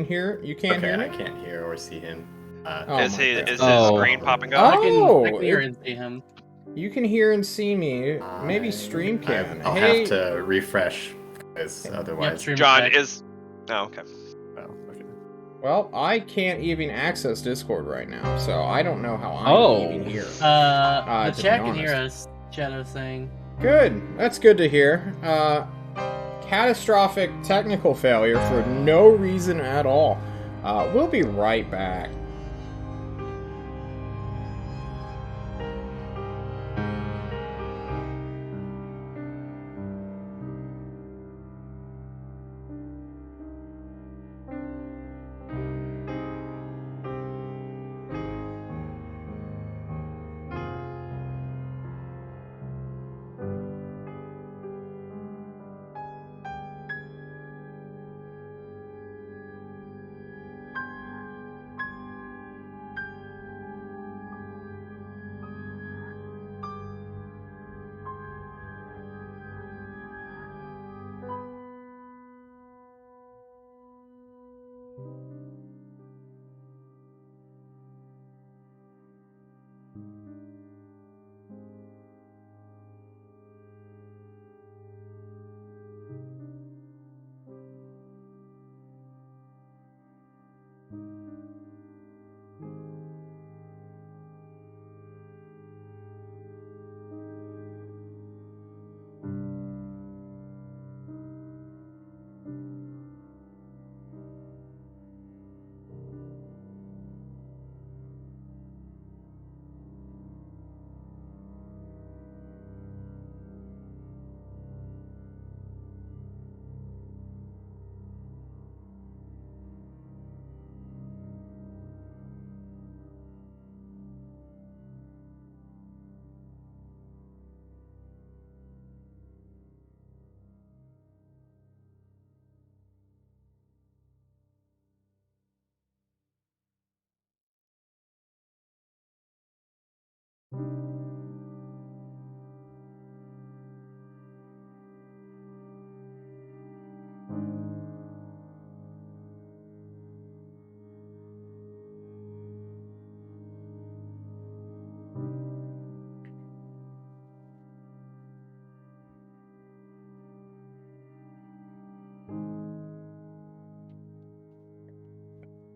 hear? You can't hear me? I can't hear or see him. Is his screen popping up? I can hear and see him. You can hear and see me. Maybe stream can. I'll have to refresh, because otherwise... Yep, John is... Oh, okay. Oh, okay. Well, I can't even access Discord right now, so I don't know how I'm even here. The chat can hear us, Shadow's saying. Good. That's good to hear. Catastrophic technical failure for no reason at all. We'll be right back.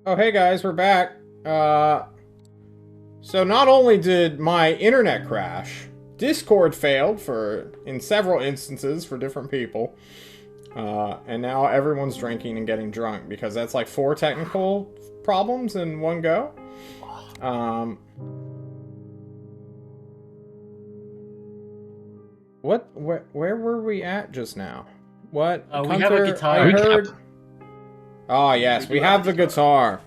Oh, hey guys, we're back. So not only did my internet crash, Discord failed in several instances for different people. And now everyone's drinking and getting drunk because that's like 4 technical problems in one go. Where were we at just now? What? We have a guitar. I heard... Oh, yes, we have the guitar.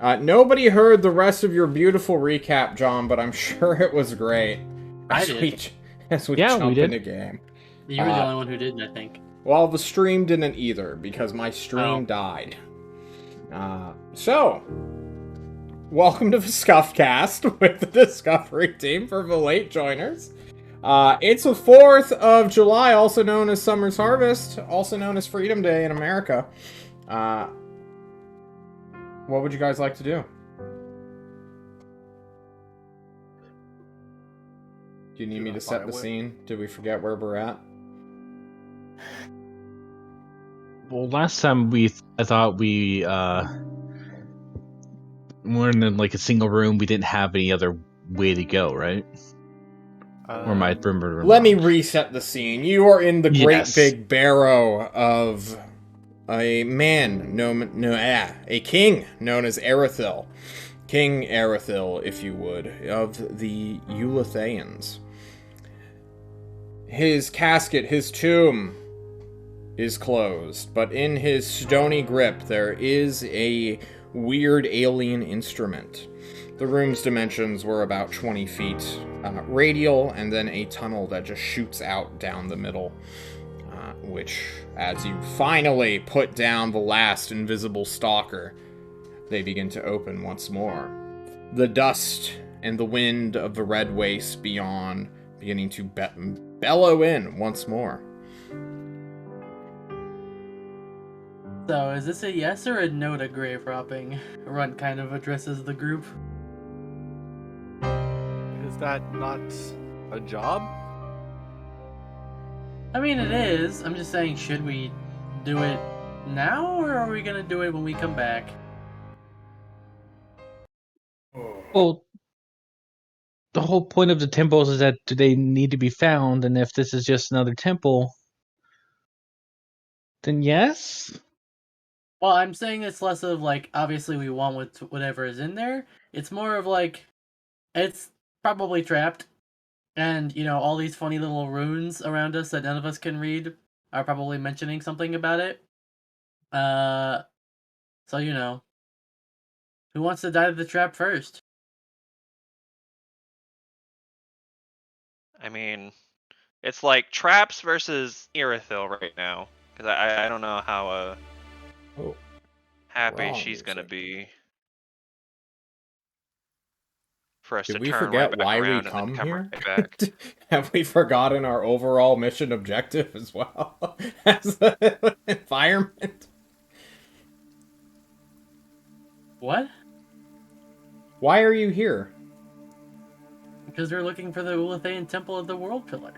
Nobody heard the rest of your beautiful recap, John, but I'm sure it was great. I did. As we jump into game. You were the only one who didn't, I think. Well, the stream didn't either, because my stream died. So, welcome to the Scuffcast with the Discovery team for the late joiners. It's the 4th of July, also known as Summer's Harvest, also known as Freedom Day in America. What would you guys like to do? Do you need me to set the scene? Did we forget where we're at? Well, last time I thought we weren't in like a single room. We didn't have any other way to go, right? Or am I remembering? Let me reset the scene. You are in the great big barrow of a man, a king known as Erithil. King Erithil, if you would, of the Eulatheans. His casket, his tomb, is closed, but in his stony grip there is a weird alien instrument. The room's dimensions were about 20 feet radial, and then a tunnel that just shoots out down the middle, which, as you finally put down the last invisible stalker, they begin to open once more. The dust and the wind of the red waste beyond beginning to bellow in once more. So, is this a yes or a no to grave robbing? Runt kind of addresses the group. Is that not a job? I mean, it is. I'm just saying, should we do it now, or are we gonna do it when we come back? Well, the whole point of the temples is that they need to be found, and if this is just another temple, then yes. Well, I'm saying it's less of like, obviously we want whatever is in there. It's more of like, it's probably trapped, and all these funny little runes around us that none of us can read are probably mentioning something about it. So who wants to die to the trap first? I mean, it's like traps versus Irithyll right now. Because I don't know how happy wrong she's gonna music. be for us Did to we turn right forget back why we around and then come come here? right back. Have we forgotten our overall mission objective as well as the environment? What? Why are you here? Because they're looking for the Ulathaean Temple of the World Pillar.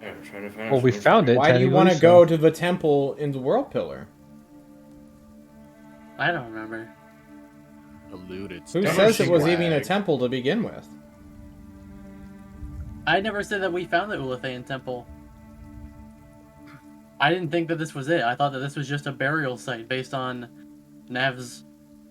Yeah, we're trying to find out Well, we some found it. Why do you technically, want to so- go to the temple in the World Pillar? I don't remember. Alluded. Who Don't says it was swag. even a temple to begin with? I never said that we found the Ulathaean Temple. I didn't think that this was it. I thought that this was just a burial site based on Nav's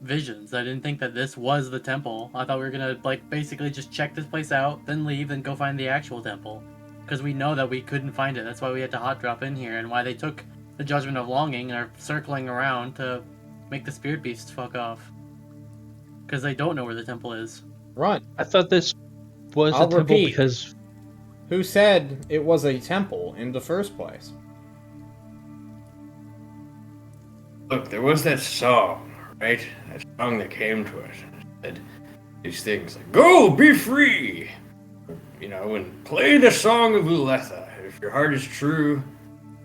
visions. I didn't think that this was the temple. I thought we were gonna basically just check this place out, then leave, then go find the actual temple. Because we know that we couldn't find it. That's why we had to hot drop in here, and why they took the Judgment of Longing and are circling around to make the spirit beasts fuck off. Because they don't know where the temple is. Run. I thought this was I'll a temple repeat. because Who said it was a temple in the first place? Look, there was that song, right? That song that came to us and said these things like, "Go, be free!" And play the song of Uletha. If your heart is true,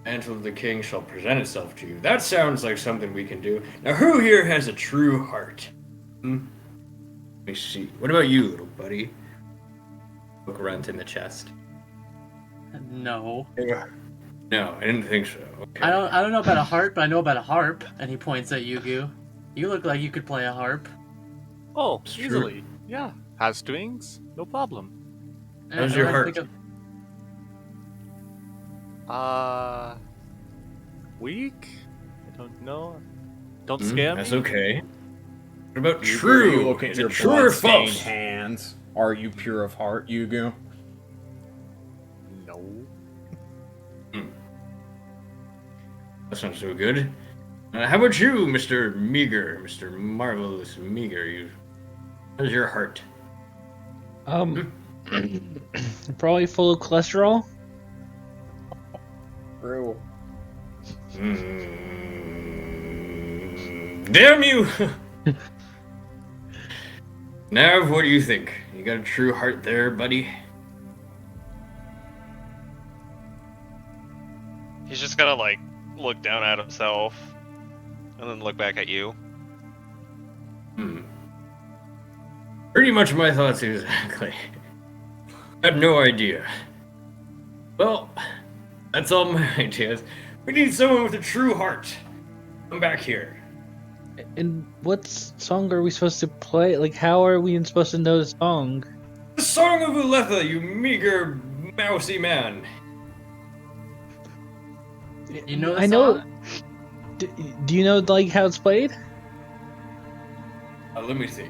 the mantle of the king shall present itself to you. That sounds like something we can do. Now, who here has a true heart? Let me see. What about you, little buddy? Look Runt in the chest. No. No, I didn't think so. Okay. I don't know about a heart, but I know about a harp. And he points at Yugu. You look like you could play a harp. Oh, It's true. easily. Yeah. Has strings? No problem. How's And your I heart? think Weak? I don't know. Don't scare me. That's okay. What about Yugu, true? you look at Is your it true or blood-stained false? hands. Are you pure of heart, Yugu? No. That's not so good. How about you, Mr. Meager? Mr. Marvelous Meager? How's your heart? probably full of cholesterol. True. Damn you! Nav, what do you think? You got a true heart there, buddy? He's just gonna look down at himself and then look back at you. Pretty much my thoughts exactly. Had no idea. Well, that's all my ideas. We need someone with a true heart. Come back here. And what song are we supposed to play? Like, how are we supposed to know the song? The Song of Uletha, you meager, mousy man. You know the I know. song? Do you know how it's played? Let me see.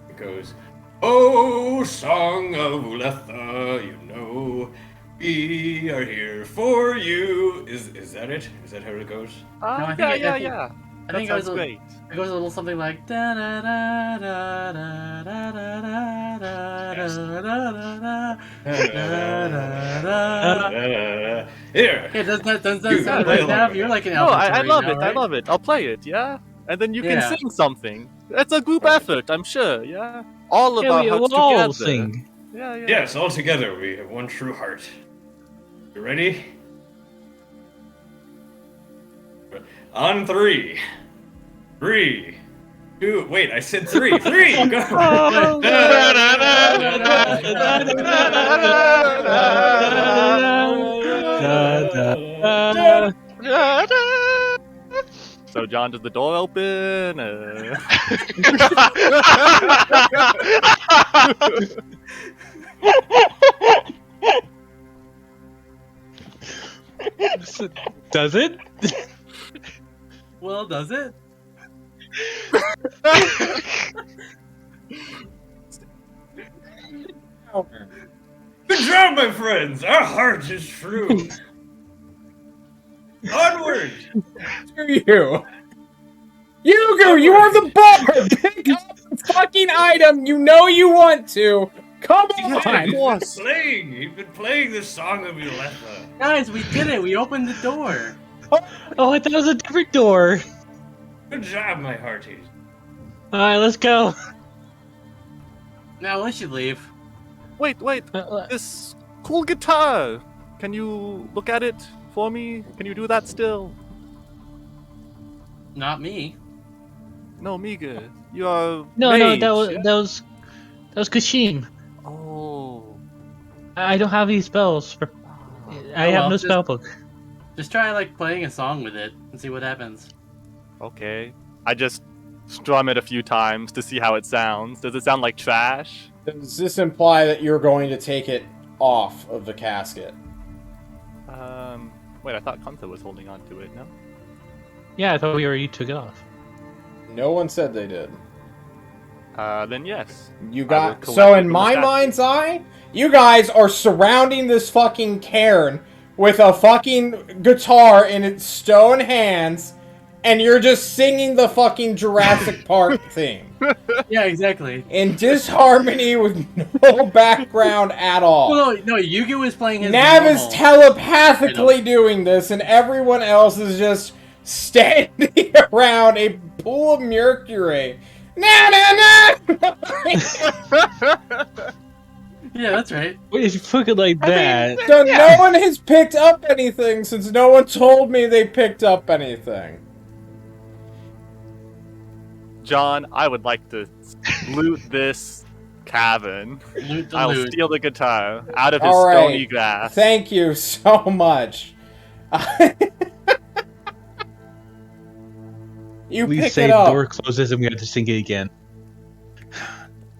It goes, "Oh, Song of Uletha, we are here for you." Is that it? Is that how it goes? I think Yeah. I think That it sounds great. goes a little something like da da da da da da da da da da. Here. Yeah, does that Dude, sound play right, along Nav? with You're it. like an No, alpha I right love now, it. I right? love it. I'll play it, yeah? And then you Yeah. can sing something. It's a group effort, I'm sure, yeah? All of Yeah, our we hearts will all together. sing. Yeah. Yes, all together we have one true heart. You ready? On three. 3, 2. Wait, I said 3. 3. Go. So, John, does the door open? Does it? Well, does it? Good job, my friends. Our heart is true. Onward. Screw you. Yugu, you are the bard! Pick up the fucking item you know you want to! Come on! He's been playing the song of Uletha. Guys, we did it. We opened the door. Oh, I thought it was a different door. Good job, my hearties. Alright, let's go. Now we should leave. Wait. This cool guitar. Can you look at it for me? Can you do that still? Not me. No, Miga. You are. No, mage, that yeah? was Kashim. Oh. I don't have any spells. I have no spell book. Just try like playing a song with it and see what happens. Okay. I just strum it a few times to see how it sounds. Does it sound like trash? Does this imply that you're going to take it off of the casket? Wait, I thought Kanta was holding on to it, no? Yeah, I thought we already took it off. No one said they did. Then yes. You I got will so collect it in from my the mind's eye, you guys are surrounding this fucking cairn with a fucking guitar in its stone hands, and you're just singing the fucking Jurassic Park theme. Yeah, exactly. In disharmony with no background at all. Well, no, Yugi was playing his Nav normal. is telepathically doing this, and everyone else is just standing around a pool of mercury. Na na na! Yeah, that's right. Wait, if you put it like that. So no one has picked up anything since no one told me they picked up anything. John, I would like to loot this cavern. Loot the I'll loot. steal the guitar out of his All right. stony grass. Thank you so much. You We pick say it the up. door closes and we have to sing it again.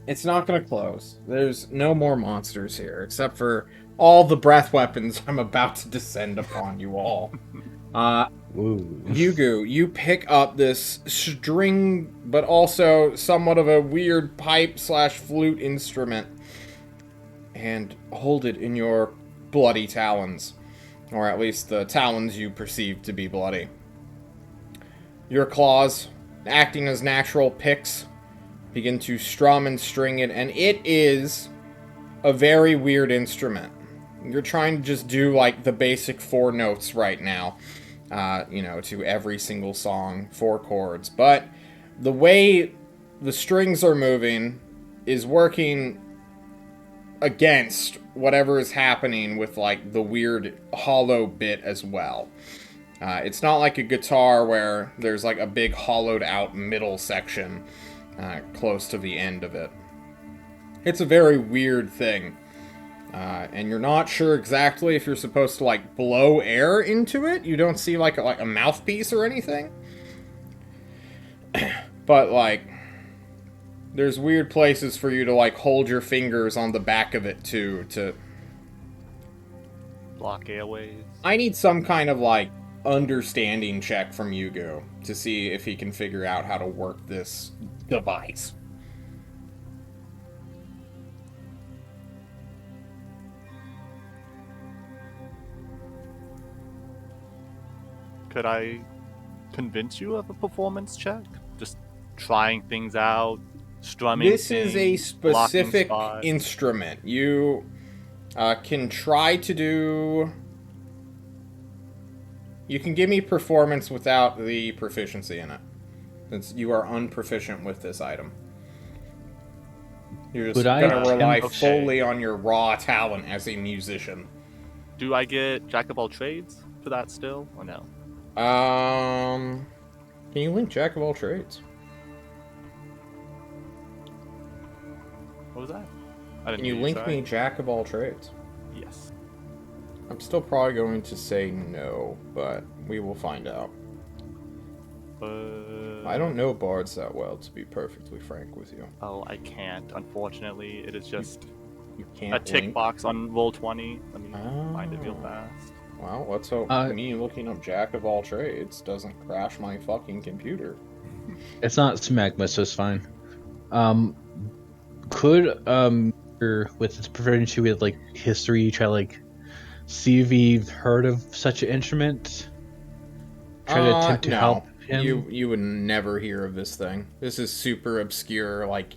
It's not gonna close. There's no more monsters here, except for all the breath weapons I'm about to descend upon you all. Yugu, you pick up this string, but also somewhat of a weird pipe/flute instrument, and hold it in your bloody talons. Or at least the talons you perceive to be bloody. Your claws, acting as natural picks, begin to strum and string it, and it is a very weird instrument. You're trying to just do, like, the basic 4 notes right now, to every single song, 4 chords. But the way the strings are moving is working against whatever is happening with, like, the weird hollow bit as well. It's not like a guitar where there's, like, a big hollowed out middle section close to the end of it. It's a very weird thing. And you're not sure exactly if you're supposed to, like, blow air into it. You don't see, like a mouthpiece or anything. But, like, there's weird places for you to, like, hold your fingers on the back of it, too, to... Block airways. I need some kind of, like, understanding check from Yugo to see if he can figure out how to work this device. Could I convince you of a performance check? Just trying things out, strumming This is a things, blocking specific spots. instrument. You can try to do... You can give me performance without the proficiency in it, since you are unproficient with this item. You're just Would I going to rely attempt- fully on your raw talent as a musician. Do I get Jack of all trades for that still, or no? Can you link Jack of all trades? What was that? I didn't Can you hear link sorry. me Jack of all trades? Yes. I'm still probably going to say no, but we will find out. I don't know bards that well, to be perfectly frank with you. Oh, I can't. Unfortunately, it is just You a can't tick link. box on roll 20. Let me find it real Oh. fast. Well, let's hope me looking up Jack of all trades doesn't crash my fucking computer. It's not Smegma, so it's fine. Could with its proficiency with like history, try like see if you've heard of such an instrument? Try to attempt to No. help him. You would never hear of this thing. This is super obscure, like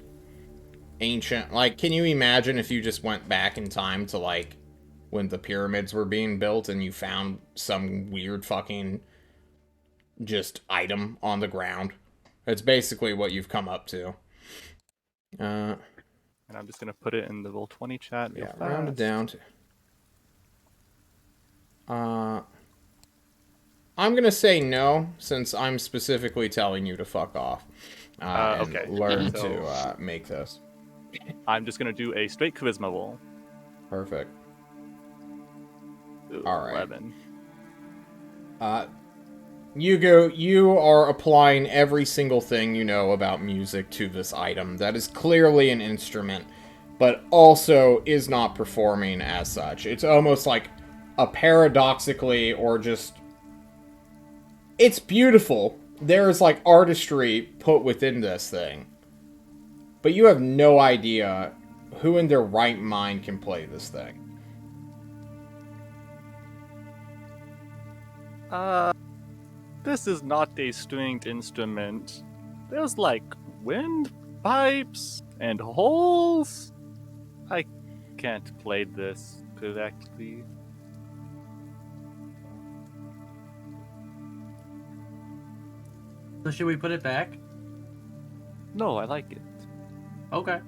ancient. Like, can you imagine if you just went back in time to like when the pyramids were being built and you found some weird fucking just item on the ground? It's basically what you've come up to. And I'm just gonna put it in the roll 20 chat real Yeah, fast. round it down to. I'm gonna say no, since I'm specifically telling you to fuck off. And Okay. learn So- to make this. I'm just gonna do a straight charisma roll. Perfect. Ooh, All right. 11. You are applying every single thing you know about music to this item that is clearly an instrument, but also is not performing as such. It's almost like a paradoxically or just... It's beautiful. There is like artistry put within this thing. But you have no idea who in their right mind can play this thing. This is not a stringed instrument. There's like wind pipes and holes. I can't play this correctly. So should we put it back? No, I like it. Okay.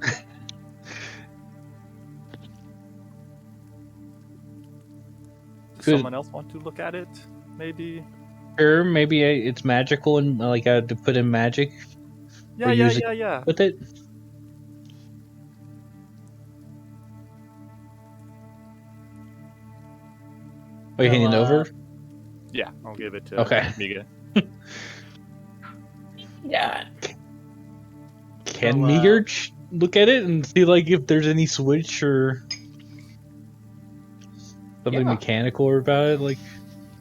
Does Good. someone else want to look at it? Maybe? Sure, maybe it's magical and like I had to put in magic Yeah, Or yeah, use it- yeah, yeah. with it. Are you So, handing it over? Yeah, I'll give it to Okay. Miga. Yeah. Can So, Meager look at it and see like if there's any switch or something Yeah. mechanical about it? Like,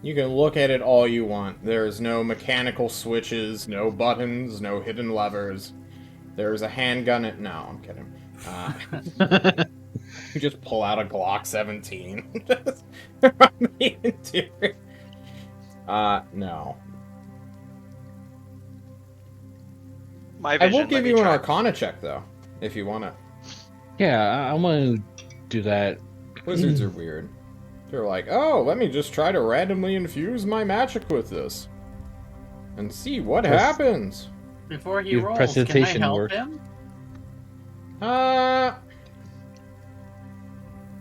You can look at it all you want. There's no mechanical switches, no buttons, no hidden levers. There's a handgun at... No, I'm kidding. You just pull out a Glock 17. From the interior. No. My I vision. will let give me you an try. Arcana check, though, if you want to. yeah, I want to do that. Wizards are weird. They're like, oh, let me just try to randomly infuse my magic with this. And see what Press- happens. Before he Your rolls, can I presentation help work. him?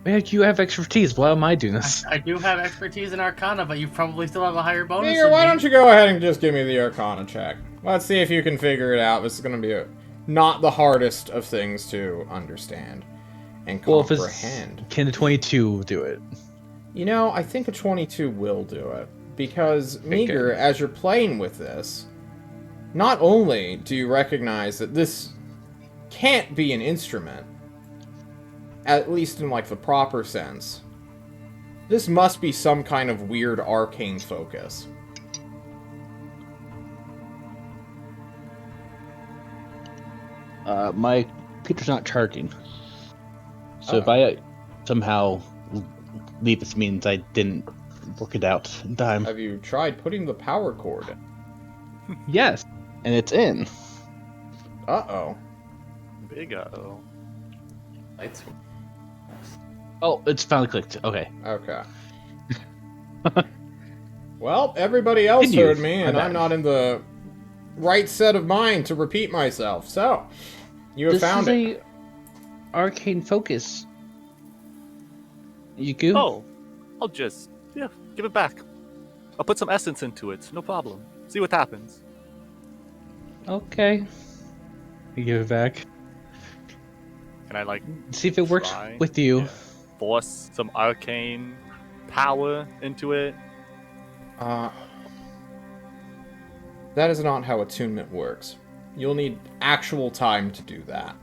Man, you have expertise. Why am I doing this? I do have expertise in Arcana, but you probably still have a higher bonus. Meager, than why me. don't you go ahead and just give me the Arcana check? Let's see if you can figure it out. This is going to be not the hardest of things to understand and Well, if it's comprehend. can the 22 do it? You know, I think a 22 will do it. Because, Meager, as you're playing with this, not only do you recognize that this can't be an instrument, at least in, like, the proper sense, this must be some kind of weird arcane focus. My computer's not charging. So if Uh-oh. I somehow leave, this means I didn't work it out in time. Have you tried putting the power cord in? Yes, and it's in. Uh-oh. Big O. Lights. Oh, it's finally clicked. Okay. Okay. Well, everybody else Continue. heard me, and My I'm bad. not in the right set of mind to repeat myself. So, you have This found is it. a arcane focus. You go. Oh, I'll just give it back. I'll put some essence into it. No problem. See what happens. Okay. You give it back. Can I like See if it works try? with you. Yeah. Force some arcane power into it? That is not how attunement works. You'll need actual time to do that.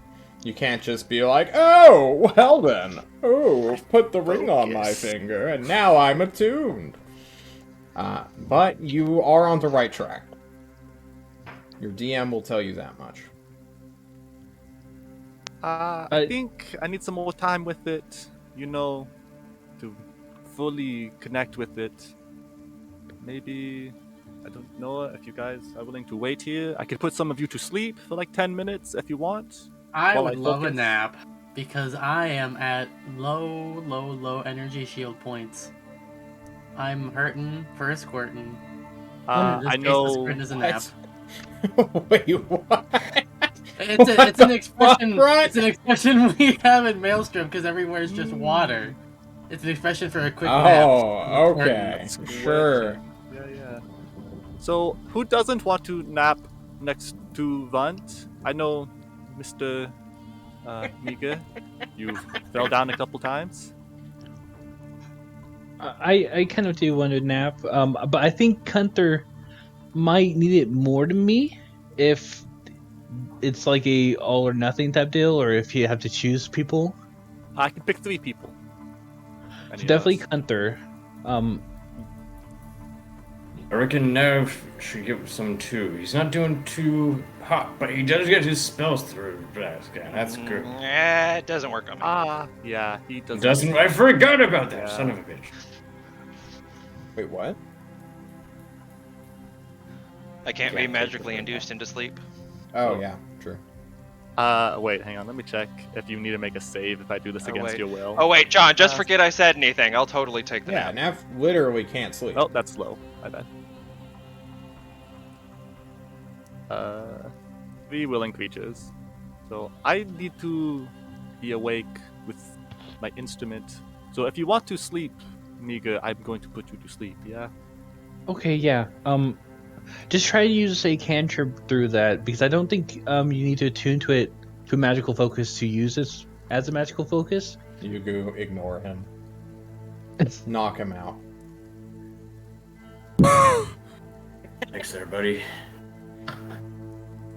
You can't just be like, oh, well then. Oh, put the ring on my Focus. finger, and now I'm attuned. But you are on the right track. Your DM will tell you that much. I think I need some more time with it, to fully connect with it. Maybe, I don't know if you guys are willing to wait here. I could put some of you to sleep for like 10 minutes if you want. I While would I love a focus. nap because I am at low energy shield points. I'm hurting for a squirting. In this I case, the know. squirting is a nap. Wait, what? It's an expression. Right? It's an expression we have in Maelstrom because everywhere is just water. It's an expression for a quick nap. Oh, okay. Squirting. Sure. Yeah. So, who doesn't want to nap next to Vant? I know, Mr. Miga, you fell down a couple times. I kind of do want to nap, but I think Gunther might need it more than me if it's like a all or nothing type deal, or if you have to choose people. I can pick 3 people. So definitely Gunther. I reckon Nev should give some too. He's not doing too hot, but he does get his spells through. That's good. It doesn't work on me. Yeah, he doesn't. Doesn't I forgot about that, Yeah. son of a bitch. Wait, what? I can't be magically induced into sleep. Oh, yeah, true. Wait, hang on. Let me check if you need to make a save if I do this against wait. your will. Oh wait, John, just forget I said anything. I'll totally take the Yeah, nap. Nav literally can't sleep. Oh, that's low. My bad. 3 willing creatures. So I need to be awake with my instrument. So if you want to sleep, Miga, I'm going to put you to sleep, yeah? Okay, yeah. Just try to use a cantrip through that because I don't think you need to attune to it to a magical focus to use this as a magical focus. You go ignore him. Knock him out. Thanks there, buddy.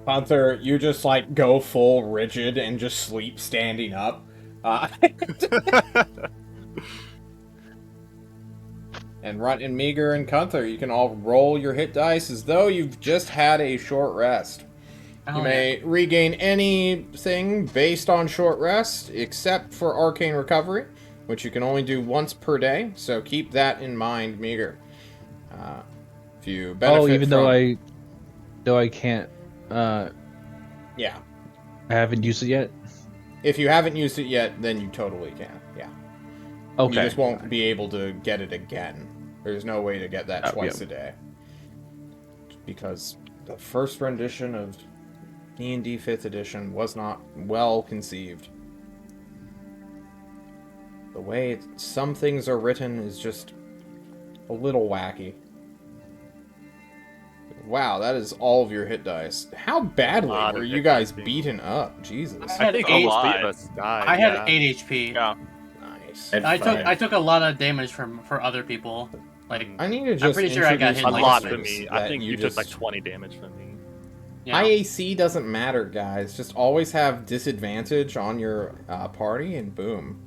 Panther, you just like go full rigid and just sleep standing up. And Runt and Meager and Gunther, you can all roll your hit dice as though you've just had a short rest. You may regain anything based on short rest, except for Arcane Recovery, which you can only do once per day, so keep that in mind, Meager. If you benefit even from... though I can't, Yeah. I haven't used it yet. If you haven't used it yet, then you totally can, yeah. Okay. You just won't be able to get it again. There's no way to get that twice a day. Because the first rendition of D&D 5th edition was not well conceived. The way some things are written is just a little wacky. Wow, that is all of your hit dice. How badly Lot were of you hit guys dice. beaten up? Jesus. I think had almost 8 3 of us died. I had yeah. 8 HP. Yeah. Nice. I took a lot of damage for other people. Like I need to just pretty sure I got introduce hit A like lot monsters for me. I that think you just... took like 20 damage from me. yeah. High AC doesn't matter, guys. Just always have disadvantage on your party, and boom.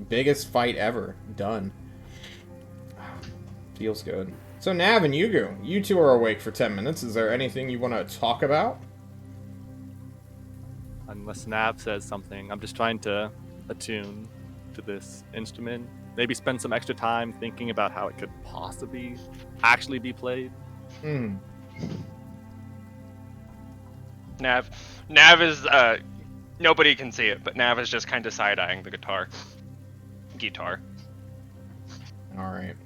Biggest fight ever. Done. Feels good. So, Nav and Yugu, you two are awake for 10 minutes. Is there anything you want to talk about? Unless Nav says something. I'm just trying to attune to this instrument. Maybe spend some extra time thinking about how it could possibly actually be played. Hmm. Nav is nobody can see it, but Nav is just kind of side-eyeing the guitar. Alright.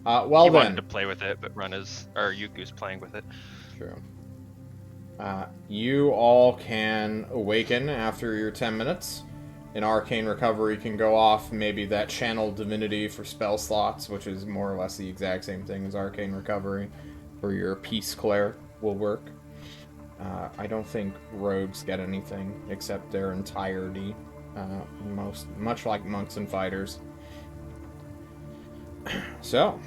He Well wanted then. to play with it, but Yuku's playing with it. True. You all can awaken after your 10 minutes. an arcane recovery can go off. Maybe that channel divinity for spell slots, which is more or less the exact same thing as arcane recovery, for your peace cleric will work. I don't think rogues get anything except their entirety, much like monks and fighters. So,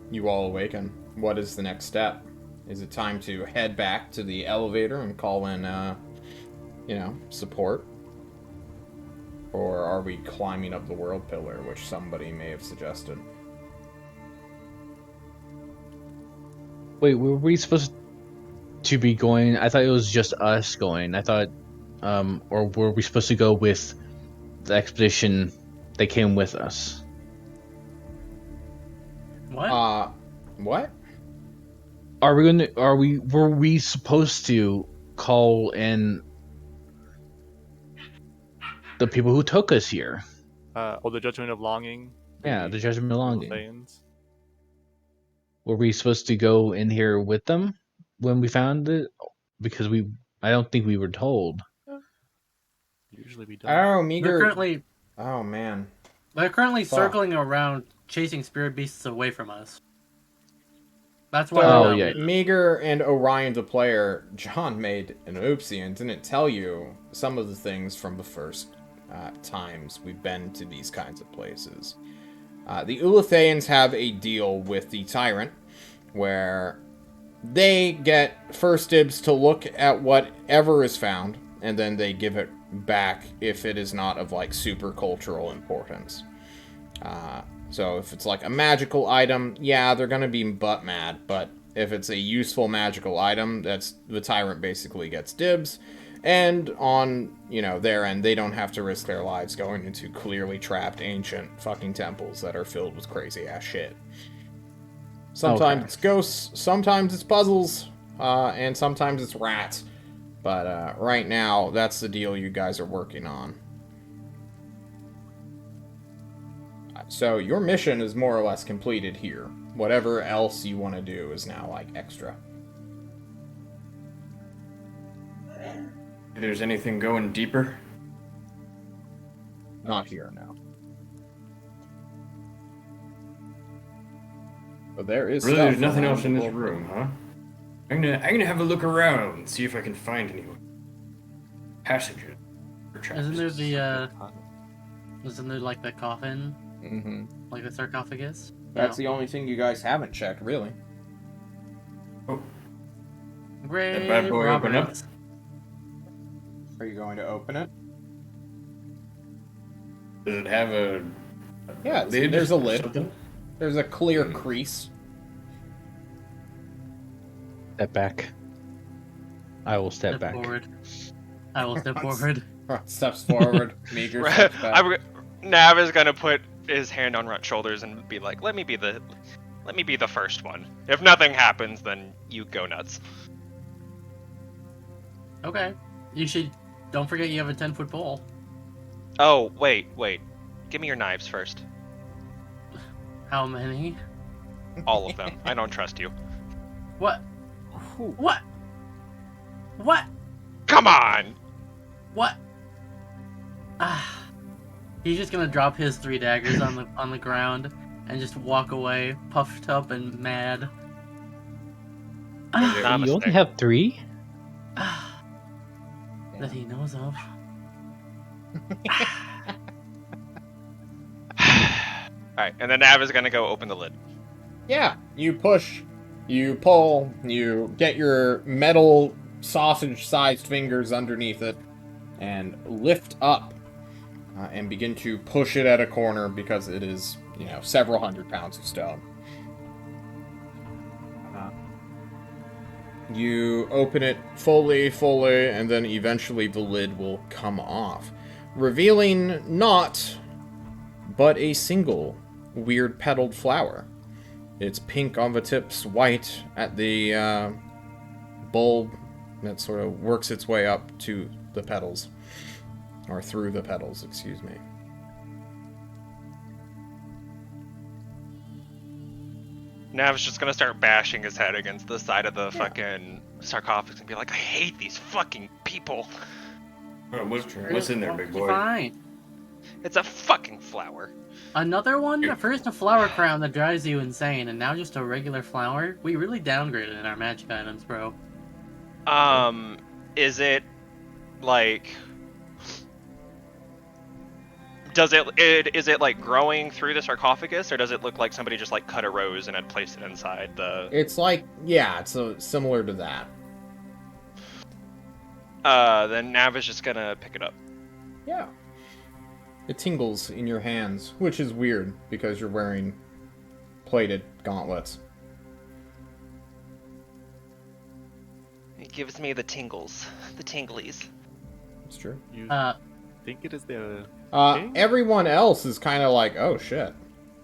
you all awaken. What is the next step? Is it time to head back to the elevator and call in, support? Or are we climbing up the world pillar, which somebody may have suggested? Wait, were we supposed to be going? I thought it was just us going. I thought, or were we supposed to go with the expedition that came with us? What? What? Were we supposed to call in the people who took us here? The Judgment of Longing. Yeah, the Judgment of Longing. Thayans. Were we supposed to go in here with them when we found it? Because I don't think we were told. Usually we don't. Oh, They're meager. currently Oh, man. circling around, chasing spirit beasts away from us. That's So, why. Oh, yeah. Meager and Orion the player, John made an oopsie and didn't tell you some of the things from the first times we've been to these kinds of places. The Ulathayans have a deal with the Tyrant, where they get first dibs to look at whatever is found, and then they give it back if it is not of, like, super cultural importance. So if it's like a magical item, yeah, they're gonna be butt mad, but if it's a useful magical item, that's the Tyrant basically gets dibs, and on, their end, they don't have to risk their lives going into clearly trapped ancient fucking temples that are filled with crazy ass shit. Sometimes it's ghosts, sometimes it's puzzles, and sometimes it's rats. But right now, that's the deal you guys are working on. So your mission is more or less completed here. Whatever else you want to do is now, like, extra. If there's anything going deeper? Not here, no. But there is Really, stuff there's nothing around else in the this world. room, huh? I'm gonna have a look around and see if I can find any passages. or Isn't there traps. isn't there like the coffin, Mm-hmm. like the sarcophagus? That's No. the only thing you guys haven't checked, really. Oh, Grave That bad boy open up? robbers. Are you going to open it? does it have a Yeah, lid? there's a or lid. something? There's a clear crease. Step back. I will step back. Forward. I will step forward. Steps forward. Meager steps back. Nav is gonna put his hand on Runt's shoulders and be like, "Let me be the first one. If nothing happens, then you go nuts." Okay. Don't forget you have a 10-foot pole. Oh, wait. Give me your knives first. How many? All of them. I don't trust you. What? What? What? Come on! What? Ah. He's just gonna drop his 3 daggers on the ground and just walk away, puffed up and mad. Ah. Namaste. You only have 3? That he knows of. Alright, and then Nav is gonna go open the lid. Yeah, you push, you pull, you get your metal sausage-sized fingers underneath it, and lift up, and begin to push it at a corner because it is, several hundred pounds of stone. You open it fully, and then eventually the lid will come off, revealing not but a single weird petaled flower. It's pink on the tips, white at the bulb that sort of works its way up to the petals. Or through the petals, excuse me. Nav's just gonna start bashing his head against the side of the fucking sarcophagus and be like, "I hate these fucking people." What's in there, big boy? Fine. It's a fucking flower. Another one? First a flower crown that drives you insane, and now just a regular flower? We really downgraded in our magic items, bro. Is it like? Is it like growing through the sarcophagus, or does it look like somebody just like cut a rose and had placed it inside the? It's like, yeah, it's similar to that. Then Nav is just gonna pick it up. Yeah. It tingles in your hands, which is weird because you're wearing plated gauntlets. It gives me the tingles, the tinglies. It's true. You think it is the Everyone else is kind of like, oh shit.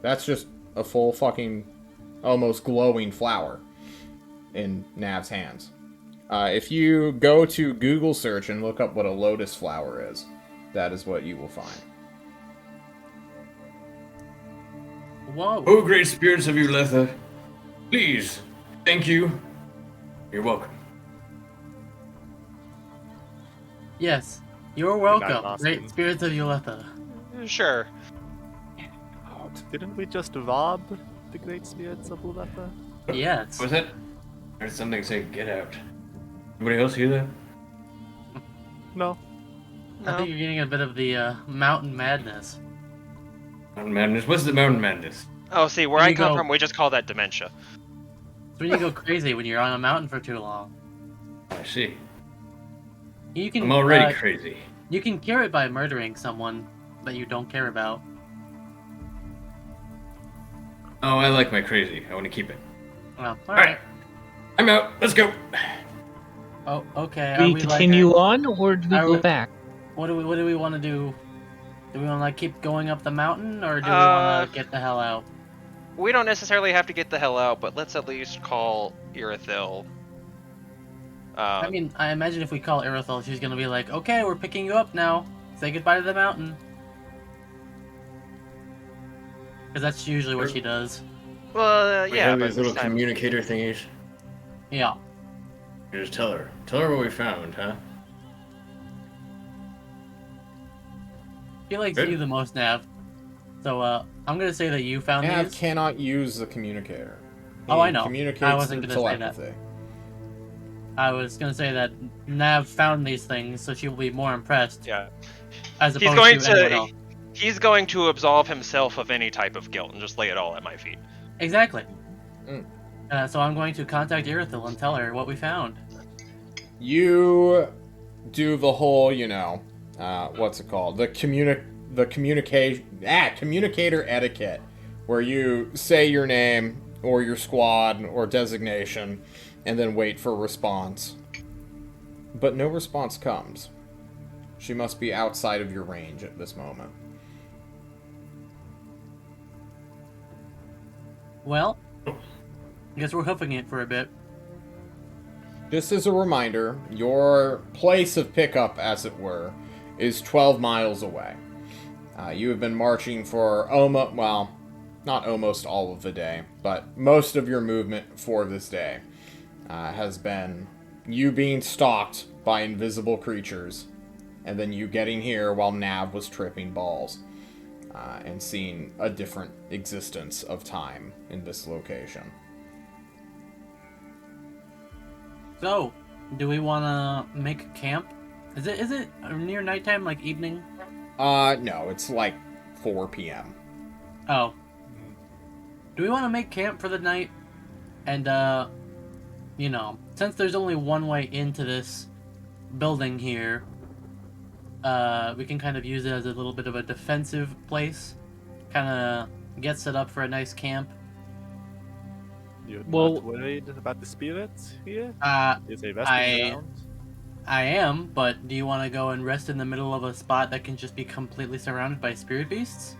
That's just a full fucking, almost glowing flower in Nav's hands. If you go to Google search and look up what a lotus flower is, that is what you will find. Whoa. Oh, great spirits of Uletha. Please. Thank you. You're welcome. Yes. You're night, welcome, Austin. great spirits of Uletha. Sure. Didn't we just rob the great spirits of Uletha? Yes. What was that? I heard something say, get out. Anybody else hear that? No. I think you're getting a bit of the mountain madness. Mountain madness? What's the mountain madness? Oh, see, where There I you come go. from, we just call that dementia. It's when you go crazy when you're on a mountain for too long. I see. You can I'm already crazy. You can cure it by murdering someone that you don't care about. Oh, I like my crazy. I want to keep it. Well, Alright. I'm out. Let's go. Oh, okay. Do we continue on, or do we Are go we- back? What do we want to do? Do we want to like keep going up the mountain, or do we want to get the hell out? We don't necessarily have to get the hell out, but let's at least call Irithil. I mean, I imagine if we call Irithel, she's gonna be like, "Okay, we're picking you up now. Say goodbye to the mountain." Because that's usually what she does. Well, We yeah, have but these little this time- communicator thingies. Yeah. You just tell her. Tell her what we found, huh? She likes Good. you the most, Nav. So, I'm gonna say that you found Nav these. cannot use the communicator. Oh, I know. Communicates I wasn't through gonna say that. telepathy. I was gonna say that Nav found these things, so she will be more impressed. Yeah. As He's opposed going to anyone to else. he's going to absolve himself of any type of guilt and just lay it all at my feet. Exactly. Mm. So I'm going to contact Irithel and tell her what we found. You do the whole, what's it called? The communicator etiquette, where you say your name or your squad or designation, and then wait for a response. But no response comes. She must be outside of your range at this moment. Well, I guess we're hoofing it for a bit. Just as a reminder, your place of pickup, as it were, is 12 miles away. You have been marching for not almost all of the day, but most of your movement for this day has been you being stalked by invisible creatures, and then you getting here while Nav was tripping balls, and seeing a different existence of time in this location. So, do we want to make a camp? Is it near nighttime, like evening? No, it's like 4 p.m. Oh. Do we want to make camp for the night? And, since there's only one way into this building here, we can kind of use it as a little bit of a defensive place. Kind of get set up for a nice camp. You're Well- not worried about the spirits here? Is a resting I- ground? I am, but do you want to go and rest in the middle of a spot that can just be completely surrounded by spirit beasts?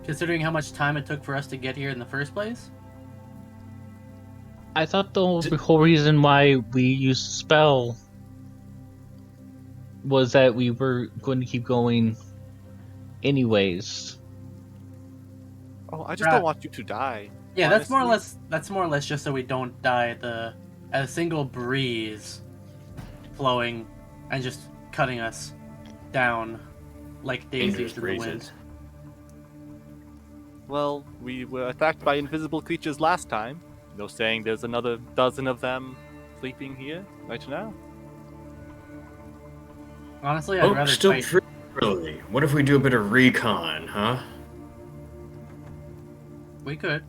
Considering how much time it took for us to get here in the first place? I thought the whole reason why we used spell was that we were going to keep going anyways. Oh, I just Right. don't want you to die. Yeah, that's more Honestly. or less just so we don't die at a single breeze flowing and just cutting us down like daisies in the wind. Well, we were attacked by invisible creatures last time. You're saying there's another dozen of them sleeping here right now? Honestly, I'd Oh, rather still fight. pretty early. What if we do a bit of recon, huh? We could.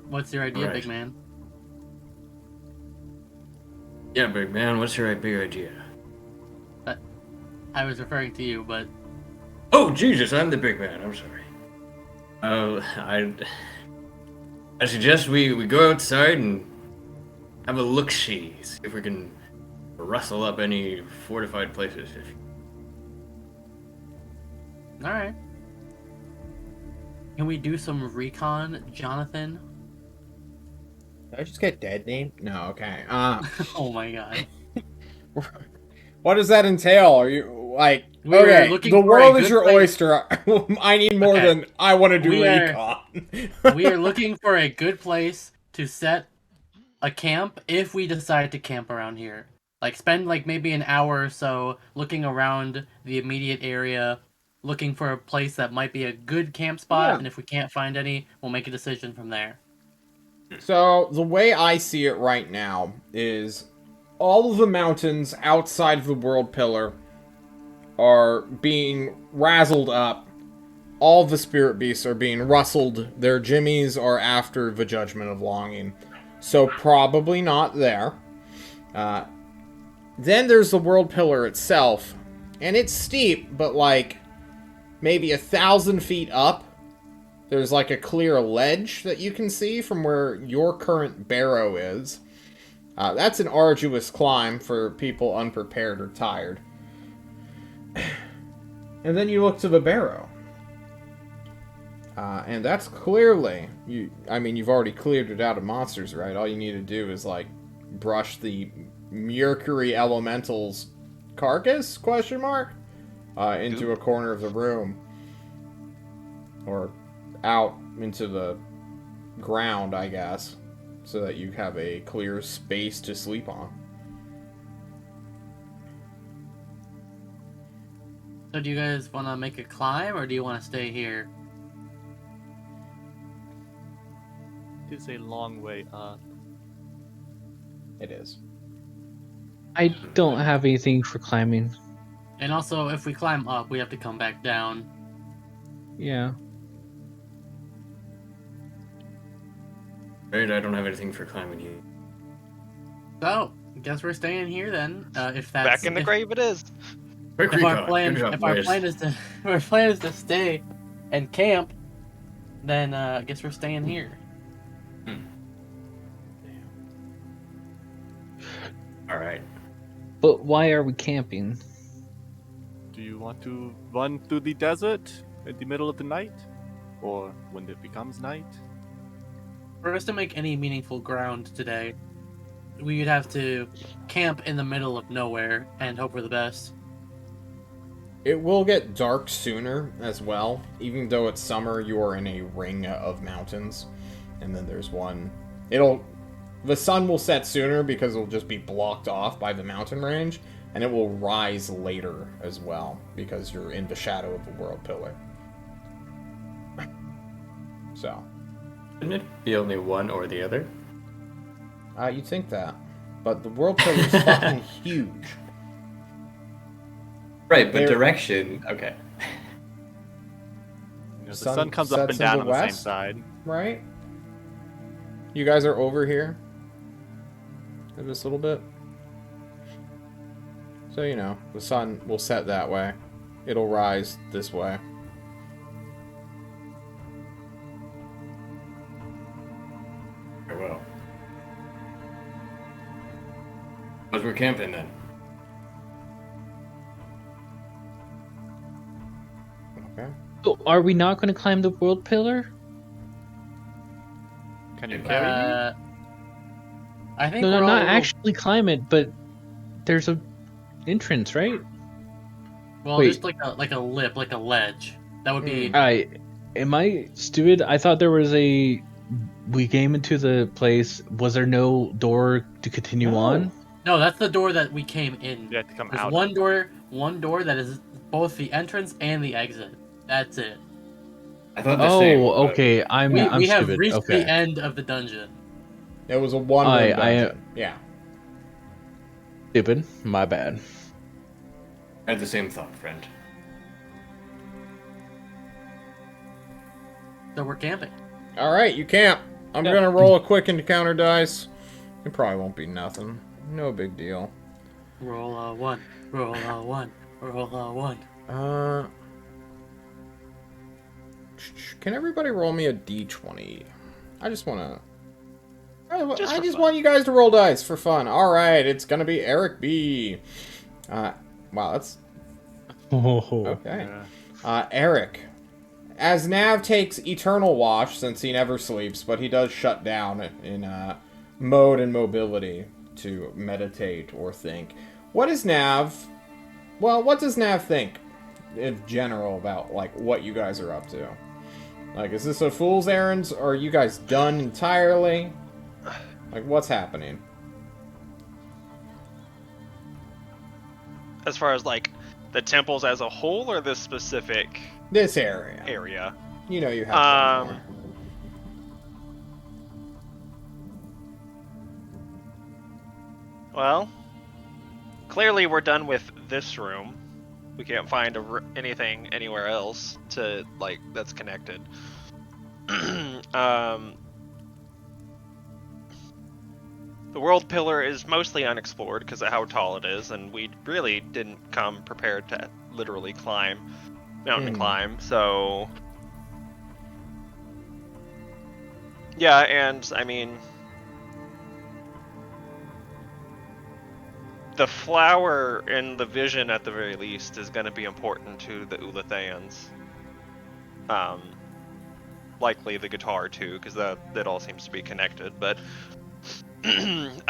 What's your idea, Right. big man? Yeah, big man, what's your big idea? I was referring to you, but Oh, Jesus, I'm the big man. I'm sorry. I suggest we go outside and have a look-see. See if we can rustle up any fortified places. all right. Can we do some recon, Jonathan? Did I just get dead name? No, okay. Oh my god. What does that entail? Are you like We are okay? looking The for a world is good your place- oyster. I need more Okay. than I want to do We are- recon. We are looking for a good place to set a camp if we decide to camp around here. Like spend like maybe an hour or so looking around the immediate area, looking for a place that might be a good camp spot, Yeah. and if we can't find any, we'll make a decision from there. So the way I see it right now is all of the mountains outside of the world pillar are being razzled up. All the spirit beasts are being rustled. Their jimmies are after the judgment of longing. So probably not there. Then there's the world pillar itself. And it's steep, but like maybe 1,000 feet up. There's like a clear ledge that you can see from where your current barrow is. That's an arduous climb for people unprepared or tired. And then you look to the barrow. And that's clearly... you've already cleared it out of monsters, right? All you need to do is, like, brush the Mercury Elemental's carcass, question mark? Into a corner of the room. Or out into the ground, I guess. So that you have a clear space to sleep on. So do you guys want to make a climb, or do you want to stay here? It is a long way up. It is. I don't have anything for climbing. And also, if we climb up, we have to come back down. Yeah. Right, I don't have anything for climbing here. So, I guess we're staying here then. If that's Back in the grave it is. Quick If our recon. plan, Good job, if our boys. plan is to, if our plan is to stay and camp, then I guess we're staying here. All right. But why are we camping? Do you want to run through the desert in the middle of the night? Or when it becomes night? For us to make any meaningful ground today, we would have to camp in the middle of nowhere and hope for the best. It will get dark sooner as well. Even though it's summer, you are in a ring of mountains. And then there's one... The sun will set sooner because it'll just be blocked off by the mountain range. And it will rise later as well because you're in the shadow of the world pillar. So... Shouldn't it be only one or the other? you'd think that. But the world pillar is fucking huge. Right, but There- direction. Okay. You know, the Sun sun comes up sets and down in on the the same west? side. Right? You guys are over here. Just a little bit. So, you know, the sun will set that way. It'll rise this way. Very well. As we're camping then. Okay. So are we not going to climb the world pillar? Can you carry me? I think No, we're no, all not a little- actually climb it, but there's a entrance, right? Well, Wait. just like a lip, like a ledge. That would be. Am I stupid? I thought there was we came into the place. Was there no door to continue No. on? No, that's the door that we came in. You have to come There's out. one door that is both the entrance and the exit. That's it. I thought the same. Oh, but- okay. I'm We have stupid. reached Okay. the end of the dungeon. It was a one-room I dungeon. Yeah. Stupid. My bad. I had the same thought, friend. So we're camping. All right, you camp. I'm Yeah. gonna roll a quick encounter dice. It probably won't be nothing. No big deal. Roll a 1. Roll a 1. Roll a 1. Can everybody roll me a d20? I just wanna. I Just for just fun. want you guys to roll dice for fun. All right, it's gonna be Eric B. Wow, that's Oh. okay. Yeah. Eric. As Nav takes Eternal Watch, since he never sleeps, but he does shut down in mode and mobility to meditate or think. What does Nav think in general about, like, what you guys are up to? Like, is this a fool's errand, or are you guys done entirely? Like, what's happening? As far as like the temples as a whole, or this specific This area. area. You know you have one more. Well, clearly we're done with this room. We can't find anything anywhere else to like that's connected. The world pillar is mostly unexplored because of how tall it is, and we really didn't come prepared to literally climb mountain climb. So yeah, and I mean, the flower in the vision, at the very least, is going to be important to the Ulathans. Likely the guitar too, because that all seems to be connected. But and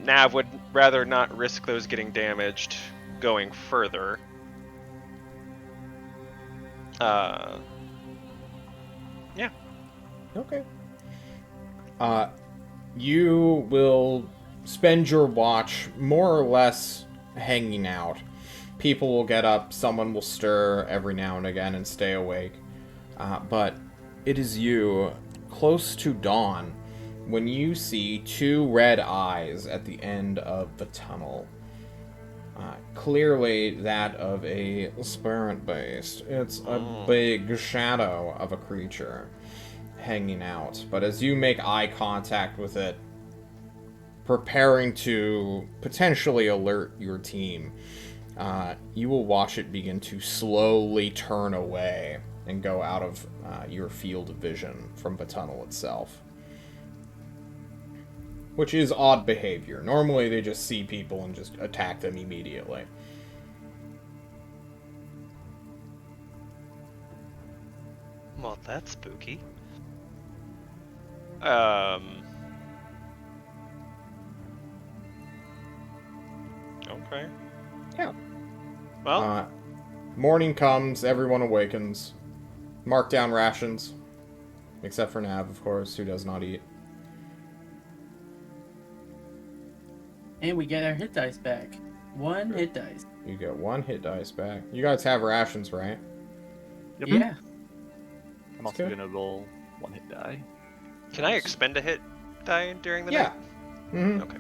Nav would rather not risk those getting damaged going further. Yeah. Okay. You will spend your watch more or less hanging out. People will get up, someone will stir every now and again and stay awake. But it is you, close to dawn, when you see two red eyes at the end of the tunnel. Clearly that of a spirit beast. It's a big shadow of a creature hanging out. But as you make eye contact with it, preparing to potentially alert your team, you will watch it begin to slowly turn away and go out of your field of vision from the tunnel itself. Which is odd behavior. Normally they just see people and just attack them immediately. Well, that's spooky. Okay. Yeah. Well, Morning comes, everyone awakens. Mark down rations. Except for Nav, of course, who does not eat. And we get our hit dice back. 1 hit dice. You get 1 hit dice back. You guys have rations, right? Yep. Yeah. I'm also Okay. gonna roll 1 hit die. can I expend a hit die during the Yeah. night? Mm-hmm. Okay.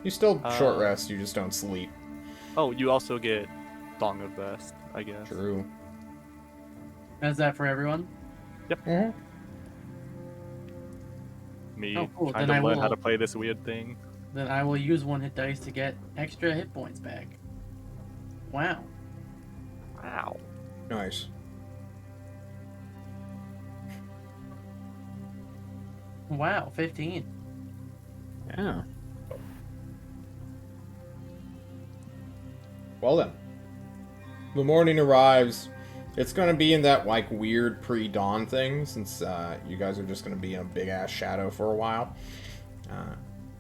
You still short Uh, rest, you just don't sleep. Oh, you also get Song of Rest, I guess. True. Is that for everyone? Mm-hmm. Me Oh, cool. trying Then to I learn how will- to play this weird thing. Then I will use 1 hit dice to get extra hit points back. Wow. Wow. Nice. Wow, 15. Yeah. Well then. The morning arrives. It's gonna be in that, like, weird pre-dawn thing, since you guys are just gonna be in a big-ass shadow for a while.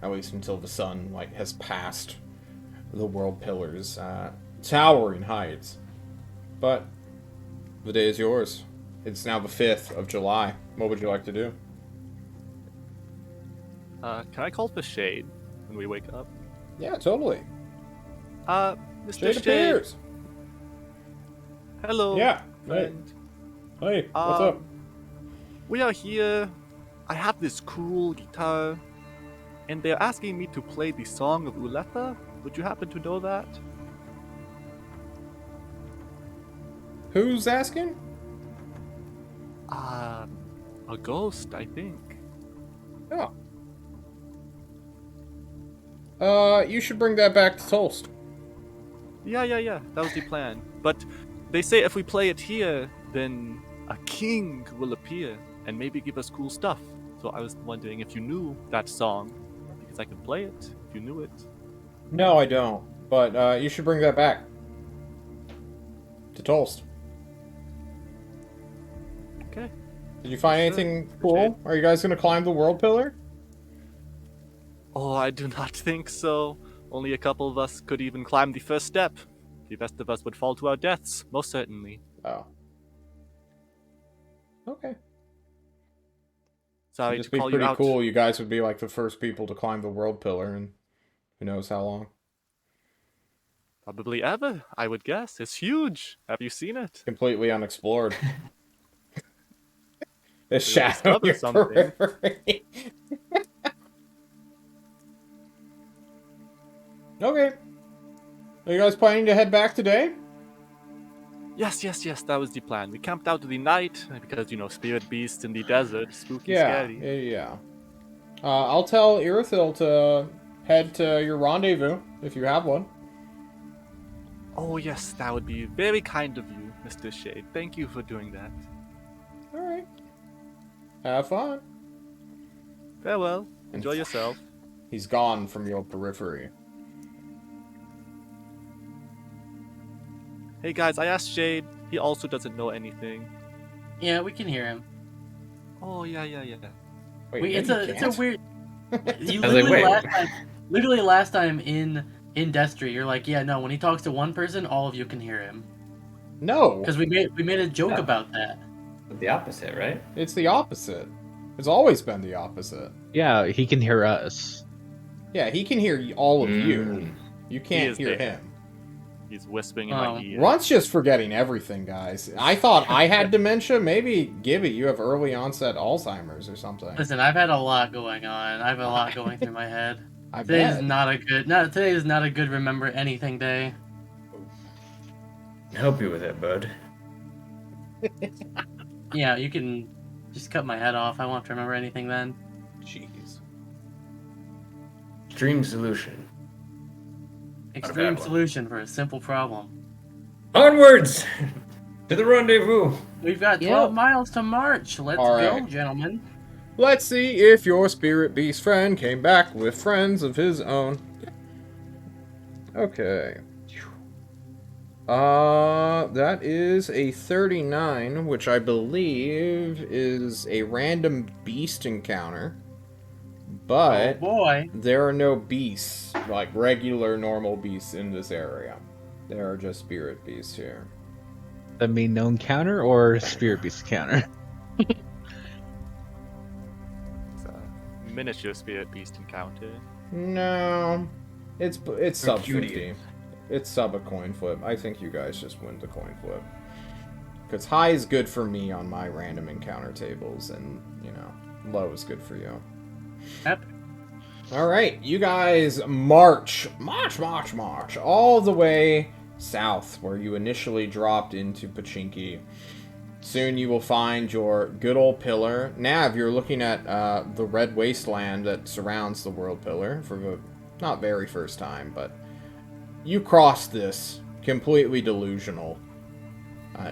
At least until the sun, like, has passed the world pillars, towering heights. But the day is yours. It's now the 5th of July. What would you like to do? Can I call for shade? when we wake up. Yeah, totally. Mr. Shade Shade. appears. Hello. Yeah. Friend. Hey, what's up? We are here. I have this cool guitar, and they're asking me to play the Song of Uletha. Would you happen to know that? Who's asking? A ghost, I think. Oh. You should bring that back to Toast. Yeah. That was the plan. But they say if we play it here, then a king will appear and maybe give us cool stuff. So I was wondering if you knew that song, because I could play it if you knew it. No, I don't. But you should bring that back to Toast. Okay. Did you find Sure. anything cool? Are you guys gonna climb the world pillar? Oh, I do not think so. Only a couple of us could even climb the first step. The rest of us would fall to our deaths, most certainly. Oh. Okay. Sorry It'd to just be call you pretty out. cool. You guys would be like the first people to climb the world pillar in who knows how long. Probably ever, I would guess. It's huge. Have you seen it? Completely unexplored. The We'll shadow discover your something. periphery. Okay. Are you guys planning to head back today? Yes, that was the plan. We camped out the night, because, spirit beasts in the desert, spooky, Yeah, scary. yeah. I'll tell Irithyll to head to your rendezvous, if you have one. Oh yes, that would be very kind of you, Mr. Shade. Thank you for doing that. Alright. Have fun. Farewell. Enjoy yourself. He's gone from your periphery. Hey guys, I asked Shade. He also doesn't know anything. Yeah, we can hear him. Oh yeah. Wait, It's no, a you it's a can't? weird. You I was like, literally last time in Destry, you're like, yeah, no. When he talks to one person, all of you can hear him. No, Because we made a joke Yeah. about that. The opposite, right? it's the opposite. It's always been the opposite. Yeah, he can hear us. Yeah, he can hear all of you. Mm. You He can't is hear there. him. He's whispering in Oh. my ear. Runt's just forgetting everything, guys. I thought I had dementia. Maybe, Gibby, you have early onset Alzheimer's or something. Listen, I've had a lot going on. I have a lot going through my head. I Today bet. is not a good. Today is not a good remember anything day. Help you with it, bud. Yeah, you can just cut my head off. I won't remember anything then. Jeez. Extreme solution. Extreme one. solution for a simple problem. Onwards to the rendezvous. We've got 12 miles to march. Let's All go, right. gentlemen. Let's see if your spirit beast friend came back with friends of his own. Okay. That is a 39, which I believe is a random beast encounter. But Oh boy. there are no beasts, like regular normal beasts in this area. There are just spirit beasts here. That mean known counter or spirit beast counter? It's a miniature spirit beast encounter. No. It's sub cutie. 50. It's sub a coin flip. I think you guys just win the coin flip. Because high is good for me on my random encounter tables, and, low is good for you. Yep. Alright, you guys march all the way south, where you initially dropped into Pachinki. Soon you will find your good old pillar. Nav, you're looking at the red wasteland that surrounds the world pillar for the not very first time, but you crossed this completely delusional,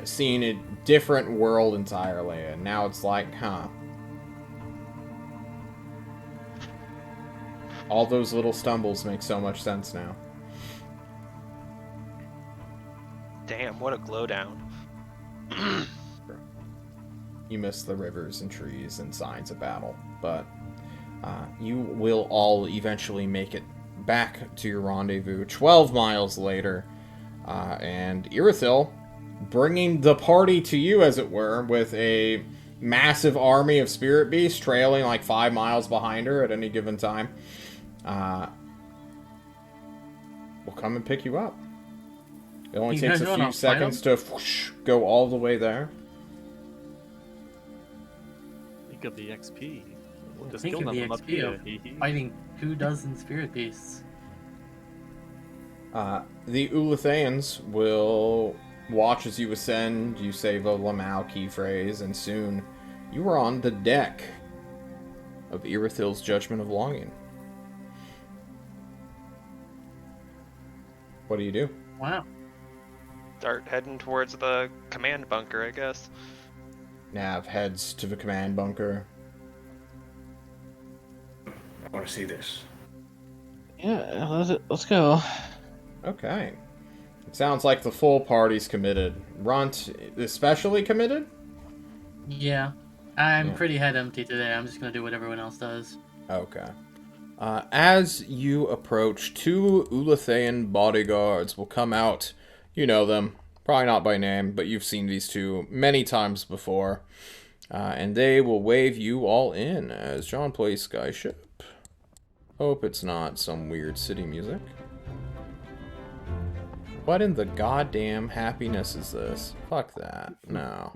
seeing a different world entirely, and now it's like, all those little stumbles make so much sense now. Damn, what a glow down. You miss the rivers and trees and signs of battle, but you will all eventually make it back to your rendezvous 12 miles later, and Irithyll bringing the party to you, as it were, with a massive army of spirit beasts trailing like 5 miles behind her at any given time. will come and pick you up. It only You takes guys a wanna few fight seconds to whoosh, go all the way there. Think of the XP. We'll just Think kill of them the up XP here. of Hee hee. fighting 24 spirit beasts. The Ulatheans will watch as you ascend, you say the Lamau key phrase, and soon you are on the deck of Irithyll's Judgment of Longing. What do you do? Wow. Start heading towards the command bunker, I guess. Nav heads to the command bunker. I want to see this. Yeah, let's go. Okay. It sounds like the full party's committed. Runt especially committed? Yeah. I'm Yeah. pretty head empty today. I'm just gonna do what everyone else does. Okay. As you approach, 2 Ulathean bodyguards will come out. You know them. Probably not by name, but you've seen these 2 many times before. And they will wave you all in as John plays Skyship. Hope it's not some weird city music. What in the goddamn happiness is this? Fuck that. No.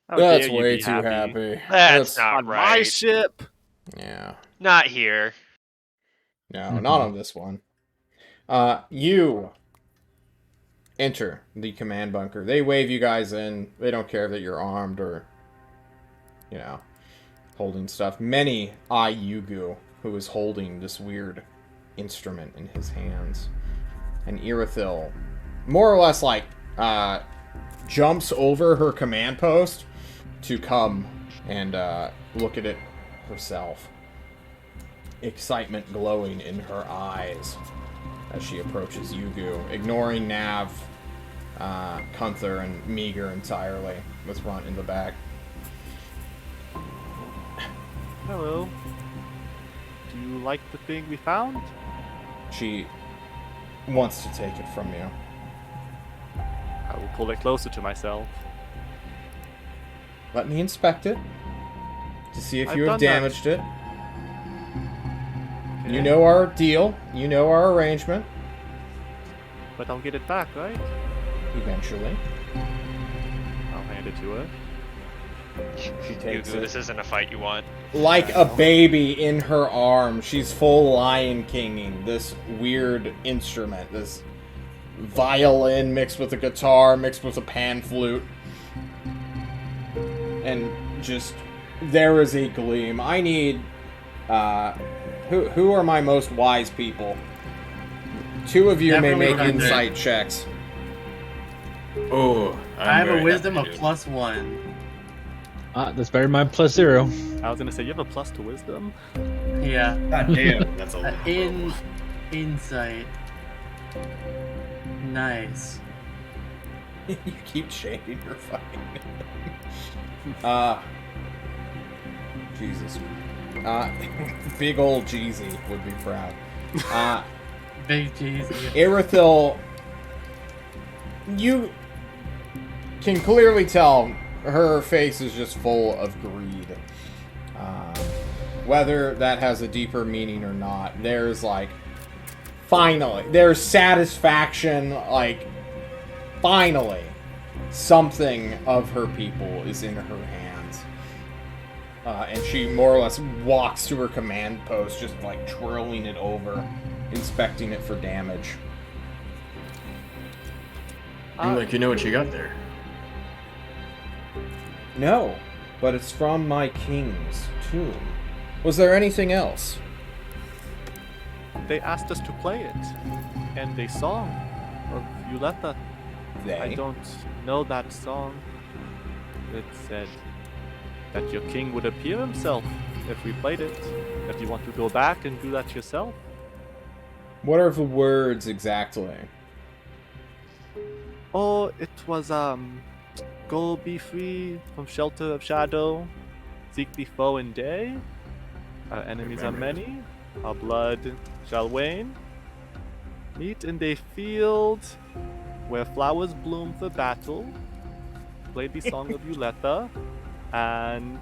How That's dare you way be too happy. That's not On right. my ship. Yeah. Not here. No, not on this one. You enter the command bunker. They wave you guys in. They don't care that you're armed or, you know, holding stuff. Many eye Yugu, who is holding this weird instrument in his hands. And Irithyll, more or less like, jumps over her command post to come and look at it herself. Excitement glowing in her eyes as she approaches Yugu, ignoring Nav, Kunther, and Meager entirely, with Runt in the back. Hello. Do you like the thing we found? She wants to take it from you. I will pull it closer to myself. Let me inspect it to see if I've you have done that. damaged it. Okay. You know our deal. You know our arrangement. But I'll get it back, right? Eventually. I'll hand it to her. She takes Yugu, it. this isn't a fight you want. Like a baby in her arm, she's full Lion Kinging this weird instrument, this violin mixed with a guitar, mixed with a pan flute. And just, there is a gleam. I need, who are my most wise people? 2 of you Definitely may make Kunther. insight checks. Oh, I have a very wisdom of happy to. +1. That's better than my +0. I was gonna say, you have a plus to wisdom? Yeah. God damn, that's a lot. Insight. Nice. You keep shaking your fucking Jesus. Big old Jeezy would be proud. Big cheese. Irithyll, you can clearly tell her face is just full of greed. Whether that has a deeper meaning or not, there's like, finally, there's satisfaction, like, finally, something of her people is in her hands. And she more or less walks to her command post, just like twirling it over, inspecting it for damage. Seems like you know what you got there. No, but it's from my king's tomb. Was there anything else? They asked us to play it. And a song of Yuleta. They? I don't know that song. It said that your king would appear himself if we played it. If you want to go back and do that yourself. What are the words exactly? Oh, it was, go be free from shelter of shadow, seek the foe in day. Our enemies are many, our blood shall wane. Meet in the field where flowers bloom for battle. Play the song of Yuleta, and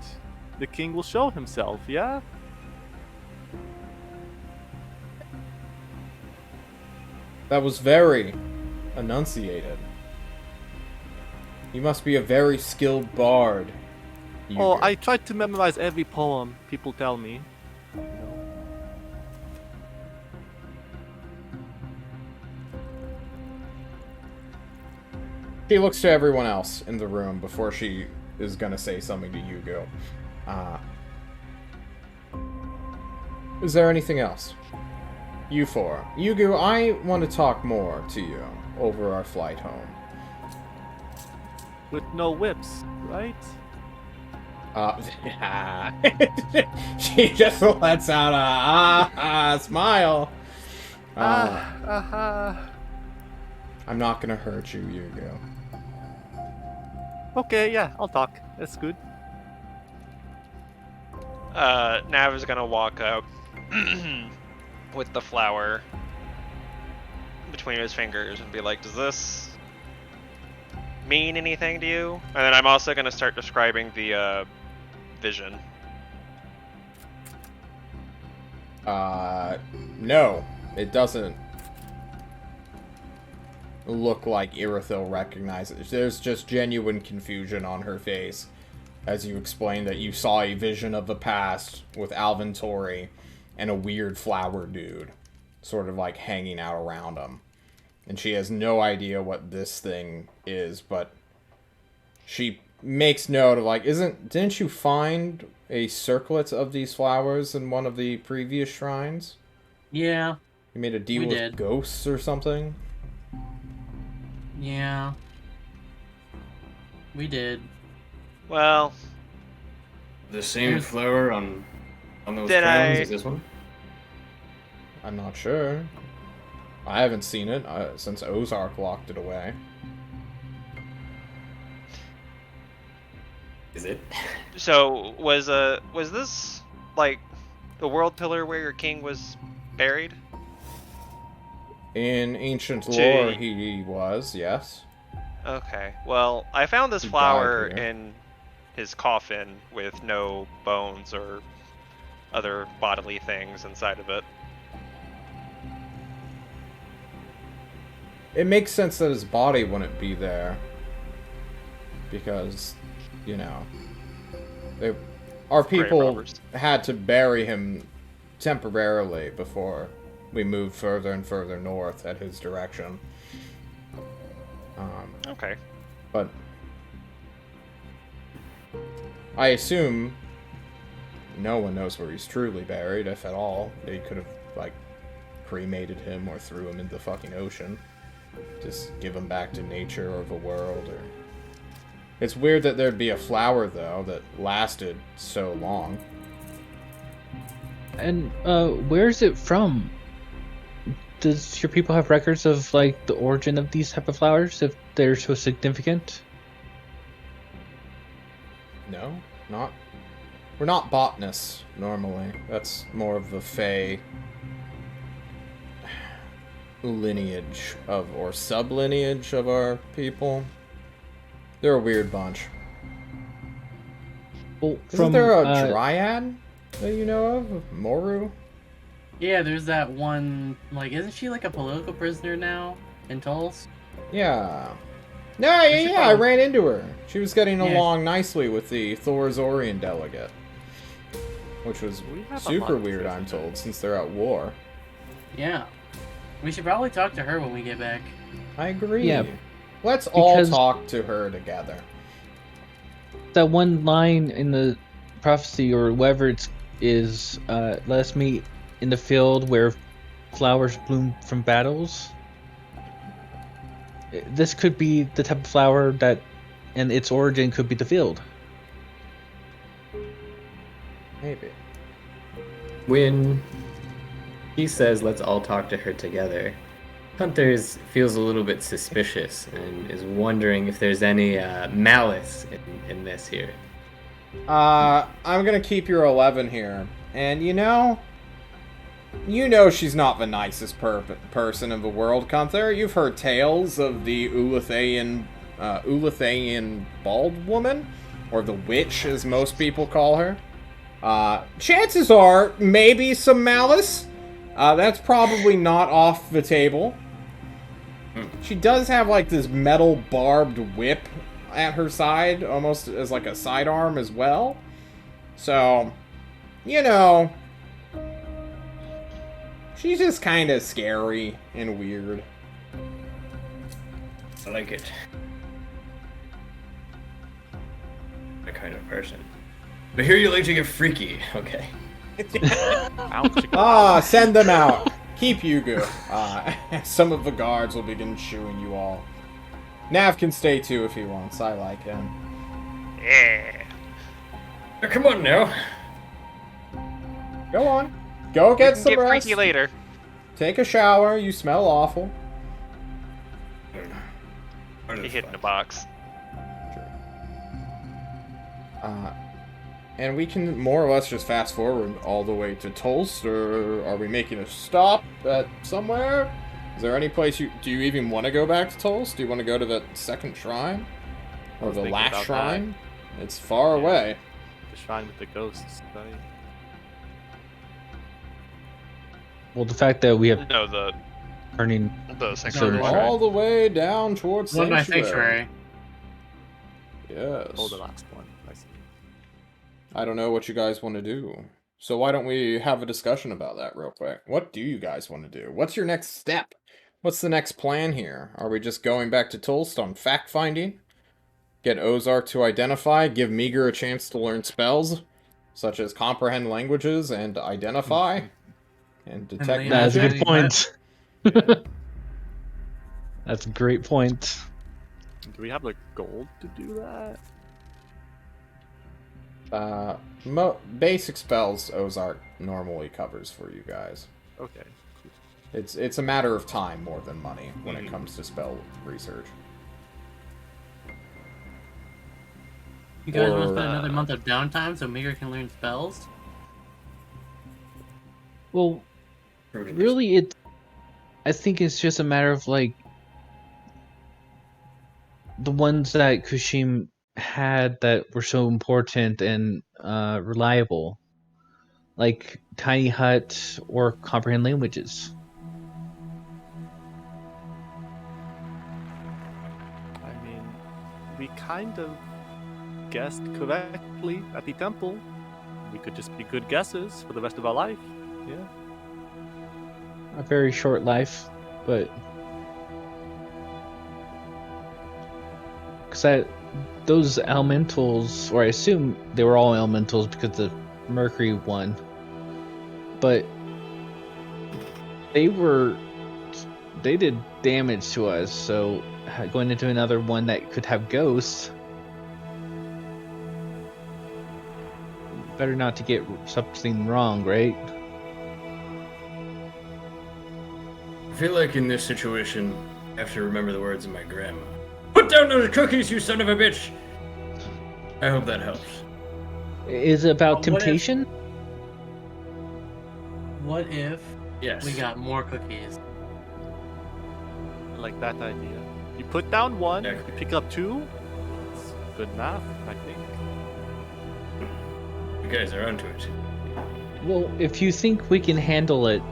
the king will show himself, yeah? That was very enunciated. You must be a very skilled bard. Oh, Yugu. I tried to memorize every poem, people tell me. She looks to everyone else in the room before she is gonna say something to Yugo. Is there anything else? You four. Yugo, I want to talk more to you over our flight home. With no whips, right? She just lets out a smile. I'm not gonna hurt you, Yugo. Okay, yeah, I'll talk. That's good. Nav is gonna walk up with the flower between his fingers and be like, does this mean anything to you? And then I'm also gonna start describing the vision. No, it doesn't look like Irithil recognizes. There's just genuine confusion on her face as you explain that you saw a vision of the past with Alvin Tori and a weird flower dude sort of like hanging out around him. And she has no idea what this thing is, but she makes note of like, didn't you find a circlet of these flowers in one of the previous shrines? Yeah. You made a deal We with did. ghosts or something? Yeah. We did. Well, The same flower on those Did crowns I- as this one? I'm not sure. I haven't seen it since Ozark locked it away. Is it? so was this like the world pillar where your king was buried? In ancient Gee. lore, he was, yes. Okay. Well, I found this He died flower here. in his coffin with no bones or other bodily things inside of it. It makes sense that his body wouldn't be there. Because, you know, our Grave people robbers. had to bury him temporarily before we moved further and further north at his direction. Okay. But I assume no one knows where he's truly buried, if at all. They could have, like, cremated him or threw him into the fucking ocean. Just give him back to nature or the world, or... It's weird that there'd be a flower, though, that lasted so long. And where is it from? Does your people have records of like the origin of these type of flowers, if they're so significant? No, not... We're not botanists, normally. That's more of the Fey lineage of, or sub-lineage of our people. They're a weird bunch. Well, Isn't there a dryad that you know of? Moru? Yeah, there's that one, like, isn't she like a political prisoner now in Tulsa? Yeah. No, yeah, I ran into her. She was getting Yeah. along nicely with the Thorazorian delegate. Which was We have a lot super of weird, I'm told, since they're at war. Yeah. We should probably talk to her when we get back. I agree. Yeah, Let's all because- talk to her together. that one line in the prophecy or whatever it is, let us meet in the field where flowers bloom from battles. This could be the type of flower that, and its origin could be the field. Maybe. When he says let's all talk to her together, Hunters feels a little bit suspicious and is wondering if there's any malice in this here. I'm gonna keep your 11 here. And you know she's not the nicest person in the world, Gunther. You've heard tales of the Ulathaean bald woman, or the witch, as most people call her. Chances are, maybe some malice. That's probably not off the table. She does have like this metal barbed whip at her side, almost as like a sidearm as well. So, you know, she's just kind of scary and weird. I like it. That kind of person. But here you like to get freaky, okay? Send them out. Keep Yugu. Some of the guards will begin shooing you all. Nav can stay too if he wants. I like him. Yeah. Now, come on now. Go on. Go get some Get rest. freaky later. Take a shower. You smell awful. He hid in a box. And we can more or less just fast forward all the way to Tulst, or are we making a stop at somewhere? Is there any place do you even want to go back to Tulst? Do you want to go to the second shrine? Or the last shrine? It's far away. The shrine with the ghosts, right? Well, the fact that we have No, the turning sanctuary. All the way down towards One by Sanctuary. Sanctuary. Yes. Oh, the last one. I see. I don't know what you guys want to do. So why don't we have a discussion about that real quick? What do you guys want to do? What's your next step? What's the next plan here? Are we just going back to Tulst on fact-finding? Get Ozark to identify, give Meager a chance to learn spells, such as comprehend languages and identify, and detect That's a magic? good point. That's a great point. Do we have the gold to do that? Basic spells Ozark normally covers for you guys. Okay. It's a matter of time more than money when it comes to spell research. You guys want to Or, spend another month of downtime so Meager can learn spells? Well, really, I think it's just a matter of like the ones that Kushim had that were so important and reliable, like Tiny Hut or Comprehend Languages. I mean, we kind of guessed correctly at the temple. We could just be good guesses for the rest of our life. Yeah. A very short life, but because those elementals, or I assume they were all elementals because the Mercury won, but they did damage to us. So going into another one that could have ghosts, better not to get something wrong, right? I feel like in this situation, I have to remember the words of my grandma. Put down those cookies, you son of a bitch! I hope that helps. Is it about What if- temptation? What if Yes. we got more cookies? I like that idea. You put down one, Yeah. you pick up two. It's good math, I think. You guys are onto it. Well, if you think we can handle it,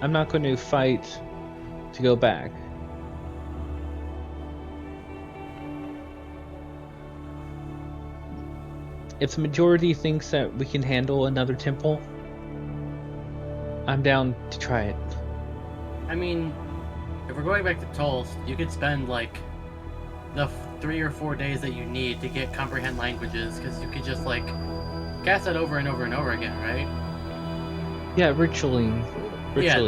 I'm not going to fight to go back. If the majority thinks that we can handle another temple, I'm down to try it. I mean, if we're going back to Tulst, you could spend like the 3 or 4 days that you need to get comprehend languages, because you could just like cast that over and over and over again, right? Yeah, ritualing. Yeah,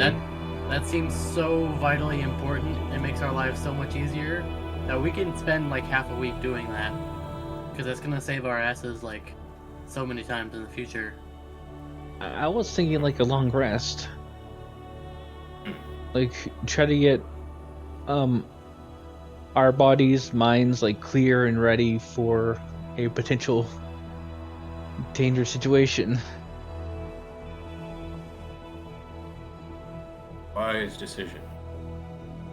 that seems so vitally important. It makes our lives so much easier that we can spend like half a week doing that, because that's gonna save our asses like so many times in the future. I was thinking like a long rest. Like try to get our bodies, minds like clear and ready for a potential dangerous situation. Wise decision.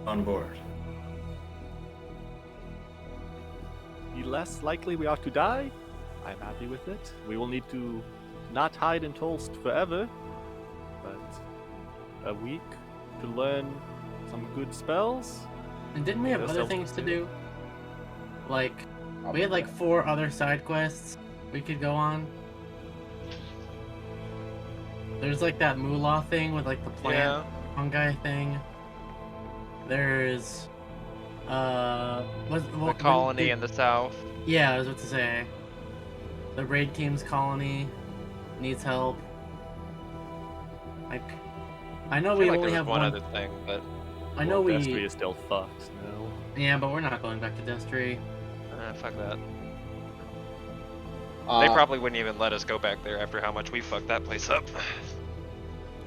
On board. The less likely we are to die, I'm happy with it. We will need to not hide in Tulst forever, but a week to learn some good spells. And didn't we have Yeah, other so- things to do? Like, we had like 4 other side quests we could go on. There's like that moolah thing with like the plant fungi thing. There's The colony in the south. Yeah, I was about to say. The raid team's colony needs help. Like, I know I we feel like only there have was one other thing, but I know Well, Destry we. is still fucked now. Yeah, but we're not going back to Destry. fuck that. Uh, They probably wouldn't even let us go back there after how much we fucked that place up.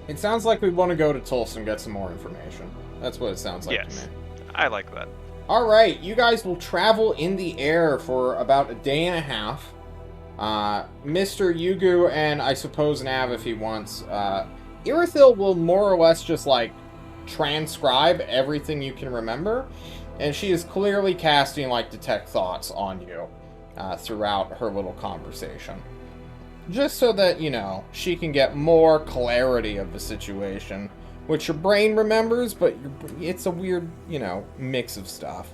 It sounds like we want to go to Tulsa and get some more information. That's what it sounds like Yes. to me. I like that. Alright, you guys will travel in the air for about a day and a half. Mr. Yugu and I suppose Nav if he wants. Irithil will more or less just like transcribe everything you can remember. And she is clearly casting like detect thoughts on you throughout her little conversation. Just so that, you know, she can get more clarity of the situation. Which your brain remembers, but it's a weird, you know, mix of stuff.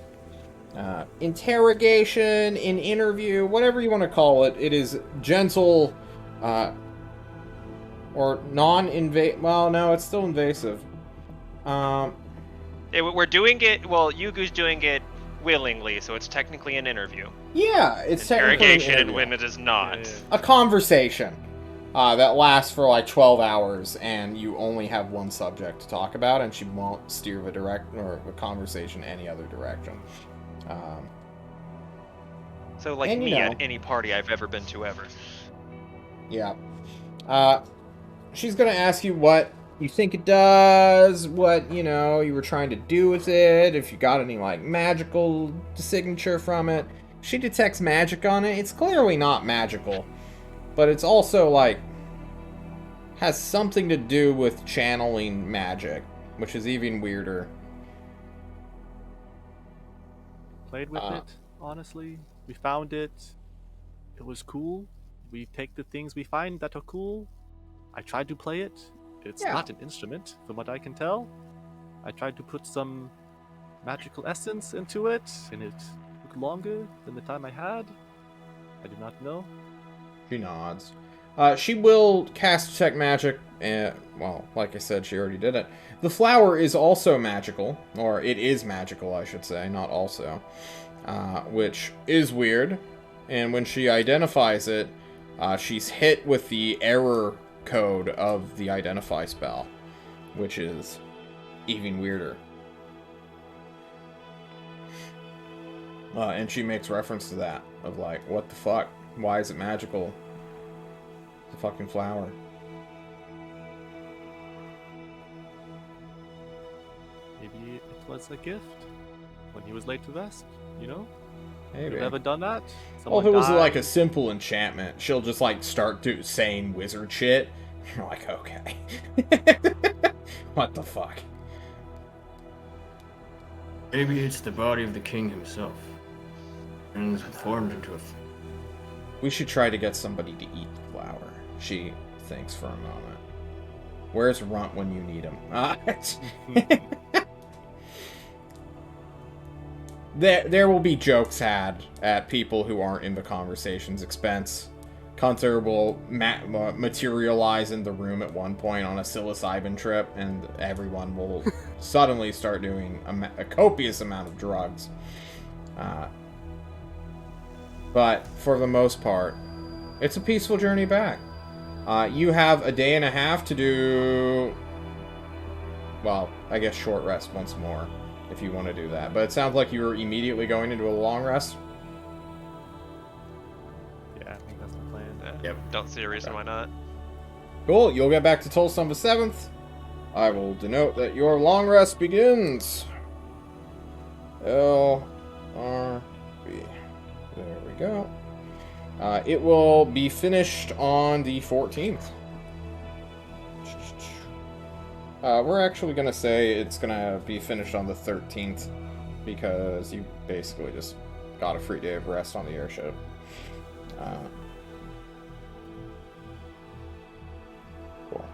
Interrogation, an interview, whatever you want to call it, it is gentle, or non-invasive. Well, no, it's still invasive. We're doing it, well, Yugu's doing it willingly, so it's technically an interview. Yeah, it's technically an Interrogation and interview. when it is not. Yeah. A conversation that lasts for like 12 hours, and you only have one subject to talk about, and she won't steer the conversation any other direction. So, like and, you me know, at any party I've ever been to ever. Yeah. She's gonna ask you what you think it does, what, you know, you were trying to do with it, if you got any, like, magical signature from it. She detects magic on it. It's clearly not magical, but it's also, like, has something to do with channeling magic, which is even weirder. Played with it, honestly. We found it. It was cool. We take the things we find that are cool. I tried to play it. It's Yeah. not an instrument, from what I can tell. I tried to put some magical essence into it, and it took longer than the time I had. I do not know. She nods. She will cast Detect Magic, and, well, like I said, she already did it. The flower is also magical, or it is magical, I should say, not also, which is weird. And when she identifies it, she's hit with the error code of the Identify spell, which is even weirder. And she makes reference to that, of like, what the fuck? Why is it magical? The fucking flower. Maybe it was a gift when he was laid to rest, you know? Maybe. You've ever done that? Well, if it was died. like a simple enchantment, she'll just like start saying wizard shit. You're like, okay. What the fuck? Maybe it's the body of the king himself. And formed into a... We should try to get somebody to eat the flower. She thinks for a moment. Where's Runt when you need him? There will be jokes had at people who aren't in the conversation's expense. Gunther will materialize in the room at one point on a psilocybin trip, and everyone will suddenly start doing a copious amount of drugs. But for the most part, it's a peaceful journey back. You have a day and a half to do, well, I guess short rest once more, if you want to do that. But it sounds like you were immediately going into a long rest. Yeah, I think that's the plan. Yep. Don't see a reason why not. Cool, you'll get back to Tulsa on the 7th. I will denote that your long rest begins. L-R-B. There we go. It will be finished on the 14th. We're actually going to say it's going to be finished on the 13th because you basically just got a free day of rest on the airship. Cool.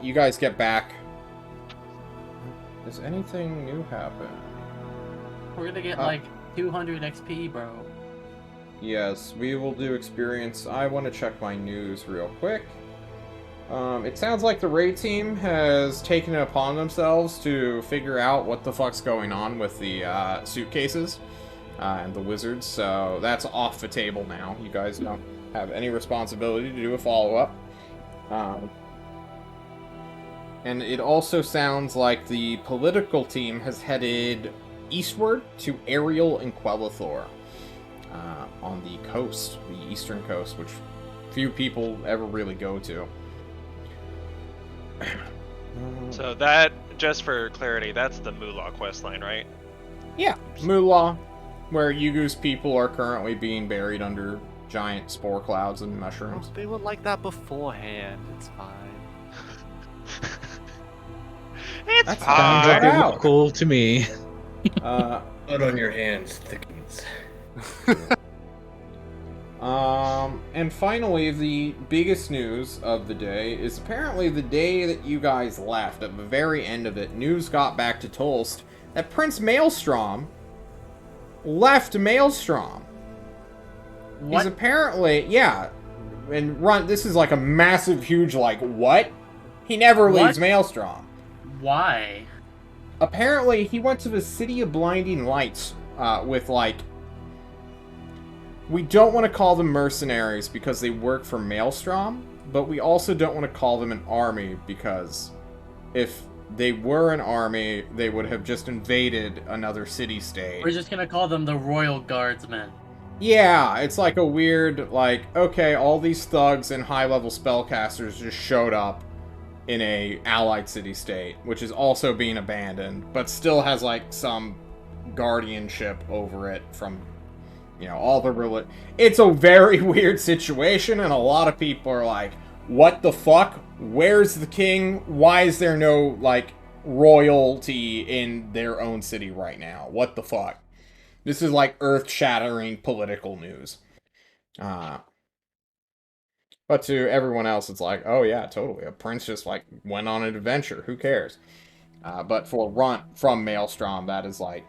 You guys get back. Does anything new happen? We're gonna get Uh, like 200 XP, bro. Yes, we will do experience. I want to check my news real quick. It sounds like the raid team has taken it upon themselves to figure out what the fuck's going on with the suitcases and the wizards, so that's off the table now. You guys don't have any responsibility to do a follow-up. And it also sounds like the political team has headed eastward to Ariel and Quellathor on the coast, the eastern coast, which few people ever really go to. So that, just for clarity, that's the Moolah questline, right? Yeah, Moolah, where Yugu's people are currently being buried under giant spore clouds and mushrooms. They were like that beforehand. It's fine. It's That's Sounds like fine. it Out. was cool to me. Uh, Blood on your hands thickens. And finally, the biggest news of the day is apparently the day that you guys left, at the very end of it, news got back to Tolst that Prince Maelstrom left Maelstrom. What? He's apparently, yeah, and Run, this is like a massive, huge, like, what? He never leaves What? Maelstrom. Why? Apparently, he went to the City of Blinding Lights with, like... We don't want to call them mercenaries because they work for Maelstrom, but we also don't want to call them an army because if they were an army, they would have just invaded another city-state. We're just gonna call them the Royal Guardsmen. Yeah, it's like a weird, like, okay, all these thugs and high-level spellcasters just showed up in a allied city-state, which is also being abandoned, but still has, like, some guardianship over it from, you know, all the It's a very weird situation, and a lot of people are like, what the fuck? Where's the king? Why is there no, like, royalty in their own city right now? What the fuck? This is like earth-shattering political news. But to everyone else, it's like, oh yeah, totally. A prince just, like, went on an adventure. Who cares? But for Runt from Maelstrom, that is, like...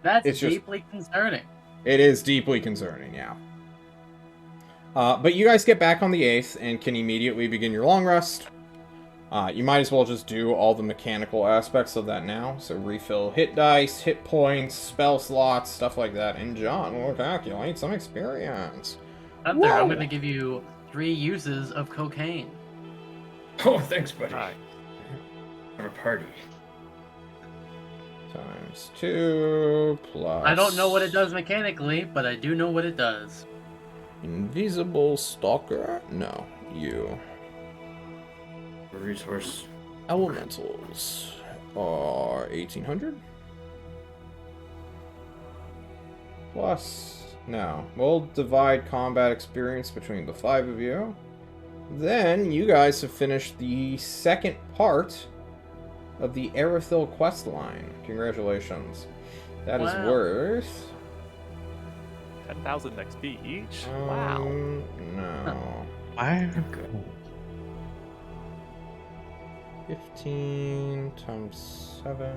That's It's just- deeply concerning. It is deeply concerning, yeah. But you guys get back on the 8th and can immediately begin your long rest. You might as well just do all the mechanical aspects of that now. So refill hit dice, hit points, spell slots, stuff like that. And John will calculate some experience. Up there, I'm Whoa. gonna give you 3 uses of cocaine. Oh, thanks, buddy. Alright. Have a party. Times 2 plus... I don't know what it does mechanically, but I do know what it does. Invisible Stalker? No, you. Resource. Elementals are 1800. Plus, no. We'll divide combat experience between the 5 of you. Then you guys have finished the second part of the Erithil quest line. Congratulations. That is Wow. worth... 10,000 XP each? Wow. No. Why? 15 times 7.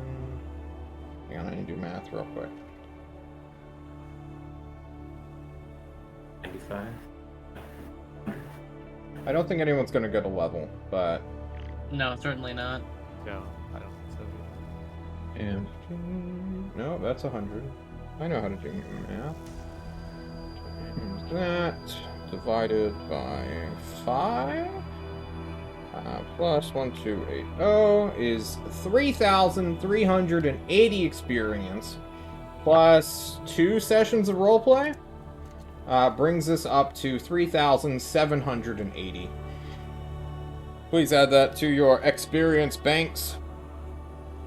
Hang on, I need to do math real quick. 95. I don't think anyone's gonna go to level, but... No, certainly not. No, I don't think so. And... No, that's 100. I know how to do math. Times that divided by 5 plus 1280 is 3,380 experience plus 2 sessions of roleplay brings us up to 3,780. Please add that to your experience banks.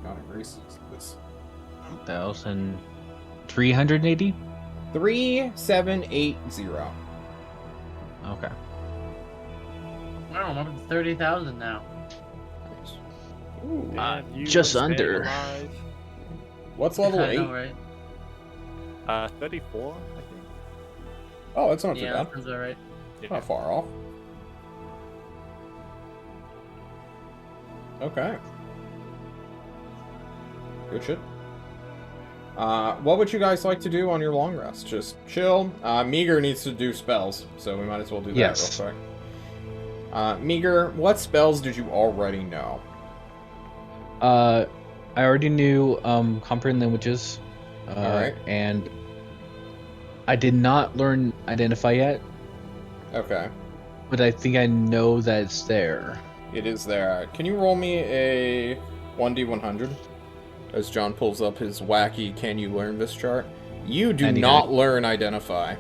God, I races this. 1,380? 3780. Okay. Wow, I'm up to 30,000 now. Ooh. And you just are staying under. alive. What's level I 8? know, right? 34, I think. Oh, that's not too Yeah, bad. that sounds alright. Not far off. Okay. Good shit. What would you guys like to do on your long rest? Just chill? Meager needs to do spells, so we might as well do that Yes. real quick. Meager, what spells did you already know? I already knew comprehend languages. Alright. And I did not learn identify yet, Okay. but I think I know that it's there. It is there. Can you roll me a 1d100? As John pulls up his wacky can you learn this chart. You do 99. not learn identify.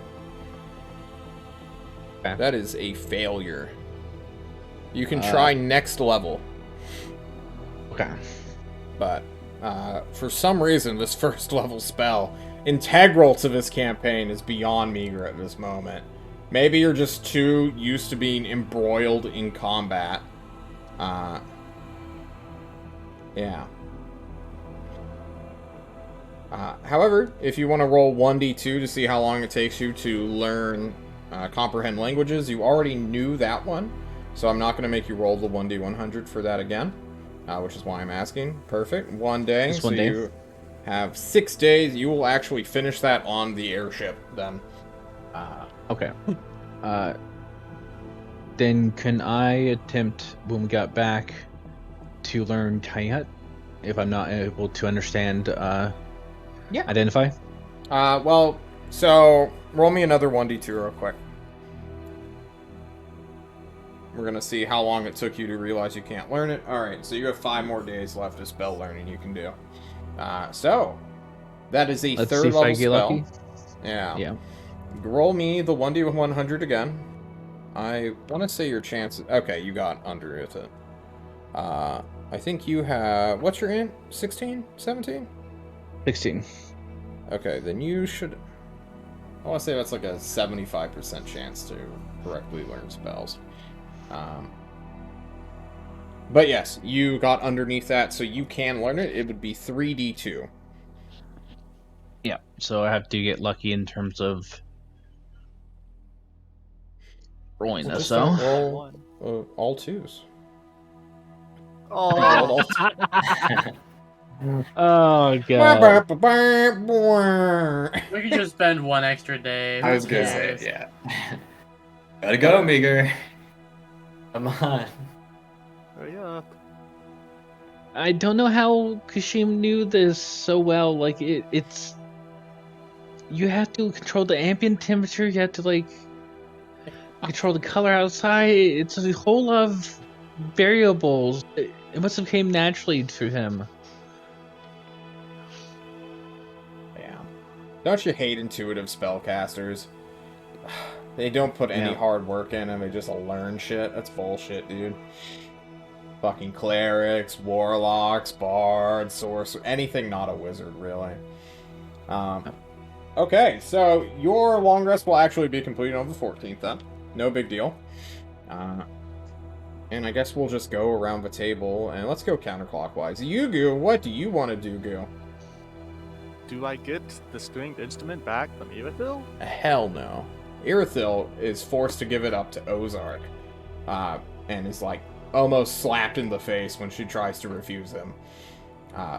Okay. That is a failure. You can try next level. Okay. But for some reason, this first level spell, integral to this campaign, is beyond Meager at this moment. Maybe you're just too used to being embroiled in combat. Yeah. However, if you want to roll 1d2 to see how long it takes you to learn comprehend languages, you already knew that one, so I'm not going to make you roll the 1d100 for that again, which is why I'm asking. Perfect. 1 day. Just 1 day. You have 6 days. You will actually finish that on the airship then. Okay. Then can I attempt when we got back to learn Tayat if I'm not able to understand Yeah. identify? Well, so roll me another 1d2 real quick. We're gonna see how long it took you to realize you can't learn it. Alright, so you have 5 more days left of spell learning you can do. So, that is a Let's third see if level I get spell. lucky. Yeah. Yeah. Roll me the 1d100 again. I want to say your chances... Okay, you got under it. I think you have... What's your int? 16? 17? 16. Okay, then you should... I want to say that's like a 75% chance to correctly learn spells. But yes, you got underneath that, so you can learn it. It would be 3d2. Yeah. So I have to get lucky in terms of rolling Well, this, just don't though. roll all 2s. Oh, Rolled Oh, all We could just spend one extra day. I was Who gonna say, cares? yeah. Gotta go, Meager. Come on. hurry up. I don't know how Kashim knew this so well. Like, it's... You have to control the ambient temperature, you have to, like, control the color outside. It's a whole lot of variables. It must have came naturally to him. Yeah. Don't you hate intuitive spellcasters? They don't put any Yeah. hard work in and they just learn shit. That's bullshit, dude. Fucking clerics, warlocks, bards, sorcerer, anything not a wizard, really. Okay, so your long rest will actually be completed on the 14th then. No big deal. And I guess we'll just go around the table and let's go counterclockwise. Yugu, what do you want to do, Goo? Do I get the stringed instrument back from Irithil? Hell no. Irithil is forced to give it up to Ozark, and is like almost slapped in the face when she tries to refuse him.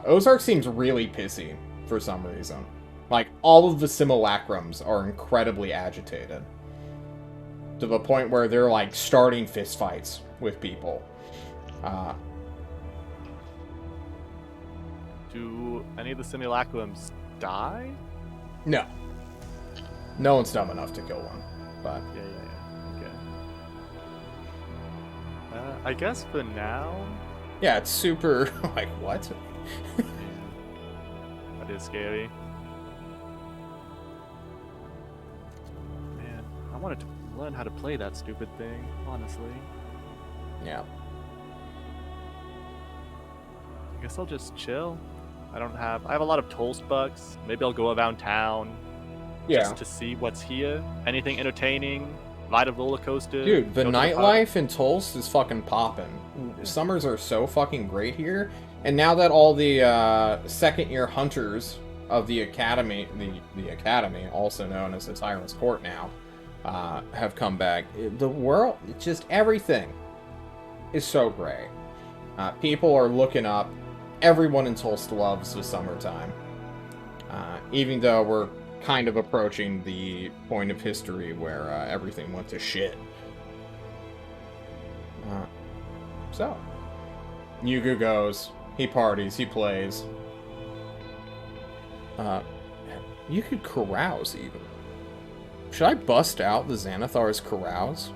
Ozark seems really pissy for some reason. Like, all of the simulacrums are incredibly agitated. To the point where they're like starting fistfights with people. Do any of the simulacrums die? No. No one's dumb enough to kill one. But Yeah. Okay. I guess for now. yeah, it's super like what? Yeah. That is scary. Man, I wanted to learn how to play that stupid thing, honestly. Yeah. I guess I'll just chill. I have a lot of toast bucks. Maybe I'll go around town Yeah. just to see what's here. Anything entertaining, ride a roller coaster. Dude, the go to pub. nightlife in Tulsa is fucking popping. Summers are so fucking great here. And now that all the second-year hunters of the academy, the academy, also known as the Tyrant's Court now, have come back, the world, just everything is so great. People are looking up everyone in Tulsa loves the summertime. Even though we're kind of approaching the point of history where everything went to shit. So, Yugu goes, he parties, he plays. You could carouse, even. Should I bust out the Xanathar's carouse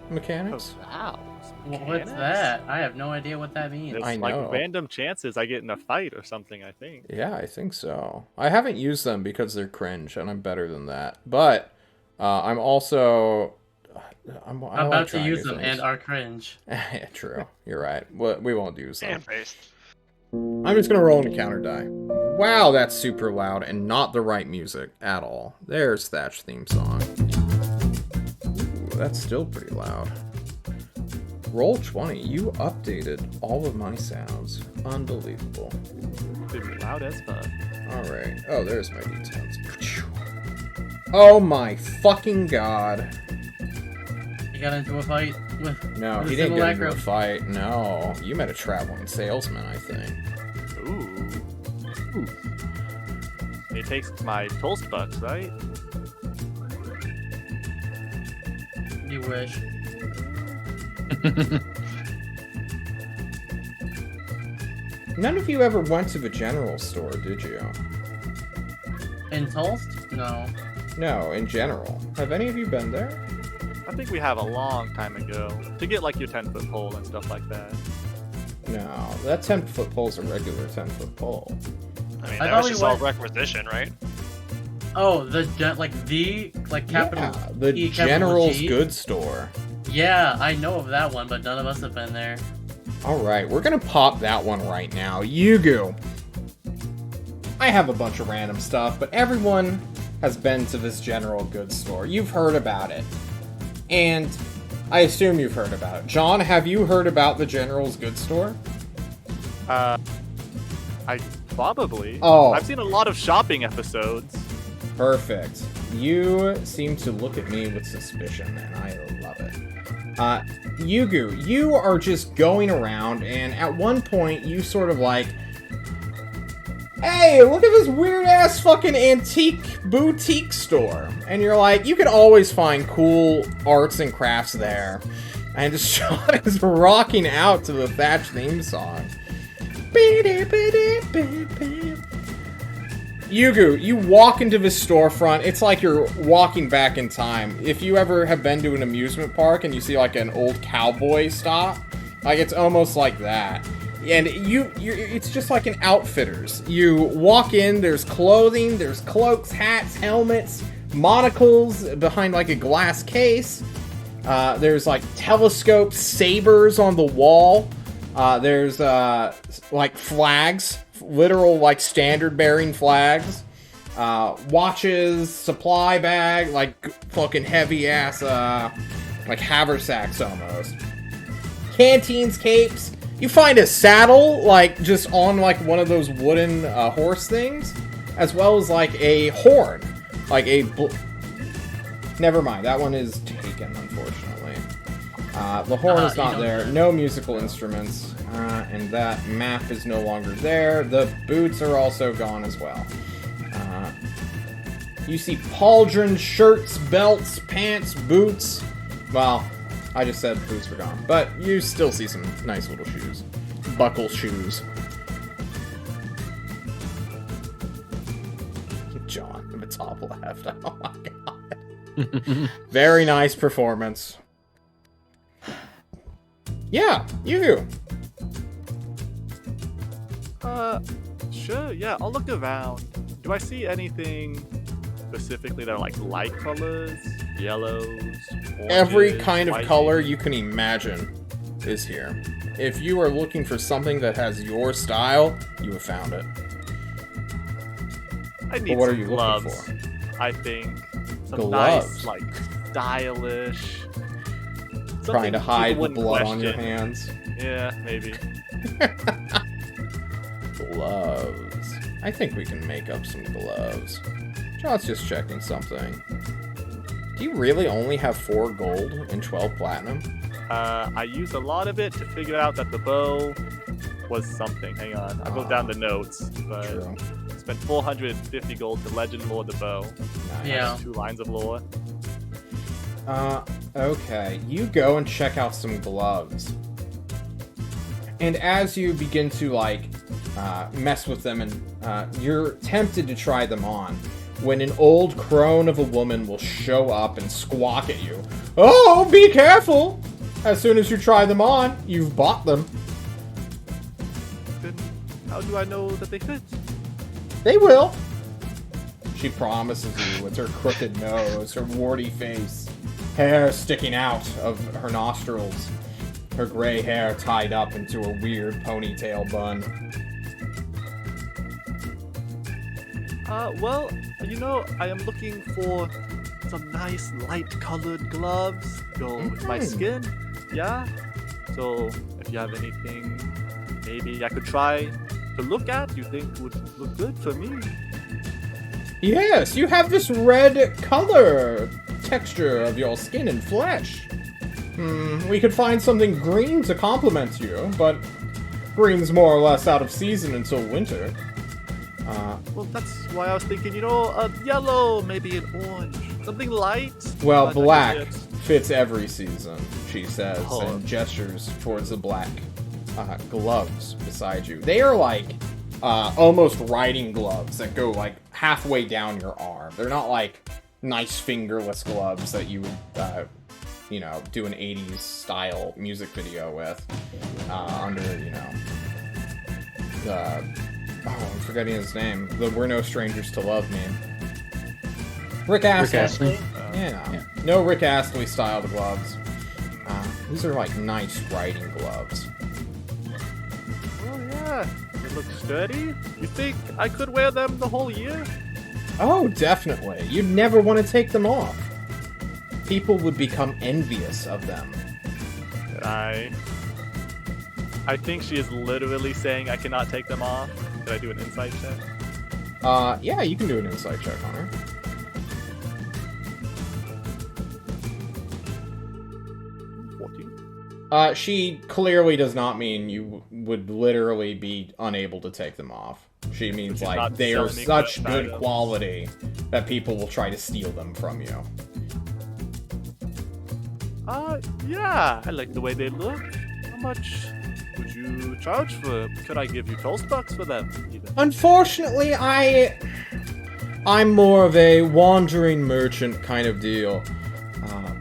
mechanics? Wow. What's that? I have no idea what that means. It's I like know. random chances I get in a fight or something, I think. Yeah, I think so. I haven't used them because they're cringe, and I'm better than that. But I'm also... I like about to trying use new them things. and are cringe. Yeah, true. You're right. We won't use them. Fan-faced. I'm just gonna roll an encounter die. Wow, that's super loud and not the right music at all. There's Thatch theme song. Ooh, that's still pretty loud. Roll 20. You updated all of my sounds. Unbelievable. Dude, loud as fuck. Alright. Oh, there's my D10s. Oh my fucking god. You got into a fight with... No, with he a didn't get into simulacrum. a fight. No. You met a traveling salesman, I think. Ooh. It takes my toast bucks, right? You wish. None of you ever went to the general store, did you? In Tulst? No. No, in general. Have any of you been there? I think we have a long time ago to get like your 10-foot pole and stuff like that. No, that 10-foot pole's a regular 10-foot pole. I mean, I that thought was we just all went- requisition, right? Oh, the capital. Yeah, the E, capital General's G? Goods Store. Yeah, I know of that one, but none of us have been there. Alright, we're gonna pop that one right now. Yugu! I have a bunch of random stuff, but everyone has been to this General Goods Store. You've heard about it. And I assume you've heard about it. John, have you heard about the General's Goods Store? I probably. Oh. I've seen a lot of shopping episodes. Perfect. You seem to look at me with suspicion, and I love it. Yugu, you are just going around, and at one point, you sort of like, hey, look at this weird-ass fucking antique boutique store. And you're like, you can always find cool arts and crafts there. And Sean is rocking out to the Thatch theme song. Yugu, you walk into this storefront, it's like you're walking back in time. If you ever have been to an amusement park and you see like an old cowboy stop, like it's almost like that. And it's just like an Outfitters. You walk in, there's clothing, there's cloaks, hats, helmets, monocles behind like a glass case. There's like telescopes, sabers on the wall. There's like flags, literal like standard bearing flags. Watches, supply bag, like fucking heavy ass like haversacks almost. Canteens, capes. You find a saddle, like, just on, like, one of those wooden horse things, as well as, like, a horn. Like, Never mind, that one is taken, unfortunately. The horn is not there, no musical instruments, and that map is no longer there. The boots are also gone as well. You see pauldrons, shirts, belts, pants, boots. Well, I just said boots were gone, but you still see some nice little shoes. Buckle shoes. John, in the top left. Oh my god. Very nice performance. Yeah, you. Sure, yeah, I'll look around. Do I see anything specifically that are like light colors, yellows, oranges, Every kind of white? color you can imagine is here. If you are looking for something that has your style, you have found it. I need what are some you looking gloves, for? I think. Some Gloves? nice, like, stylish. Trying to something hide people the wouldn't blood on your question. hands. Yeah, maybe. Gloves. I think we can make up some gloves. John's just checking something. Do you really only have 4 gold and 12 platinum? I used a lot of it to figure out that the bow was something. Hang on, I wrote down the notes, but True. spent 450 gold to legend lore the bow. Nice. Yeah. 2 lines of lore. Okay. You go and check out some gloves. And as you begin to, like, mess with them, and you're tempted to try them on, when an old crone of a woman will show up and squawk at you. Oh, be careful! As soon as you try them on, you've bought them. Then how do I know that they fit? They will. She promises you with her crooked nose, her warty face, hair sticking out of her nostrils, her gray hair tied up into a weird ponytail bun. Well, you know, I am looking for some nice light-colored gloves to go with my skin. Yeah? So, if you have anything maybe I could try to look at, you think would look good for me? Yes, you have this red color texture of your skin and flesh. We could find something green to complement you, but green's more or less out of season until winter. Well, that's why I was thinking, you know, a yellow, maybe an orange, something light. Well, but I can black get- fits every season, she says, Oh. and gestures towards the black gloves beside you. They are like almost riding gloves that go like halfway down your arm. They're not like nice fingerless gloves that you would, you know, do an 80s style music video with under, you know, I'm forgetting his name. The We're No Strangers to Love meme. Rick Astley. Astley. Yeah. No Rick Astley styled gloves. These are like nice riding gloves. Oh, yeah. They look sturdy. You think I could wear them the whole year? Oh, definitely. You'd never want to take them off. People would become envious of them. I think she is literally saying I cannot take them off. Did I do an insight check? Yeah, you can do an insight check on her. 14. She clearly does not mean you would literally be unable to take them off. She means She's like not they are selling me such good good items. quality that people will try to steal them from you. Yeah, I like the way they look. How much would you charge for? Could I give you toast bucks for them? Even? Unfortunately, I'm more of a wandering merchant kind of deal.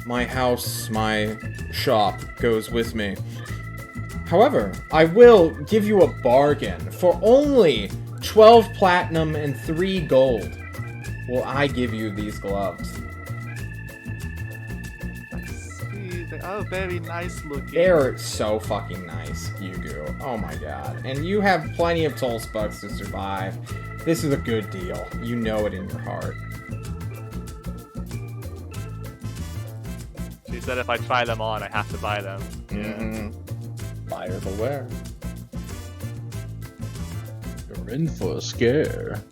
My house, my shop goes with me. However, I will give you a bargain. For only 12 platinum and 3 gold will I give you these gloves. I see. They are very nice looking. They're so fucking nice, Yugu. Oh my god. And you have plenty of toast bucks to survive. This is a good deal. You know it in your heart. She said if I try them on, I have to buy them. Buyer beware. You're in for a scare.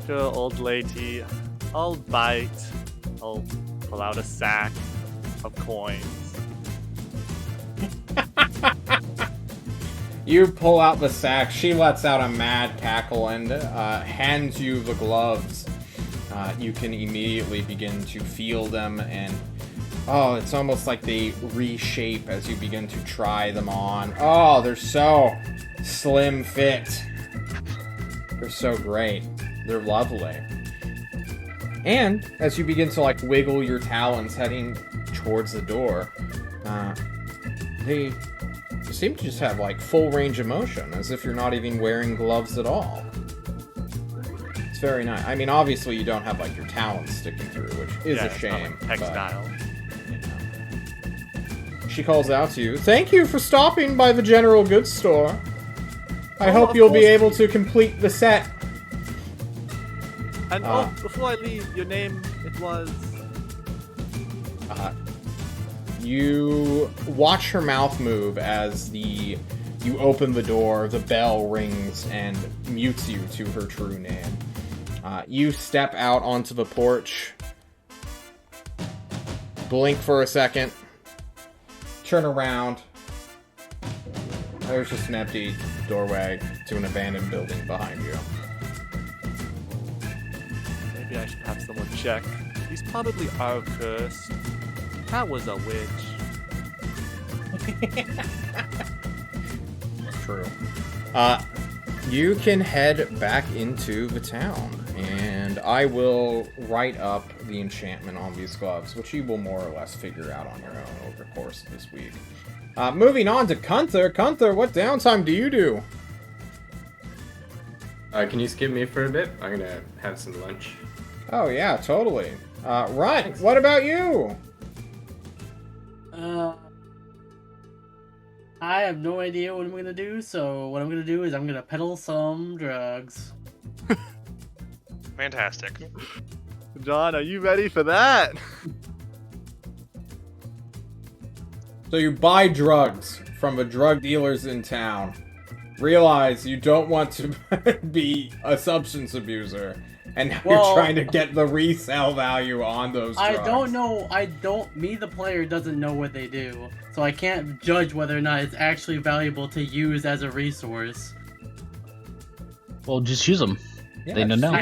Sure, old lady. I'll bite. I'll pull out a sack of coins. You pull out the sack. She lets out a mad cackle and hands you the gloves. You can immediately begin to feel them, and oh, it's almost like they reshape as you begin to try them on. Oh, they're so slim fit. They're so great. They're lovely. And as you begin to like wiggle your talons heading towards the door, they seem to just have like full range of motion, as if you're not even wearing gloves at all. It's very nice. I mean, obviously you don't have like your talons sticking through, which is Yeah, a it's not, shame. like, textile. But, you know. She calls out to you. Thank you for stopping by the general goods store. I Oh, hope of you'll be course. able to complete the set. And before I leave, your name, it was... You watch her mouth move as you open the door, the bell rings and mutes you to her true name. You step out onto the porch, blink for a second, turn around. There's just an empty doorway to an abandoned building behind you. Maybe I should have someone check. These probably are cursed. That was a witch. True. You can head back into the town, and I will write up the enchantment on these gloves, which you will more or less figure out on your own over the course of this week. Moving on to Gunther. Gunther, what downtime do you do? Can you skip me for a bit? I'm gonna have some lunch. Oh yeah, totally. Right, what about you? I have no idea what I'm gonna do, so what I'm gonna do is I'm gonna peddle some drugs. Fantastic. John, are you ready for that? So you buy drugs from the drug dealers in town. Realize you don't want to be a substance abuser. And now you're trying to get the resale value on those drugs. I don't know. Me, the player, doesn't know what they do. So I can't judge whether or not it's actually valuable to use as a resource. Well, just use them. Yeah, They know now.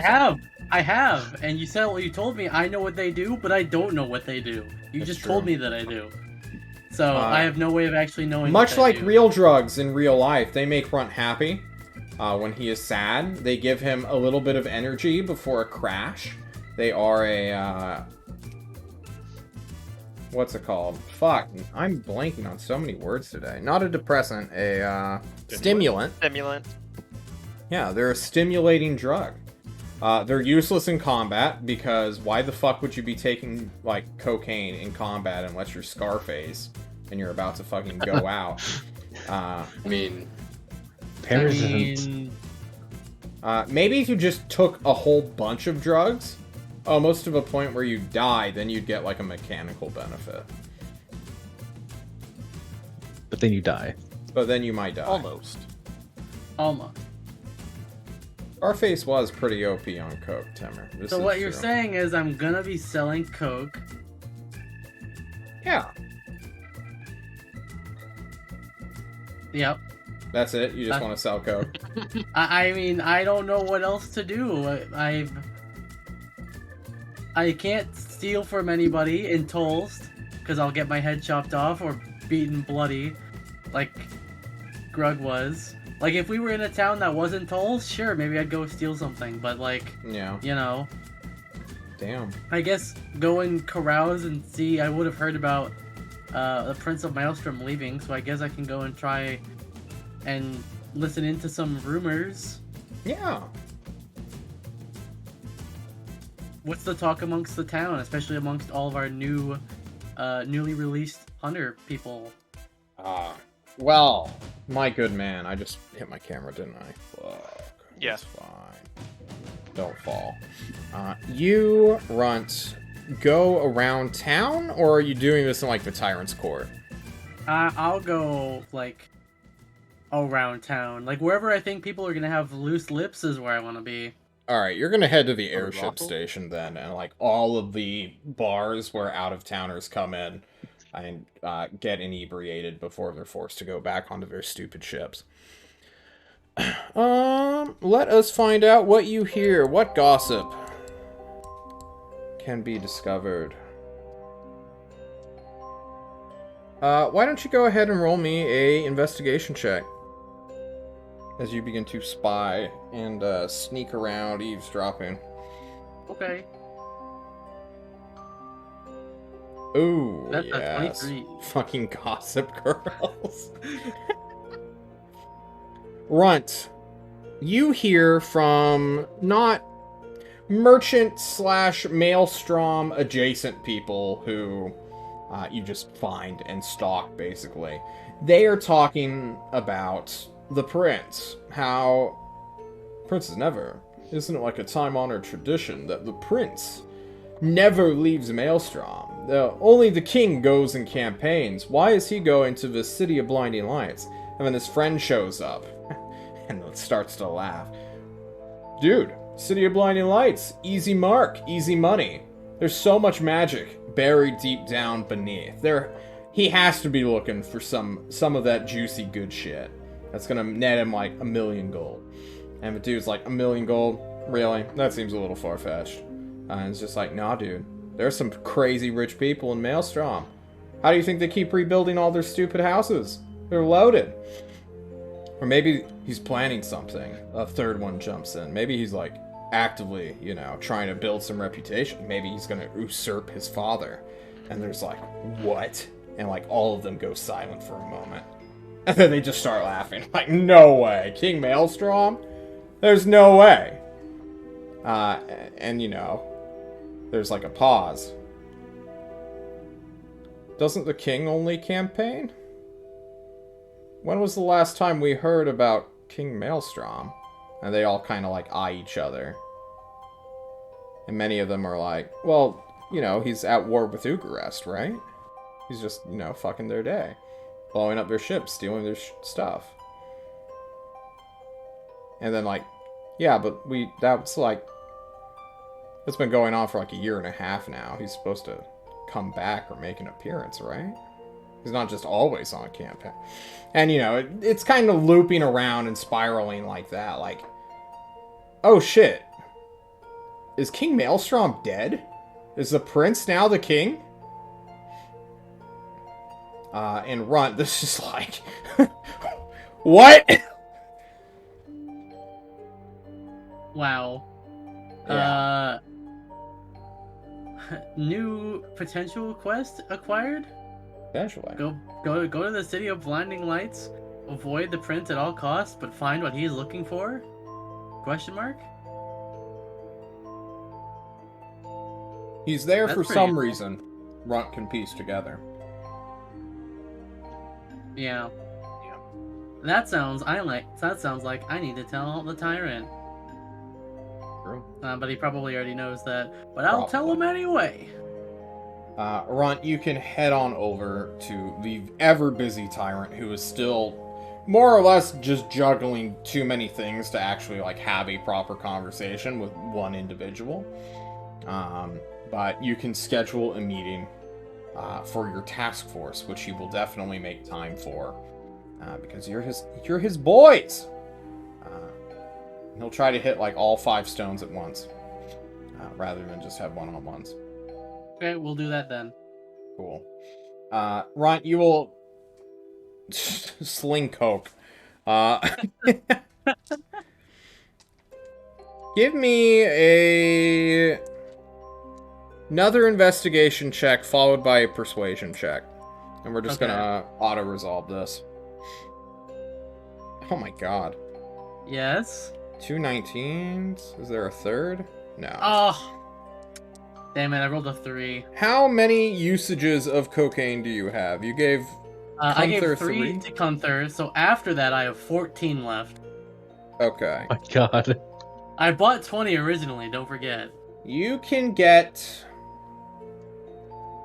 I have. And you said what you told me. I know what they do, but I don't know what they do. You That's just true. told me that I do. So I have no way of actually knowing Much what they like do. real drugs in real life, they make Runt happy. When he is sad, they give him a little bit of energy before a crash. They are a, what's it called? Fuck, I'm blanking on so many words today. Not a depressant, a, stimulant. Stimulant. Yeah, they're a stimulating drug. They're useless in combat, because why the fuck would you be taking, like, cocaine in combat unless you're Scarface and you're about to fucking go out? I mean, Parasites. Maybe if you just took a whole bunch of drugs, almost to the point where you die, then you'd get, like, a mechanical benefit. But then you die. But then you might die. Almost. Scarface was pretty OP on coke, Timmer. This So is what you're true. saying is I'm gonna be selling coke. Yeah, Yep. that's it? You just want to sell coke? I mean, I don't know what else to do. I can't steal from anybody in Tolst, because I'll get my head chopped off or beaten bloody, like Grug was. Like, if we were in a town that wasn't Tolst, sure, maybe I'd go steal something, but, like, Yeah. you know, Damn. I guess go and carouse and see. I would have heard about the Prince of Maelstrom leaving, so I guess I can go and try and listen into some rumors. Yeah. What's the talk amongst the town, especially amongst all of our newly released hunter people? Well, my good man, I just hit my camera, didn't I? Fuck. Yeah. It's fine. Don't fall. You, Runt, go around town, or are you doing this in, like, the Tyrant's Court? I'll go, like, around town. Like, wherever I think people are gonna have loose lips is where I want to be. Alright, you're gonna head to the airship brothel? station then, and, like, all of the bars where out-of-towners come in and get inebriated before they're forced to go back onto their stupid ships. Let us find out what you hear. What gossip can be discovered? Why don't you go ahead and roll me a investigation check as you begin to spy and sneak around eavesdropping. Okay. Ooh, That's a yes. 23. Fucking gossip girls. Runt, you hear from not merchant / maelstrom adjacent people who you just find and stalk, basically. They are talking about the prince. How princes never. Isn't it like a time-honored tradition that the prince never leaves Maelstrom? Only the king goes and campaigns. Why is he going to the City of Blinding Lights? And then his friend shows up and starts to laugh. Dude, City of Blinding Lights, easy mark, easy money. There's so much magic buried deep down beneath. he has to be looking for some of that juicy good shit. That's gonna net him like 1,000,000 gold. And the dude's like, 1,000,000 gold? Really? That seems a little far-fetched. And it's just like, nah, dude. There's some crazy rich people in Maelstrom. How do you think they keep rebuilding all their stupid houses? They're loaded. Or maybe he's planning something. A third one jumps in. Maybe he's like actively, you know, trying to build some reputation. Maybe he's gonna usurp his father. And there's like, what? And like all of them go silent for a moment. And then they just start laughing. Like, no way. King Maelstrom? There's no way. And you know, there's like a pause. Doesn't the king only campaign? When was the last time we heard about King Maelstrom? And they all kind of like eye each other. And many of them are like, well, you know, he's at war with Ugarest, right? He's just, you know, fucking their day. Blowing up their ships, stealing their stuff. And then like, yeah, but that's like, it's been going on for like 1.5 years now. He's supposed to come back or make an appearance, right? He's not just always on campaign. And, you know, it's kind of looping around and spiraling like that. Like, oh shit. Is King Maelstrom dead? Is the prince now the king? And Runt, this is like... What? Wow. Yeah. New potential quest acquired? Eventually. Go to the city of blinding lights. Avoid the prince at all costs, but find what he's looking for? Question mark? He's there That's for pretty some cool. reason. Runt can piece together. Yeah. That sounds like I need to tell the tyrant. True. But he probably already knows that. But I'll tell him anyway. Runt, you can head on over to the ever-busy tyrant who is still more or less just juggling too many things to actually like have a proper conversation with one individual. But you can schedule a meeting for your task force, which he will definitely make time for, because you're his boys. He'll try to hit like all 5 stones at once, rather than just have one-on-ones. Okay, we'll do that then. Cool. Runt, you will sling coke. Give me another investigation check followed by a persuasion check. And we're just gonna auto-resolve this. Oh my god. Yes? 2 19s? Is there a third? No. Oh! Damn it, I rolled a 3. How many usages of cocaine do you have? You gave I gave Gunther 3 to Gunther, so after that I have 14 left. Okay. My god. I bought 20 originally, don't forget. You can get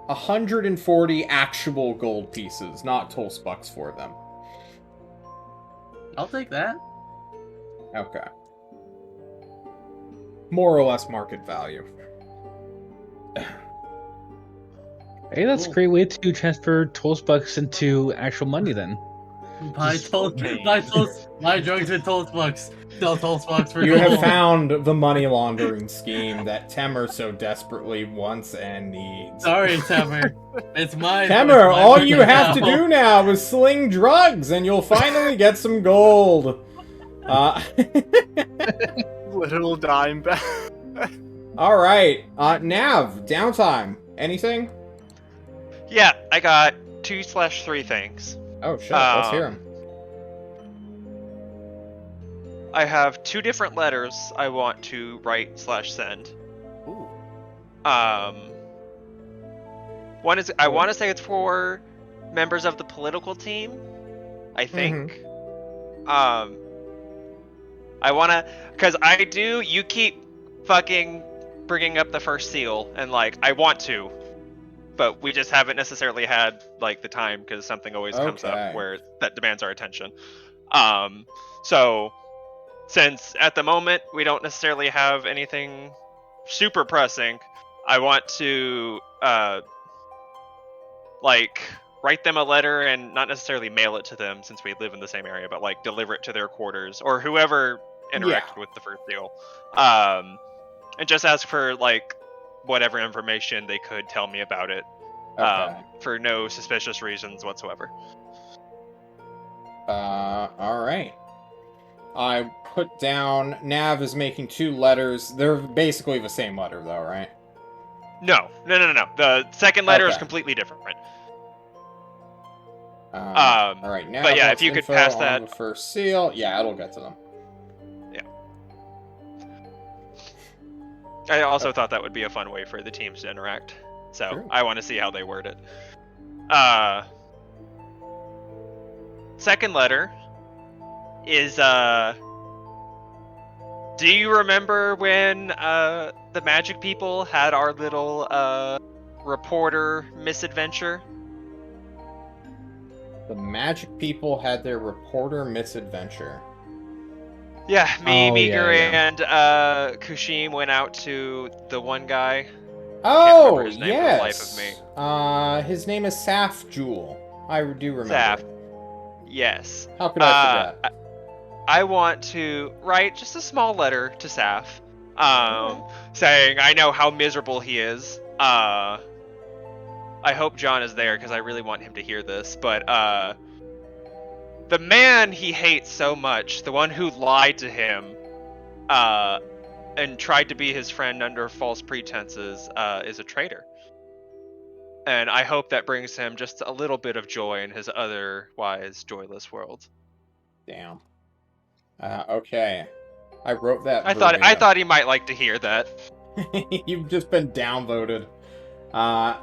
140 actual gold pieces, not Tolsbucks for them. I'll take that. Okay. More or less market value. Hey, that's a great way to transfer Tollsbucks into actual money then. Buy drugs with Tollsbucks. Sell Tollsbucks for You have gold. found the money laundering scheme that Temer so desperately wants and needs. Sorry, Temer. It's mine. Temer, all you have to do now is sling drugs and you'll finally get some gold. Little dime back. Alright. Nav, downtime. Anything? Yeah, I got 2/3 things. Oh shit, let's hear them. I have 2 different letters I want to write/send. Ooh. One is I want to say it's for members of the political team. I think. I wanna, cause you keep fucking bringing up the first seal, and like I want to, but we just haven't necessarily had like the time because something always comes Okay. up where that demands our attention. So since at the moment we don't necessarily have anything super pressing, I want to like write them a letter and not necessarily mail it to them since we live in the same area, but like deliver it to their quarters or whoever interacted with the first deal. And just ask for like whatever information they could tell me about it. Okay. For no suspicious reasons whatsoever. Alright. I put down Nav is making 2 letters. They're basically the same letter, though, right? No. The second letter is Okay. completely different. Alright, Nav but yeah, wants if you could info pass on that. the first seal. Yeah, it'll get to them. I also thought that would be a fun way for the teams to interact. So True. I want to see how they word it. Second letter is do you remember when the magic people had our little reporter misadventure? The magic people had their reporter misadventure. Yeah, me, Oh, Meager, yeah. and Kushim went out to the one guy. Oh, remember his name for the life of me. His name is Saf Jewel. I do remember. Saf. Yes. How could I forget? I want to write just a small letter to Saf, saying I know how miserable he is. I hope John is there because I really want him to hear this. But the man he hates so much, the one who lied to him, and tried to be his friend under false pretenses, is a traitor. And I hope that brings him just a little bit of joy in his otherwise joyless world. Damn. Okay. I wrote that. I thought he might like to hear that. You've just been downvoted. Oh,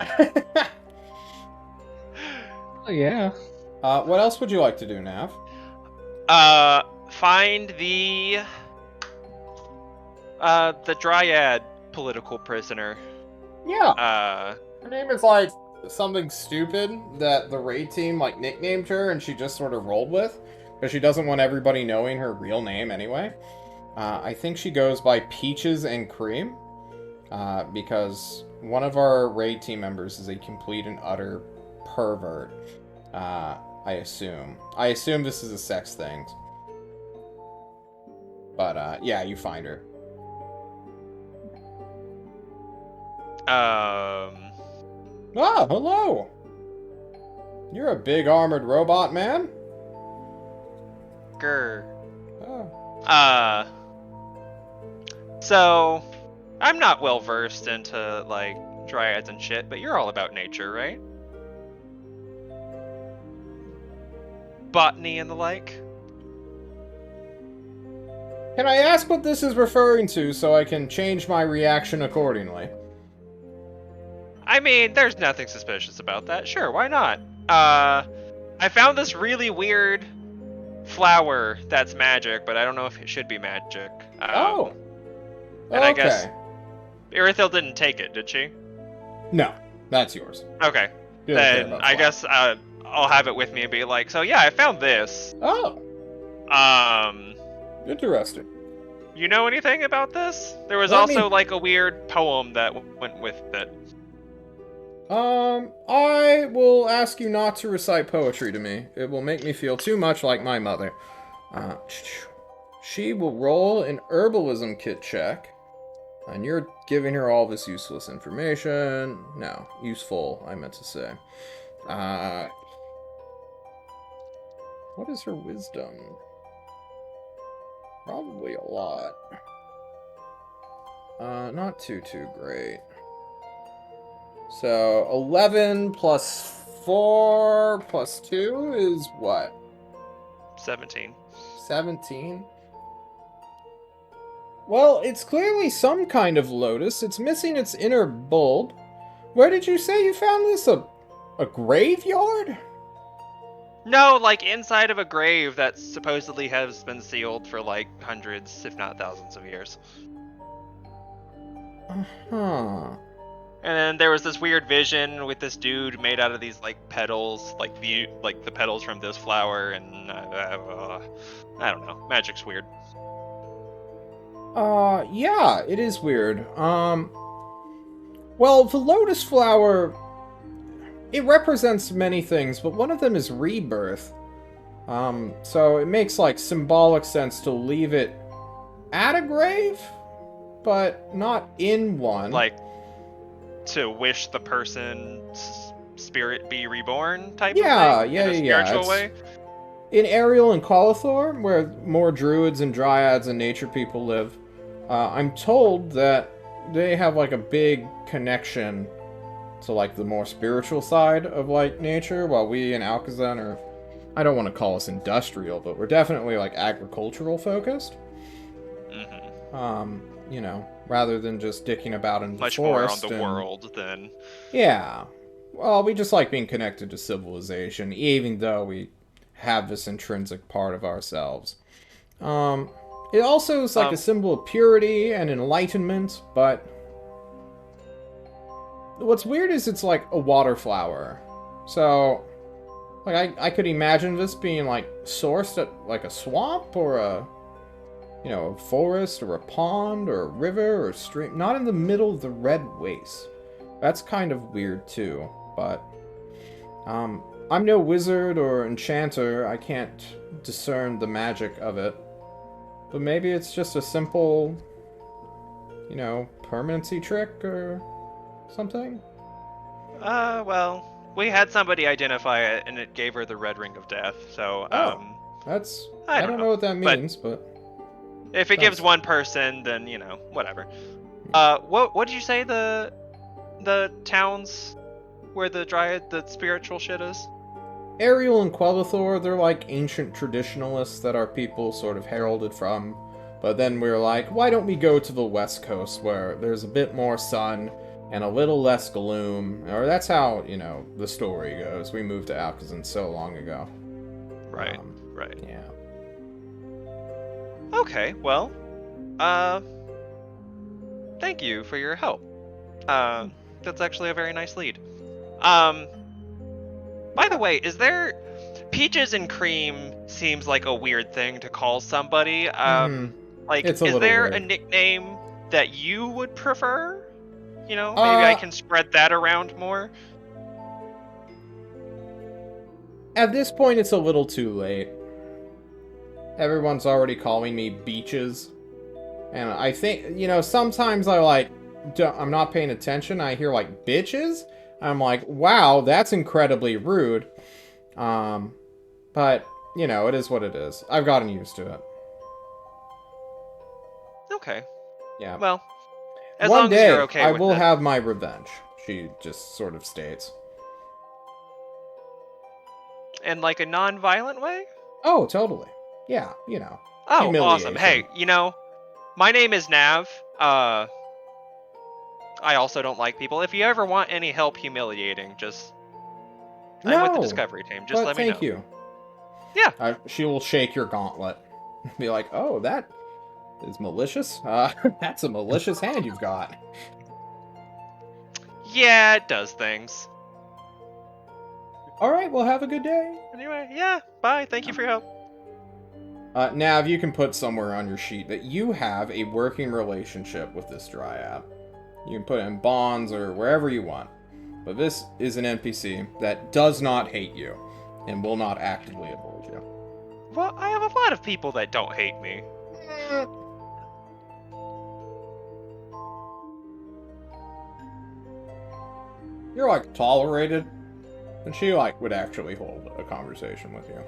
yeah. What else would you like to do, Nav? Find the Dryad political prisoner. Yeah. Her name is like something stupid that the raid team like nicknamed her, and she just sort of rolled with because she doesn't want everybody knowing her real name anyway. I think she goes by Peaches and Cream because one of our raid team members is a complete and utter pervert. I assume. I assume this is a sex thing. But yeah, you find her. Ah, hello! You're a big armored robot man? Grr. Oh. So, I'm not well versed into, like, dryads and shit, but you're all about nature, right? Botany and the like? Can I ask what this is referring to so I can change my reaction accordingly? I mean, there's nothing suspicious about that. Sure, why not? I found this really weird flower that's magic, but I don't know if it should be magic. Oh! And I guess Irithil didn't take it, did she? No, that's yours. Okay. You don't care Then about I flowers. guess I'll have it with me and be like, so yeah, I found this. Oh, Um, interesting. you know anything about this? There was Let also me- like a weird poem that went with it. I will ask you not to recite poetry to me. It will make me feel too much like my mother. She will roll an herbalism kit check. And you're giving her all this useless information. No, useful, I meant to say. What is her wisdom? Probably a lot. Not too great. So, 11 plus 4 plus 2 is what? 17. 17? Well, it's clearly some kind of lotus. It's missing its inner bulb. Where did you say you found this? A graveyard? No, like inside of a grave that supposedly has been sealed for like hundreds, if not thousands of years. Uh-huh. And then there was this weird vision with this dude made out of these like petals, like the petals from this flower, and I don't know. Magic's weird. Yeah, it is weird. Well, the lotus flower, it represents many things, but one of them is rebirth. So it makes like symbolic sense to leave it at a grave, but not in one. Like, to wish the person's spirit be reborn type Yeah, of thing? yeah, In a yeah. spiritual way? In Ariel and Qualathor, where more druids and dryads and nature people live, I'm told that they have like a big connection to like the more spiritual side of like nature, while we in Alcazan are, I don't want to call us industrial, but we're definitely like agricultural focused. You know, rather than just dicking about in the Much more on forest the world than... Yeah. Well, we just like being connected to civilization, even though we have this intrinsic part of ourselves. It also is like a symbol of purity and enlightenment, but what's weird is it's like a water flower. So, like, I could imagine this being like sourced at like a swamp or a, you know, a forest or a pond or a river or a stream, not in the middle of the red waste. That's kind of weird too, but I'm no wizard or enchanter. I can't discern the magic of it. But maybe it's just a simple, you know, permanency trick or something? Well, we had somebody identify it, and it gave her the red ring of death, so, That's... I I don't don't know what that means, but... if it gives one person, then, you know, whatever. What did you say the towns where the dryad, the spiritual shit is? Ariel and Qualathor, they're like ancient traditionalists that our people sort of heralded from. But then we were like, why don't we go to the west coast where there's a bit more sun and a little less gloom? Or that's how, you know, the story goes. We moved to Alcazan so long ago. Right, right. Yeah. Okay, well, thank you for your help. That's actually a very nice lead. By the way, is there... Peaches and Cream seems like a weird thing to call somebody. Like, It's a is little there weird. a nickname that you would prefer? You know, maybe I can spread that around more. At this point, it's a little too late. Everyone's already calling me Beaches. And I think, you know, sometimes I'm not paying attention. I hear, like, bitches. I'm like, wow, that's incredibly rude. But, you know, it is what it is. I've gotten used to it. Okay. Yeah. Well, as One long day, as you're okay I with will it. have my revenge, she just sort of states. In, like, a non-violent way? Oh, totally. Yeah, you know. Oh, awesome. Humiliation. Hey, you know, my name is Nav. I also don't like people. If you ever want any help humiliating, just... I'm with the Discovery team. Just let me know. Thank you. Yeah. She will shake your gauntlet. Be like, oh, that is malicious? That's a malicious hand you've got. Yeah, it does things. Alright, well, have a good day. Anyway, yeah, bye. Thank you for your help. Nav, you can put somewhere on your sheet that you have a working relationship with this dryad. You can put it in bonds or wherever you want. But this is an NPC that does not hate you and will not actively avoid you. Well, I have a lot of people that don't hate me. You're, like, tolerated. And she, like, would actually hold a conversation with you.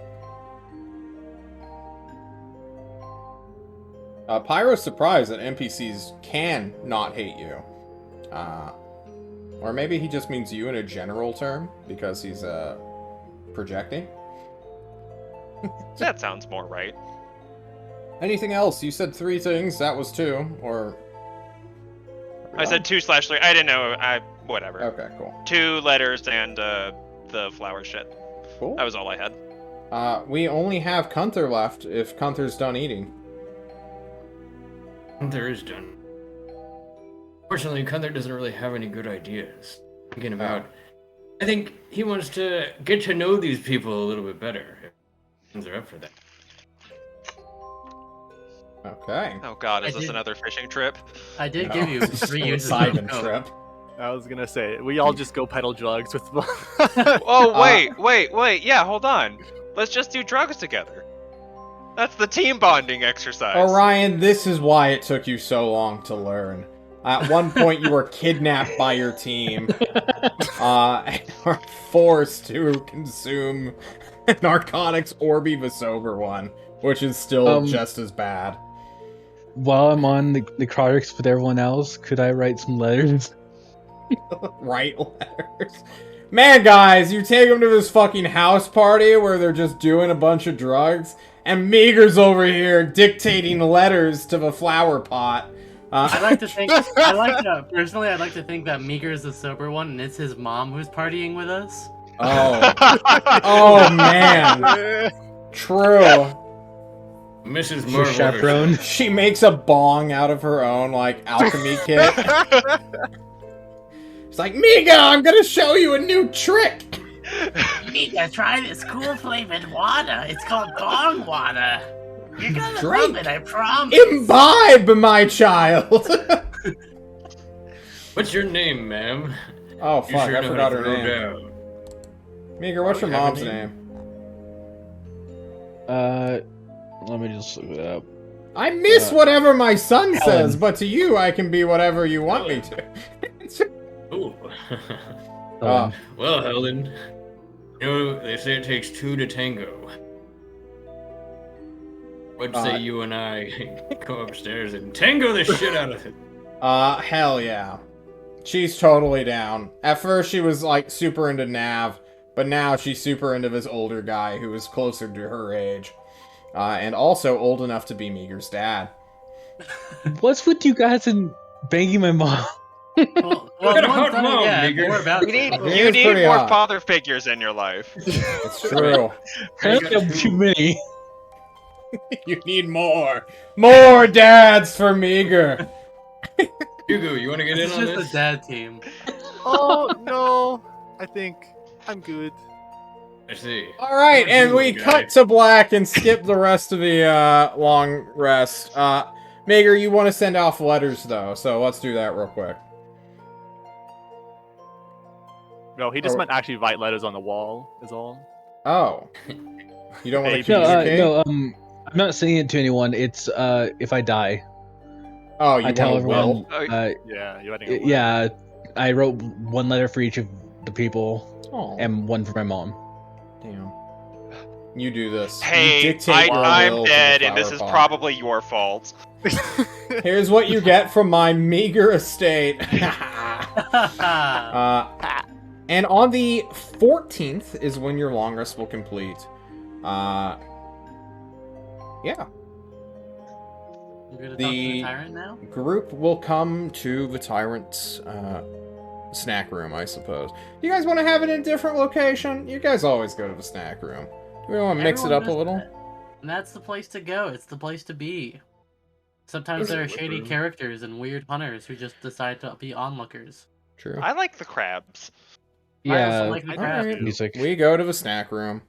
Pyro's surprised that NPCs can not hate you. Or maybe he just means you in a general term, because he's, projecting. That sounds more right. Anything else? You said 3 things, that was 2, or... I said 2/3. I didn't know. Whatever. Okay, cool. 2 letters and, the flower shit. Cool. That was all I had. We only have Kunther left, if Kunther's done eating. Gunther is done. Fortunately, Gunther doesn't really have any good ideas. Thinking about... I think he wants to get to know these people a little bit better. If they're up for that. Okay. Oh god, is I this did- another fishing trip? I did No. give you 3 uses of Simon code. trip. I was gonna say, we all just go peddle drugs with. Oh, wait. Yeah, hold on. Let's just do drugs together. That's the team bonding exercise. Orion, this is why it took you so long to learn. At one point, you were kidnapped by your team, and are forced to consume narcotics or be the sober one, which is still just as bad. While I'm on the necrotics with everyone else, could I write some letters? Write letters. Man, guys, you take them to this fucking house party where they're just doing a bunch of drugs, and Meager's over here dictating letters to the flower pot. I'd like to think that Meager is the sober one, and it's his mom who's partying with us. Oh. Oh, man. True. Mrs. Your chaperone. She makes a bong out of her own, like, alchemy kit. It's like, Miga, I'm gonna show you a new trick! Miga, try this cool flavored water. It's called bong water. You're gonna love it, I promise. Imbibe, my child! What's your name, ma'am? Oh, You fuck, sure I know forgot how her to throw name. down. Meager, what's your have a mom's name? name? Let me just look it up. I miss whatever my son Helen. says, but to you, I can be whatever you want me to. Ooh. Oh. Well, Helen, you know, they say it takes two to tango. What say you and I go upstairs and tango the shit out of it? Hell yeah. She's totally down. At first, she was, like, super into Nav, but now she's super into this older guy who is closer to her age. And also old enough to be Meager's dad. What's with you guys and banging my mom? Well, got a hot mom, Meager. more about You need, It you is need pretty more hot. father figures in your life. It's true. I don't have too many. You need more. More dads for Meager. Hugo, you want to get in It's on just this? a dad team. Oh no, I think I'm good. I see. Alright, How about and you, we guy? cut to black and skip the rest of the long rest. Meager, you want to send off letters though, so let's do that real quick. No, he just Oh. meant actually write letters on the wall. Is all. Oh. You don't want to Maybe. communicate? I'm not saying it to anyone. It's if I die, Oh, you I tell want a everyone. will? Yeah, you're writing. A letter. Yeah, I wrote one letter for each of the people, Oh, and one for my mom. damn. You do this. You Hey, dictate your will I'm to the dead, and this flower is pot. probably your fault. Here's what you get from my meager estate. And on the 14th is when your long rest will complete. Yeah. You're gonna talk to The- the tyrant now? Group will come to the Tyrant's snack room, I suppose. You guys want to have it in a different location? You guys always go to the snack room. Do we want to mix it Everyone up a does little? that. And that's the place to go. It's the place to be. Sometimes there are shady True. characters and weird hunters who just decide to be onlookers. True. I like the crabs. I also Yeah, like the I crab. do. music. We go to the snack room.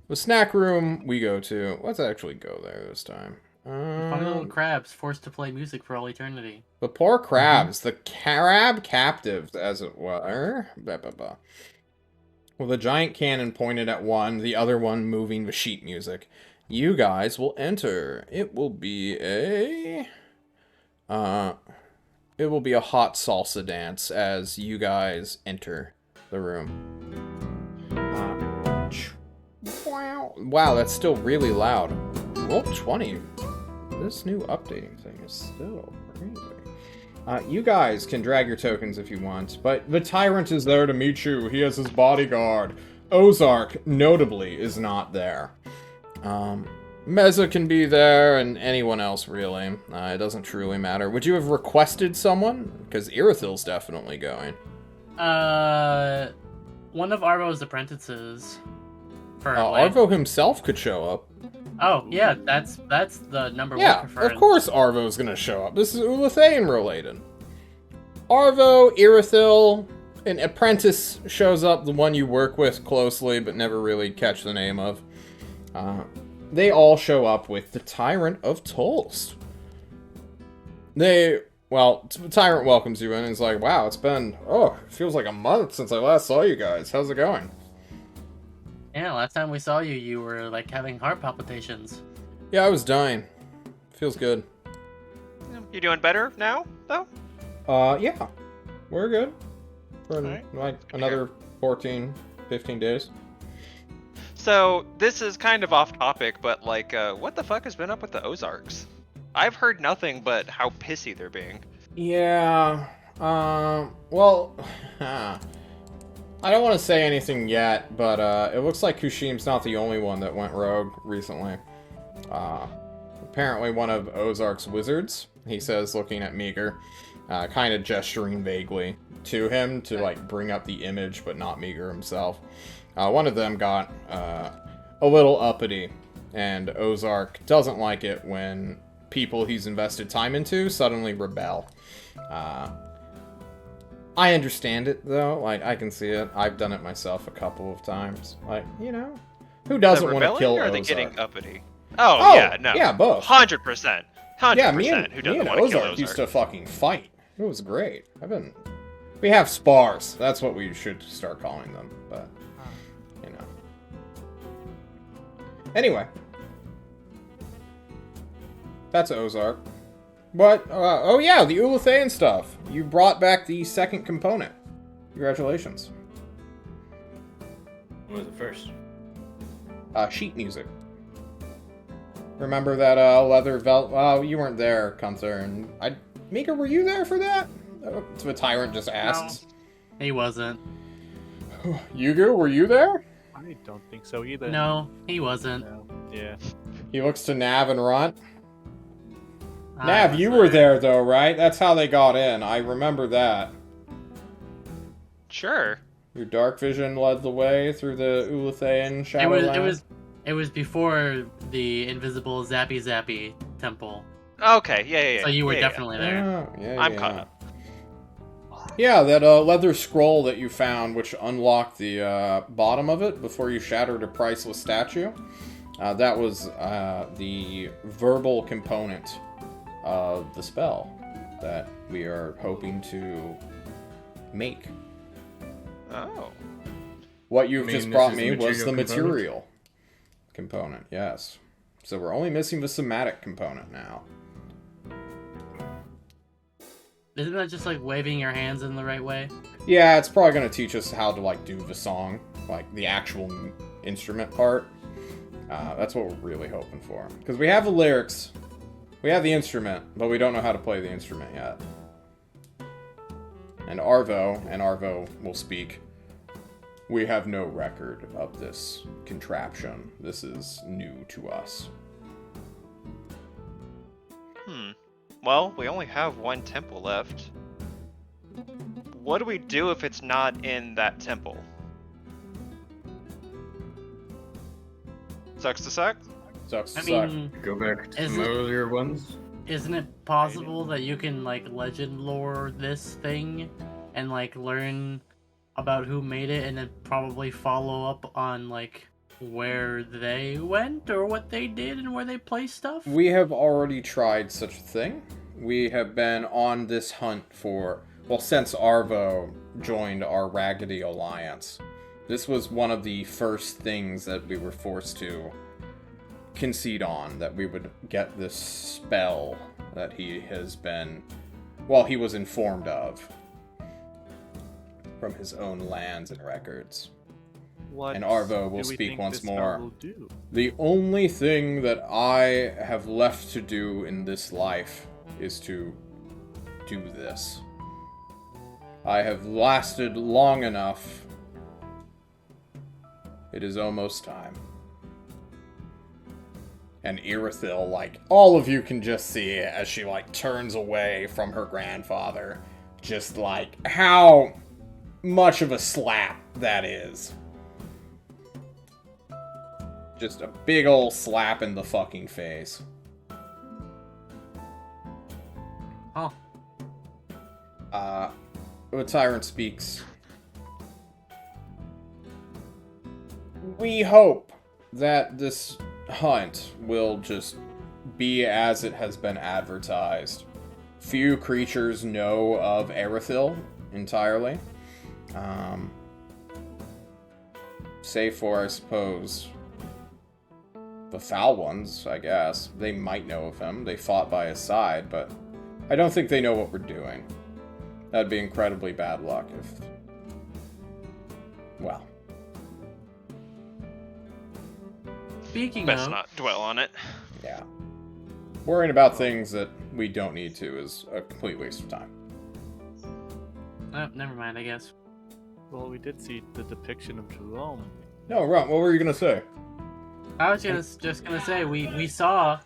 The snack room we go to. Let's actually go there this time. Funny little crabs forced to play music for all eternity. The poor crabs, the crab captives, as it were. Blah, blah, blah. With a giant cannon pointed at one, the other one moving the sheet music. You guys will enter. It will be a... it will be a hot salsa dance as you guys enter the room. Wow, that's still really loud. Roll 20. This new updating thing is still crazy. You guys can drag your tokens if you want, but the Tyrant is there to meet you. He has his bodyguard. Ozark, notably, is not there. Meza can be there, and anyone else, really. It doesn't truly matter. Would you have requested someone? Because Irithil's definitely going. One of Arvo's apprentices. Currently. Arvo himself could show up. Oh, yeah, that's the number one Yeah, preferred. of course Arvo's gonna show up. This is Ulathane related. Arvo, Irithil, an apprentice shows up, the one you work with closely but never really catch the name of. They all show up with the Tyrant of Tolst. They well, Tyrant welcomes you in and is like, wow, it feels like a month since I last saw you guys. How's it going? Yeah, last time we saw you, you were like having heart palpitations. Yeah, I was dying. Feels good. You doing better now, though? Yeah. We're good. For Alright. like another 14, 15 days. So, this is kind of off topic, but like, what the fuck has been up with the Ozarks? I've heard nothing but how pissy they're being. Yeah. Well, I don't want to say anything yet, but it looks like Kushim's not the only one that went rogue recently. Apparently one of Ozark's wizards, he says, looking at Meager, kind of gesturing vaguely to him to like bring up the image, but not Meager himself. One of them got a little uppity, and Ozark doesn't like it when people he's invested time into suddenly rebel. I understand it, though. Like, I can see it. I've done it myself a couple of times. Like, you know, who doesn't want to kill Or are they Ozark? getting uppity? Oh, yeah, no. Yeah, both. 100%. 100%. Yeah, me and Who doesn't want to Ozark kill Ozark? used to fucking fight. It was great. We have spars. That's what we should start calling them, but, you know. Anyway. That's Ozark. But, oh yeah, the Ulathaean stuff. You brought back the second component. Congratulations. What was it first? Sheet music. Remember that, leather you weren't there, Gunther, and Mika, were you there for that? That's what Tyrant just asks. No, he wasn't. Yugu, were you there? I don't think so either. No, he wasn't. No. Yeah. He looks to Nav and Runt. I Nav, was you were there though, right? That's how they got in. I remember that. Sure. Your dark vision led the way through the Ulathaean Shadowlands. It was before the invisible Zappy Zappy temple. Okay, yeah. So you were yeah, definitely there. Oh, yeah, I'm yeah. caught up. Yeah, that leather scroll that you found, which unlocked the bottom of it before you shattered a priceless statue. That was the verbal component of the spell that we are hoping to make. Oh. What you've You mean just this brought is me the was the material material component, yes. So we're only missing the somatic component now. Isn't that just like waving your hands in the right way? Yeah, it's probably going to teach us how to like do the song, like the actual instrument part. That's what we're really hoping for. Because we have the lyrics, we have the instrument, but we don't know how to play the instrument yet. And Arvo will speak. We have no record of this contraption. This is new to us. Well, we only have one temple left. What do we do if it's not in that temple? Sucks to suck? Sucks to I suck. mean, Go back to Is some it- earlier ones. isn't it possible that you can like legend lore this thing and like learn about who made it and then probably follow up on like where they went or what they did and where they placed stuff? We have already tried such a thing. We have been on this hunt for, well, since Arvo joined our Raggedy Alliance. This was one of the first things that we were forced to concede on, that we would get this spell that he has been, well, he was informed of from his own lands and records. What And Arvo will do we speak think once this spell more. will do? The only thing that I have left to do in this life is to do this. I have lasted long enough. It is almost time. And Irithil, like, all of you can just see it as she, like, turns away from her grandfather. Just, like, how much of a slap that is. Just a big ol' slap in the fucking face. Oh, The Tyrant speaks. We hope that this hunt will just be as it has been advertised few creatures know of Erithil entirely. Save for, I suppose, the foul ones, I guess. They might know of him. They fought by his side, but I don't think they know what we're doing. That'd be incredibly bad luck if... Well. Speaking Best of, not dwell on it. Yeah. Worrying about things that we don't need to is a complete waste of time. oh, never mind, I guess. Well, we did see the depiction of Jerome. No, Ron, what were you gonna say? I was just gonna say we saw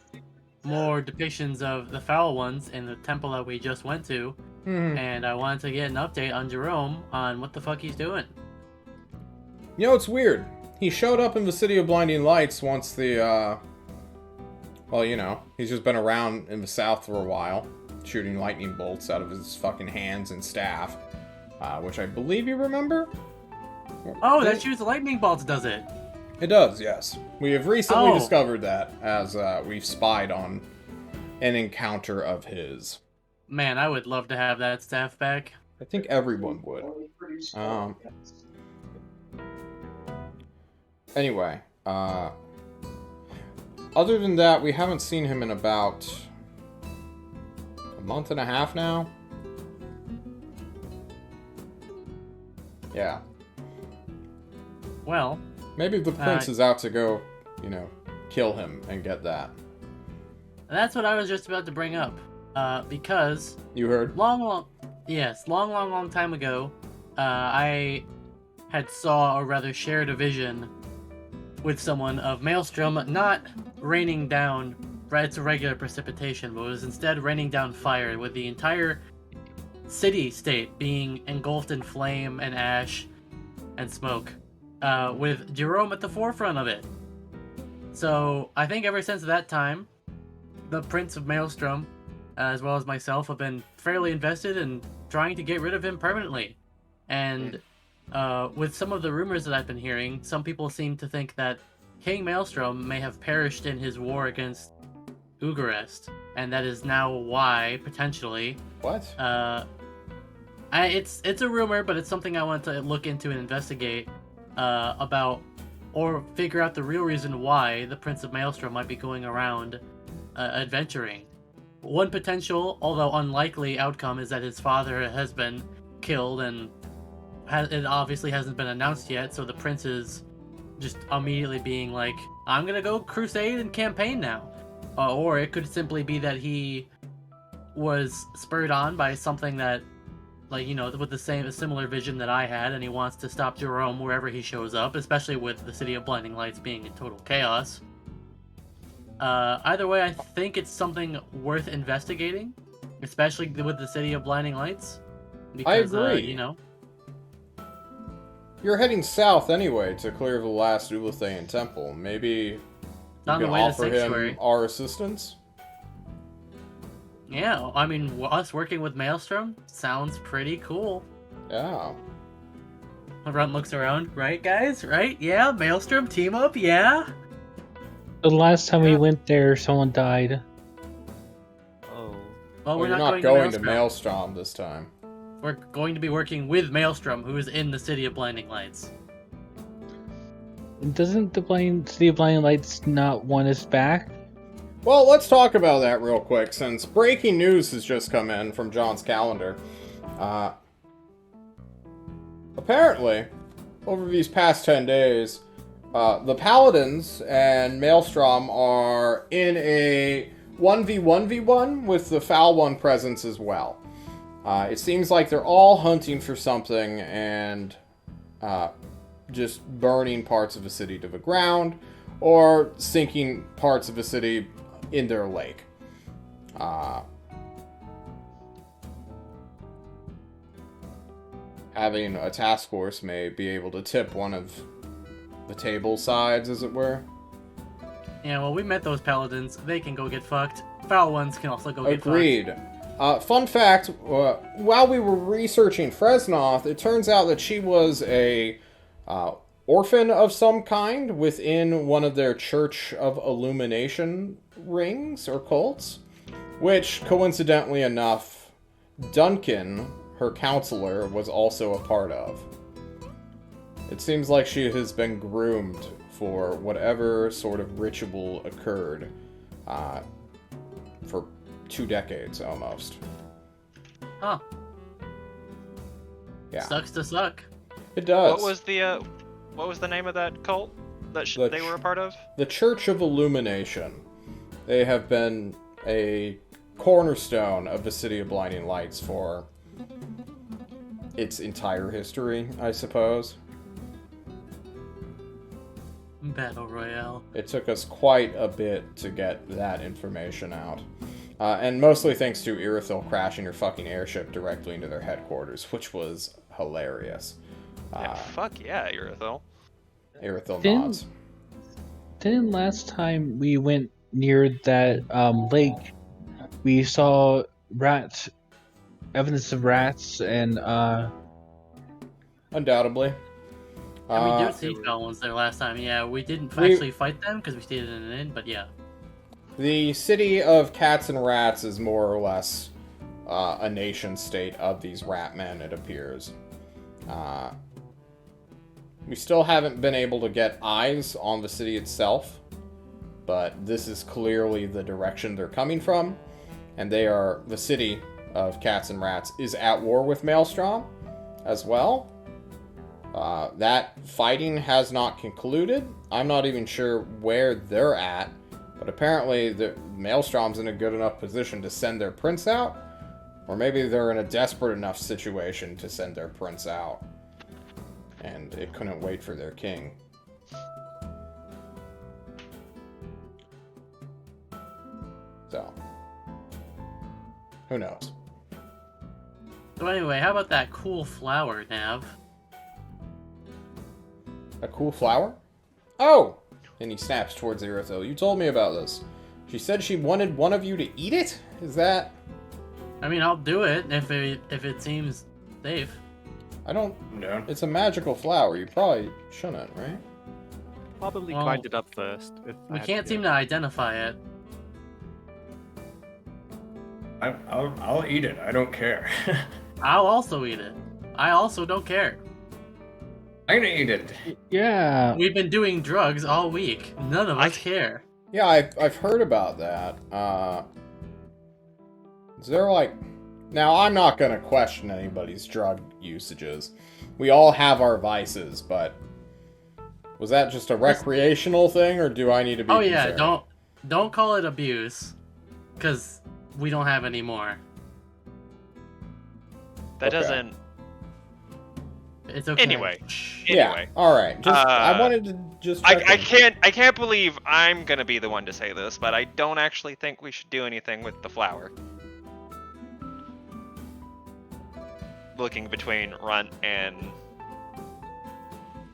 more depictions of the foul ones in the temple that we just went to, and I wanted to get an update on Jerome on what the fuck he's doing. You know, it's weird. He showed up in the City of Blinding Lights once the, well, you know, he's just been around in the south for a while, shooting lightning bolts out of his fucking hands and staff, which I believe you remember? Oh, that shoots lightning bolts, does it? It does, yes. We have recently Oh. discovered that as we've spied on an encounter of his. Man, I would love to have that staff back. I think everyone would. Anyway, other than that, we haven't seen him in about a month and a half now. Yeah. Well, Maybe the prince is out to go, you know, kill him and get that. that's what I was just about to bring up. Because You heard? long time ago, I had saw, or rather shared a vision with someone of Maelstrom not raining down, it's a regular precipitation, but it was instead raining down fire, with the entire city-state being engulfed in flame and ash and smoke, with Jerome at the forefront of it. So I think ever since that time, the Prince of Maelstrom, as well as myself, have been fairly invested in trying to get rid of him permanently. And with some of the rumors that I've been hearing, some people seem to think that King Maelstrom may have perished in his war against Ugarest, and that is now why, potentially, What? it's a rumor, but it's something I want to look into and investigate about, or figure out the real reason why the Prince of Maelstrom might be going around adventuring. One potential, although unlikely, outcome is that his father has been killed, and it obviously hasn't been announced yet, so the prince is just immediately being like, I'm gonna go crusade and campaign now. Or it could simply be that he was spurred on by something that, like, you know, with a similar vision that I had, and he wants to stop Jerome wherever he shows up, especially with the City of Blinding Lights being in total chaos. Either way, I think it's something worth investigating, especially with the City of Blinding Lights. Because, I agree. You know, You're heading south anyway to clear the last Ulathaean temple. Maybe you on the can way to offer him Sanctuary. our assistance? Yeah, I mean, us working with Maelstrom sounds pretty cool. Yeah. Runt looks around, right, guys? Right? Yeah, Maelstrom team up, yeah. The last time we went there, someone died. Oh. Well, we're You're not not going to to Maelstrom. Maelstrom this time. We're going to be working with Maelstrom, who is in the City of Blinding Lights. Doesn't the City of Blinding Lights not want us back? Well, let's talk about that real quick, since breaking news has just come in from John's calendar. Apparently, over these past 10 days, the Paladins and Maelstrom are in a 1v1v1 with the Foul One presence as well. It seems like they're all hunting for something and just burning parts of the city to the ground, or sinking parts of the city in their lake. Having a task force may be able to tip one of the table sides, as it were. Yeah, well, we met those Paladins. They can go get fucked. Foul ones can also go get fucked. Agreed. Fun fact, while we were researching Fresnoth, it turns out that she was a orphan of some kind within one of their Church of Illumination rings or cults. which, coincidentally enough, Duncan, her counselor, was also a part of. It seems like she has been groomed for whatever sort of ritual occurred for 2 decades almost. Huh. Yeah. Sucks to suck. It does. What was the name of that cult that they were a part of? The Church of Illumination. They have been a cornerstone of the City of Blinding Lights for its entire history, I suppose. Battle Royale. It took us quite a bit to get that information out. And mostly thanks to Irithyll crashing her fucking airship directly into their headquarters, which was hilarious. Yeah, fuck yeah, Irithyll. Irithyll Didn't- nods. Didn't last time we went near that lake, we saw evidence of rats, and Undoubtedly. And we did see goblins there last time. Yeah, we didn't actually fight them because we stayed in an inn, but yeah. The city of cats and rats is more or less a nation state of these rat men, it appears. We still haven't been able to get eyes on the city itself, but this is clearly the direction they're coming from, and the city of cats and rats is at war with Maelstrom as well. That fighting has not concluded. I'm not even sure where they're at, but apparently the Maelstrom's in a good enough position to send their prince out, or maybe they're in a desperate enough situation to send their prince out, and it couldn't wait for their king. So, who knows? So anyway, how about that cool flower, Nav? A cool flower? Oh! And he snaps towards Irithyll. You told me about this. She said she wanted one of you to eat it? Is that... I mean, I'll do it if it seems safe. I don't... No. It's a magical flower. You probably shouldn't, right? Probably Well, grind it up first. We can't seem to identify it. I'll eat it. I don't care. I'll also eat it. I also don't care. I'm gonna eat it. yeah. We've been doing drugs all week. None of us care. Yeah, I've heard about that. Is there like... Now, I'm not gonna question anybody's drug usages. We all have our vices, but... Was that just a recreational thing, or do I need to be Oh yeah, concerned? don't call it abuse, because we don't have any more. That Okay. doesn't. It's okay. Anyway. Yeah, alright. Just I wanted to just check in. I can't believe I'm gonna be the one to say this, but I don't actually think we should do anything with the flower. Looking between Runt and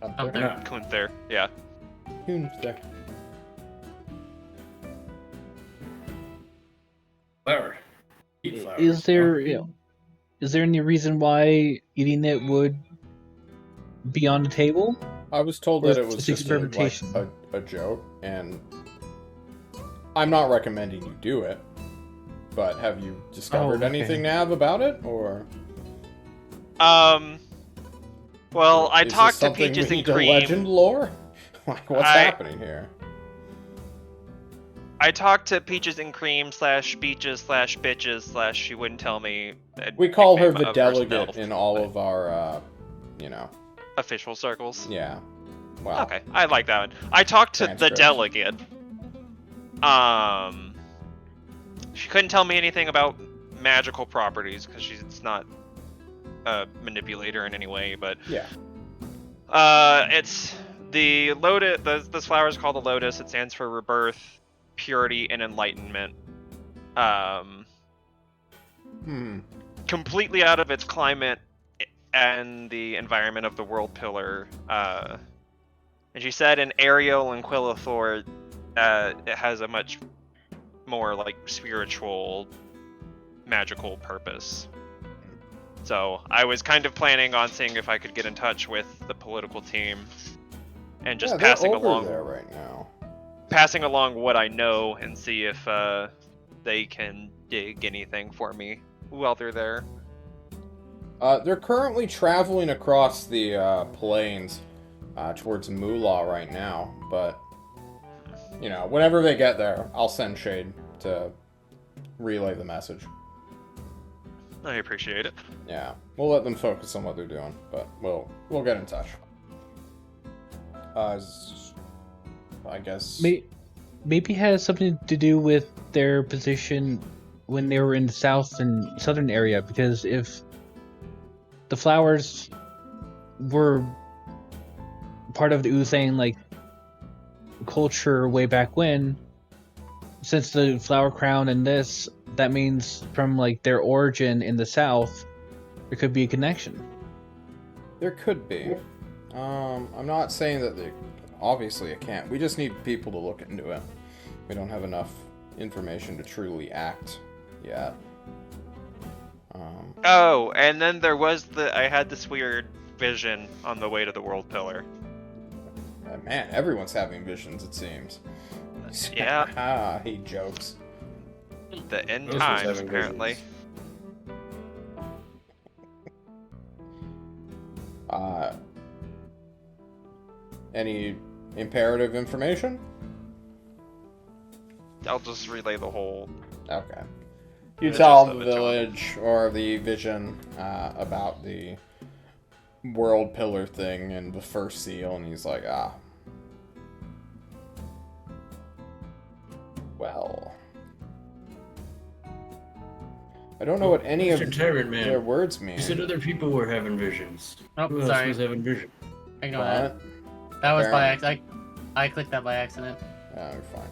Up there. Kunther, yeah. Flower. Eat flowers. Is there any reason why eating it would be on the table? I was told Or that it it's was just just experimentation? a joke, and I'm not recommending you do it. But have you discovered okay. anything, Nav, about it, or Well, I is this talked to something Peaches we and need to Cream. legend lore? Like, what's happening here? I talked to Peaches and Cream / Beaches / Bitches / she wouldn't tell me. a We call her nickname the of delegate herself, in all but of our, official circles. yeah. Wow. Okay, I like that one. I talked to the Transcripts. delegate. She couldn't tell me anything about magical properties because she's not a manipulator in any way. But Yeah. it's the lotus. This flower is called the lotus. It stands for rebirth, purity, and enlightenment. Completely out of its climate and the environment of the world pillar. And she said in Ariel and Quillithor, it has a much more like spiritual, magical purpose. So I was kind of planning on seeing if I could get in touch with the political team and just Yeah, they're passing over along there right now. passing along what I know and see if they can dig anything for me while they're there? They're currently traveling across the plains towards Moolah right now, but whenever they get there, I'll send Shade to relay the message. I appreciate it. Yeah, we'll let them focus on what they're doing, but we'll get in touch. I guess Maybe it has something to do with their position when they were in the south and southern area, because if the flowers were part of the Uthane culture way back when, since the flower crown and this, that means from their origin in the south, there could be a connection. there could be. I'm not saying that obviously it can't. We just need people to look into it. We don't have enough information to truly act yet. Oh, and then there was I had this weird vision on the way to the World Pillar. Man, everyone's having visions, it seems. Yeah. He jokes. The end Most of us times, having apparently. visions. Any imperative information? I'll just relay the whole. Okay. You Yeah, tell just the of it to him. village or the vision about the world pillar thing and the first seal, and he's like, well, I don't know what any of Mr. Tyrant, man. their words mean. You said other people were having visions. Oh, Who else sorry. was having visions? Ignore that. What? That was by Apparently. accident. I clicked that by accident. Oh, you're fine.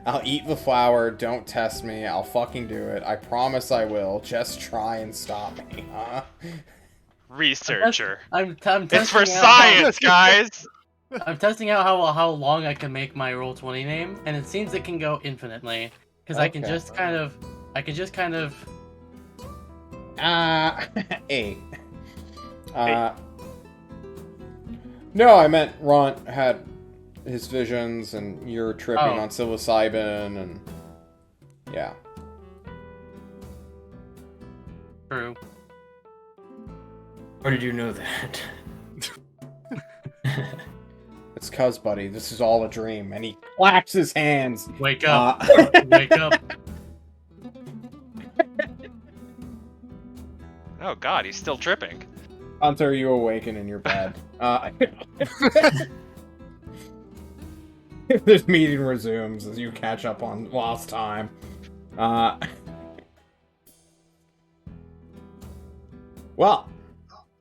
I'll eat the flower. Don't test me. I'll fucking do it. I promise I will. Just try and stop me, huh? Researcher. I'm It's testing for out science, guys! I'm testing out how long I can make my Roll20 name, and it seems it can go infinitely. Because I can Okay. just kind of. Eight. No, I meant Ron had his visions, and you're tripping Oh. on psilocybin, and yeah. True. How did you know that? It's cuz, buddy, this is all a dream, and he claps his hands. Wake up. Uh, Wake up. Oh god, he's still tripping. Hunter, you awaken in your bed. This meeting resumes as you catch up on lost time. Well,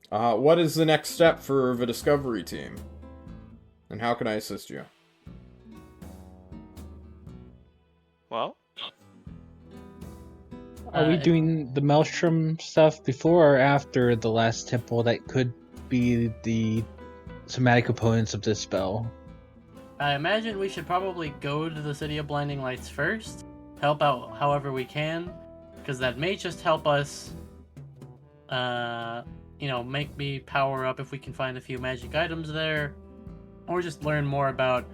what is the next step for the Discovery team? And how can I assist you? Well, Are we doing the Maelstrom stuff before or after the last temple that could be the somatic components of this spell? I imagine we should probably go to the City of Blinding Lights first, help out however we can, because that may just help us, make me power up if we can find a few magic items there, or just learn more about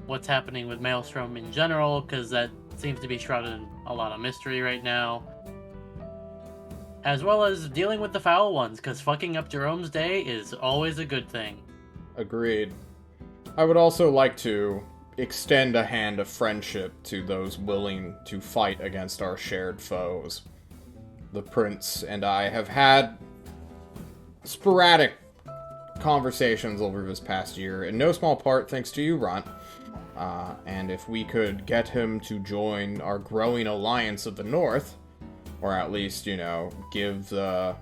what's happening with Maelstrom in general, because that seems to be shrouded in a lot of mystery right now. As well as dealing with the foul ones, because fucking up Jerome's day is always a good thing. Agreed. I would also like to extend a hand of friendship to those willing to fight against our shared foes. The Prince and I have had sporadic conversations over this past year, in no small part thanks to you, Runt. And if we could get him to join our growing alliance of the North, or at least, give the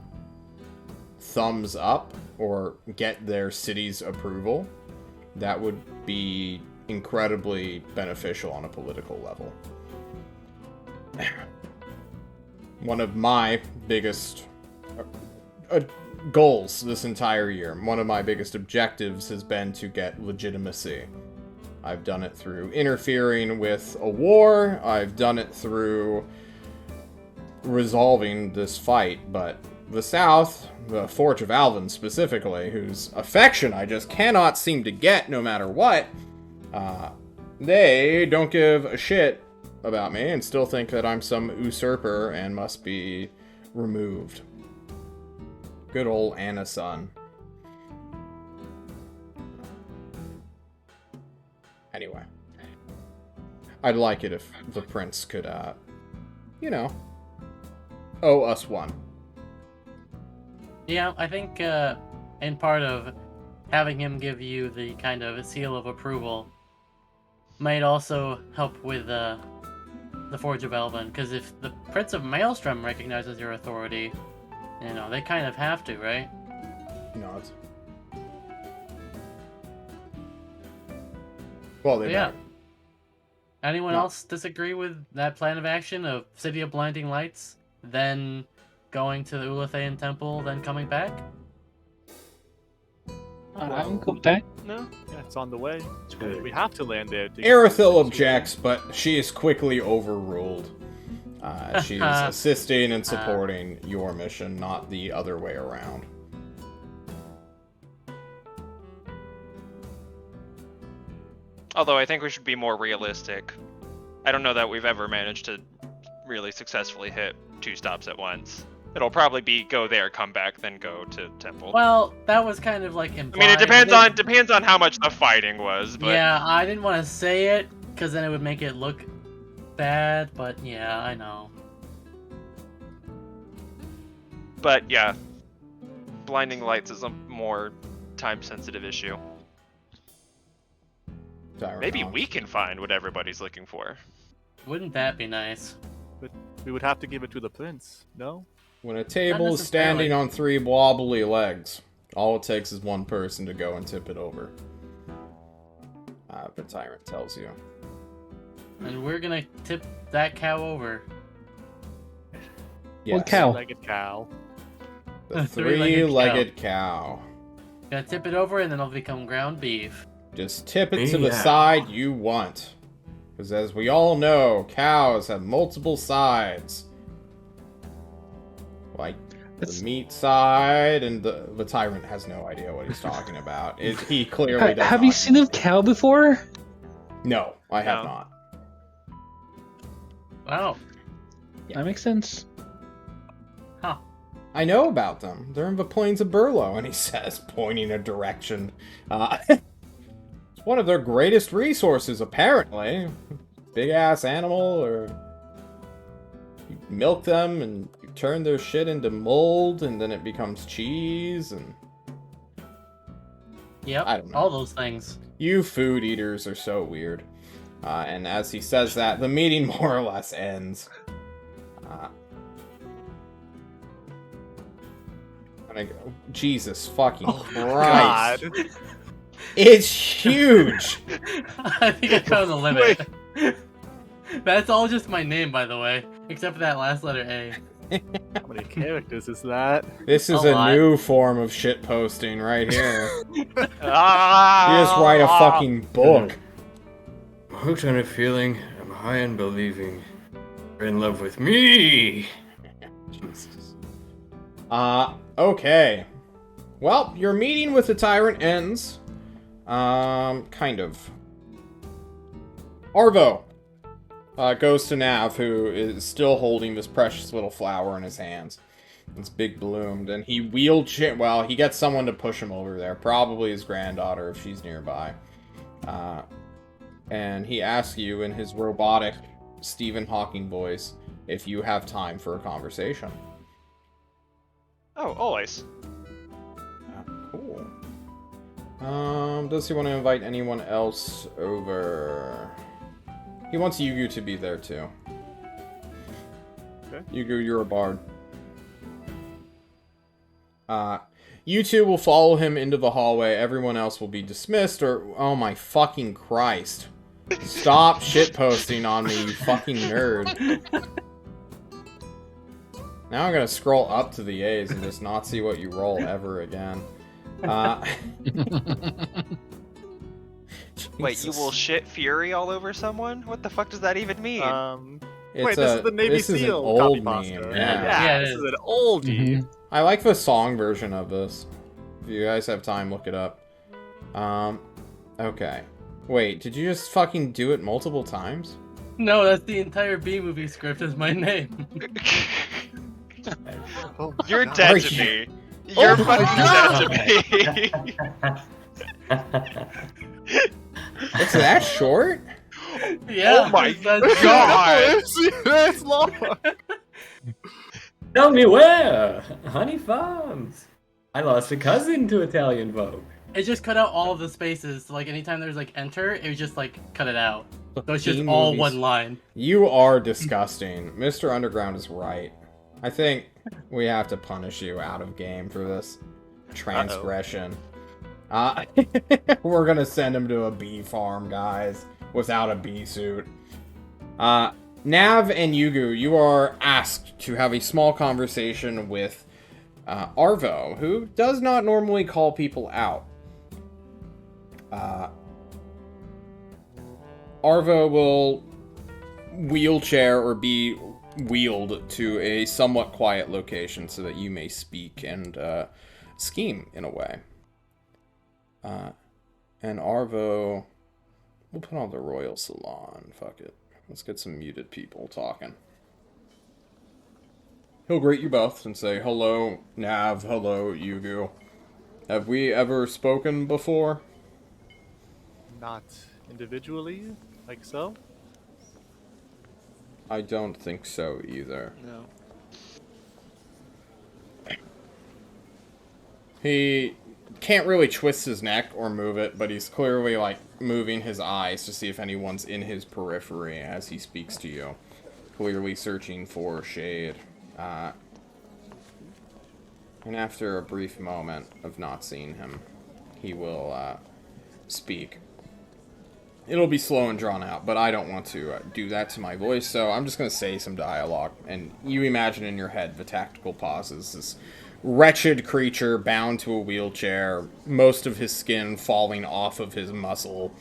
thumbs up or get their city's approval, that would be incredibly beneficial on a political level. One of my biggest goals this entire year, one of my biggest objectives has been to get legitimacy. I've done it through interfering with a war, I've done it through resolving this fight, but the South, the Forge of Alvin specifically, whose affection I just cannot seem to get no matter what, they don't give a shit about me and still think that I'm some usurper and must be removed. Good old Anna son. Anyway. I'd like it if the prince could, owe us one. Yeah, I think in part of having him give you the kind of seal of approval might also help with the Forge of Elven, because if the Prince of Maelstrom recognizes your authority, they kind of have to, right? Nods. Well, they Yeah. don't. Anyone No. else disagree with that plan of action of City of Blinding Lights, then going to the Ulathaean Temple, then coming back? I'm cool with that. No? Yeah, it's on the way. We have to land there. to- Erithil objects, but she is quickly overruled. She is assisting and supporting your mission, not the other way around. Although I think we should be more realistic. I don't know that we've ever managed to really successfully hit 2 stops at once. It'll probably be go there, come back, then go to temple. Well, that was kind of like I implied. mean, it depends on how much the fighting was, but Yeah, I didn't want to say it, because then it would make it look bad, but yeah, I know. But yeah, blinding lights is a more time-sensitive issue. Maybe we can find what everybody's looking for. Wouldn't that be nice? But we would have to give it to the prince, no? When a table is standing on 3 wobbly legs, all it takes is one person to go and tip it over. The tyrant tells you. And we're gonna tip that cow over. Yes, What cow? Legged cow. the Three-legged three-legged cow. Gonna tip it over, and then it'll become ground beef. Just tip it to the Yeah. side you want. Because as we all know, cows have multiple sides. Like That's- the meat side, and the tyrant has no idea what he's talking about. He clearly does Have not. you seen a cow before? No, I have No. not. Wow. That makes sense. Huh. I know about them. They're in the plains of Burlo, and he says, pointing a direction. It's one of their greatest resources, apparently. Big-ass animal, or... You milk them, and you turn their shit into mold, and then it becomes cheese, and... Yep. I don't know. All those things. You food eaters are so weird. And as he says that, the meeting more or less ends. And I go, Jesus fucking Christ. God. It's huge! I think I found the limit. That's all just my name, by the way, except for that last letter A. How many characters is that? This is A a lot. new form of shit posting right here. You Ah! just write a fucking book. I'm hooked on a feeling. I'm high on believing. You're in love with me. Jesus. Okay. Well, your meeting with the tyrant ends. Kind of. Arvo goes to Nav, who is still holding this precious little flower in his hands. It's big bloomed, and he he gets someone to push him over there, probably his granddaughter if she's nearby. And he asks you in his robotic Stephen Hawking voice if you have time for a conversation. Oh, always. Cool. Does he want to invite anyone else over? He wants Yugu to be there too. Okay. Yugu, you're a bard. You two will follow him into the hallway. Everyone else will be dismissed, or... Oh my fucking Christ. Stop shitposting on me, you fucking nerd. Now I'm gonna scroll up to the A's and just not see what you roll ever again. Wait, you will shit fury all over someone? What the fuck does that even mean? Wait, this is the Navy this is an SEAL old copy meme, pasta. yeah. Yeah, it this is. is an oldie. I like the song version of this. If you guys have time, look it up. Okay. Wait, did you just fucking do it multiple times? No, that's the entire B movie script is my name. Oh, You're God. dead Are to you- me. You're Oh my fucking dead to me. It's that short? Yeah, Oh my that's God. It's long. Tell me where? Honey Farms. I lost a cousin to Italian folk. It just cut out all of the spaces. So, like anytime there's like enter, it would just like cut it out. So it's just all B-movies. one line. You are disgusting. Mr. Underground is right. I think we have to punish you out of game for this transgression. We're gonna send him to a bee farm, guys, without a bee suit. Nav and Yugu, you are asked to have a small conversation with Arvo, who does not normally call people out. Arvo will wheelchair or be wheeled to a somewhat quiet location so that you may speak and scheme in a way. And Arvo, we'll put on the Royal Salon. Fuck it. Let's get some muted people talking. He'll greet you both and say, hello, Nav, hello, Yugu. Have we ever spoken before? Not individually, like so. I don't think so either. No. He can't really twist his neck or move it, but he's clearly, like, moving his eyes to see if anyone's in his periphery as he speaks to you. Clearly searching for shade. And after a brief moment of not seeing him, he will speak. It'll be slow and drawn out, but I don't want to do that to my voice, so I'm just going to say some dialogue. And you imagine in your head the tactical pauses. This wretched creature bound to a wheelchair, most of his skin falling off of his muscle,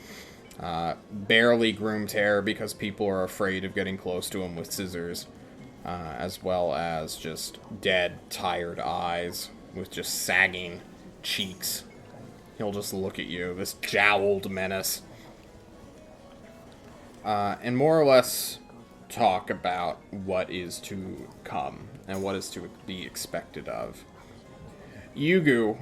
barely groomed hair because people are afraid of getting close to him with scissors, as well as just dead, tired eyes with just sagging cheeks. He'll just look at you, this jowled menace. And more or less talk about what is to come and what is to be expected of. Yugu,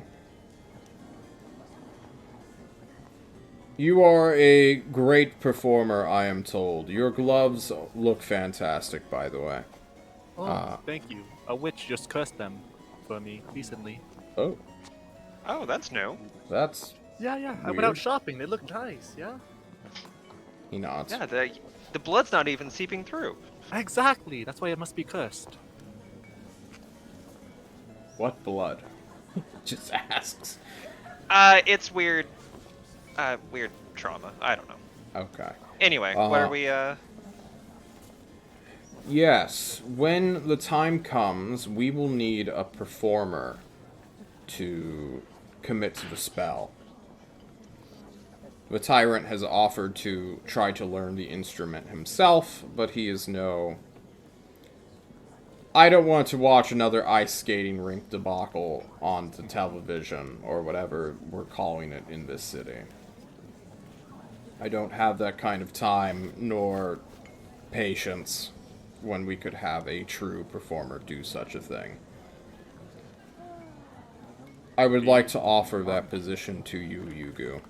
you are a great performer, I am told. Your gloves look fantastic, by the way. Oh, thank you. A witch just cursed them for me recently. Oh, Oh, that's new. that's... Yeah, yeah. I Weird. went out shopping. They look nice. Yeah. He nods. Yeah, the blood's not even seeping through. Exactly. That's why it must be cursed. What blood? Just asks. It's weird. Weird trauma. I don't know. Okay. Anyway, what are we, Yes, when the time comes, we will need a performer to commit to the spell. The tyrant has offered to try to learn the instrument himself, but he is no... I don't want to watch another ice skating rink debacle on the television, or whatever we're calling it in this city. I don't have that kind of time, nor patience, when we could have a true performer do such a thing. I would like to offer that position to you, Yugu.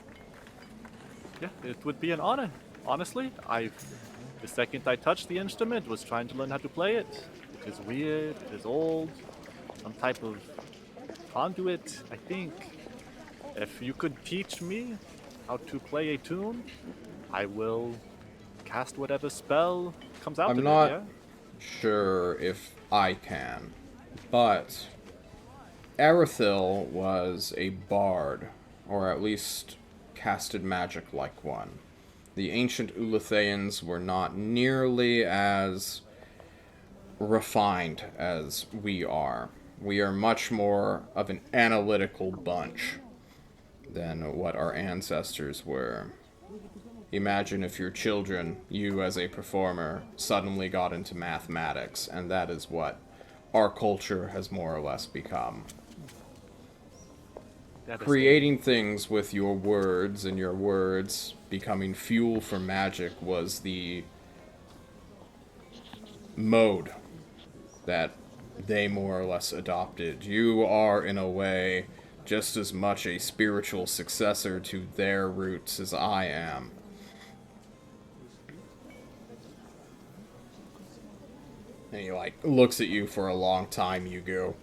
Yeah, it would be an honor. Honestly, the second I touched the instrument was trying to learn how to play it. It is weird, it is old, some type of conduit, I think. If you could teach me how to play a tune, I will cast whatever spell comes out I'm of not it, yeah? sure if I can, but Erithil was a bard, or at least casted magic like one. The ancient Ulatheans were not nearly as refined as we are. We are much more of an analytical bunch than what our ancestors were. Imagine if your children, you as a performer, suddenly got into mathematics, and that is what our culture has more or less become. Creating things with your words, and your words becoming fuel for magic was the mode that they more or less adopted. You are, in a way, just as much a spiritual successor to their roots as I am. And he, like, looks at you for a long time, Yugo,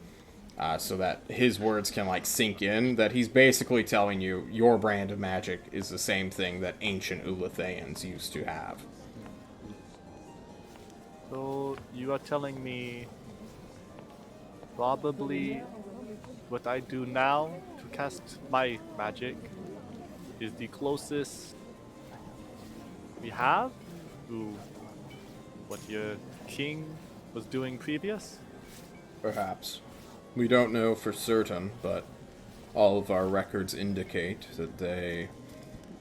so that his words can, like, sink in, that he's basically telling you your brand of magic is the same thing that ancient Ulatheans used to have. So you are telling me probably what I do now to cast my magic is the closest we have to what your king was doing previous? Perhaps. We don't know for certain, but all of our records indicate that they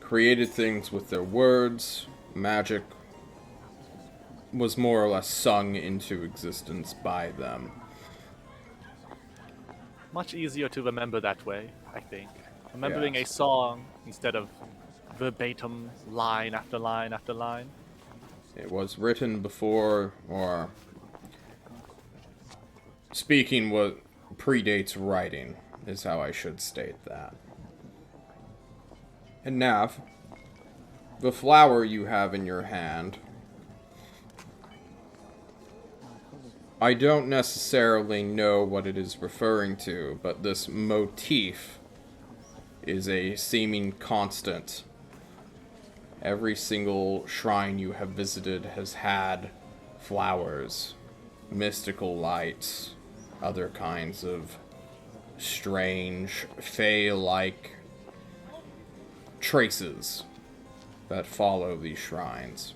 created things with their words. Magic was more or less sung into existence by them. Much easier to remember that way, I think. Remembering Yes. a song instead of verbatim line after line after line. It was written before, or speaking what predates writing, is how I should state that. And Nav, the flower you have in your hand, I don't necessarily know what it is referring to, but this motif is a seeming constant. Every single shrine you have visited has had flowers, mystical lights, other kinds of strange, fey-like traces that follow these shrines.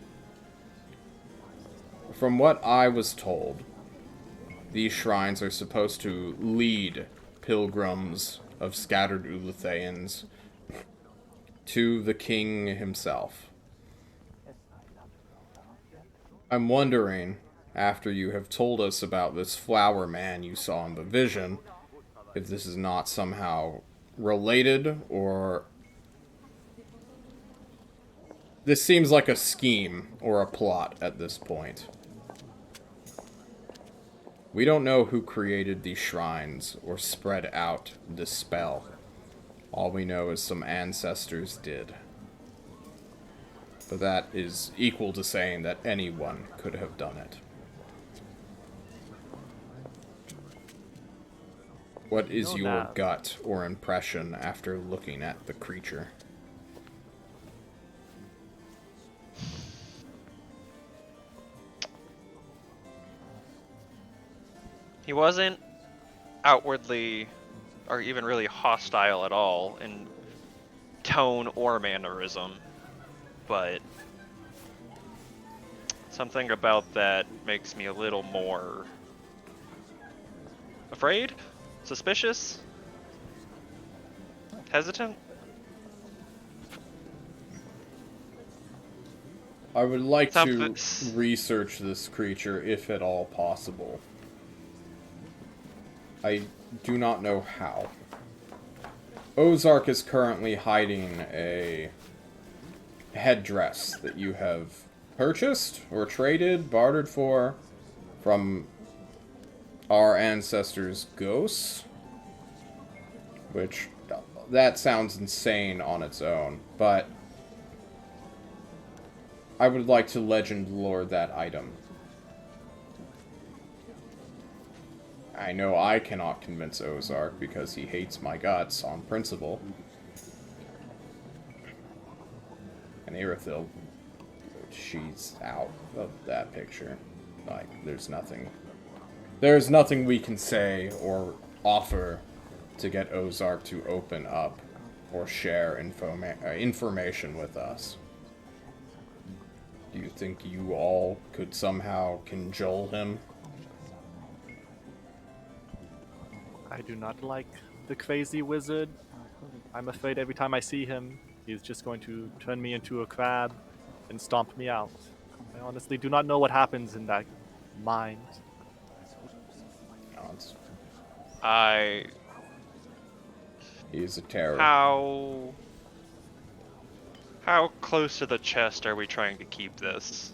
From what I was told, these shrines are supposed to lead pilgrims of scattered Ulatheans to the king himself. I'm wondering, after you have told us about this flower man you saw in the vision, if this is not somehow related, or this seems like a scheme or a plot at this point. We don't know who created these shrines or spread out this spell. All we know is some ancestors did. But that is equal to saying that anyone could have done it. What is your gut or impression after looking at the creature? He wasn't outwardly or even really hostile at all in tone or mannerism, but something about that makes me a little more afraid, suspicious, hesitant. I would like to Something- research this creature if at all possible. I do not know how. Ozark is currently hiding a headdress that you have purchased or traded, bartered for, from our ancestors' ghosts. Which, that sounds insane on its own, but I would like to legend lore that item. I know I cannot convince Ozark because he hates my guts on principle. And Irithil, she's out of that picture. Like, there's nothing we can say or offer to get Ozark to open up or share information with us. Do you think you all could somehow cajole him? I do not like the crazy wizard. I'm afraid every time I see him, he's just going to turn me into a crab and stomp me out. I honestly do not know what happens in that mind. No, he's a terror. How close to the chest are we trying to keep this?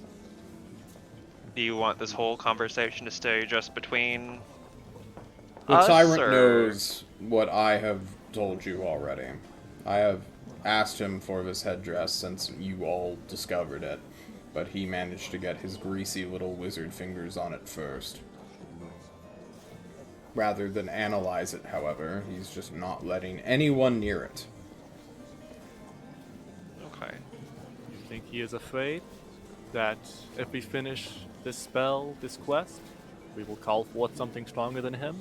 Do you want this whole conversation to stay just between The us, tyrant or... knows what I have told you already. I have asked him for this headdress since you all discovered it, but he managed to get his greasy little wizard fingers on it first. Rather than analyze it, however, he's just not letting anyone near it. Okay. You think he is afraid that if we finish this spell, this quest, we will call forth something stronger than him?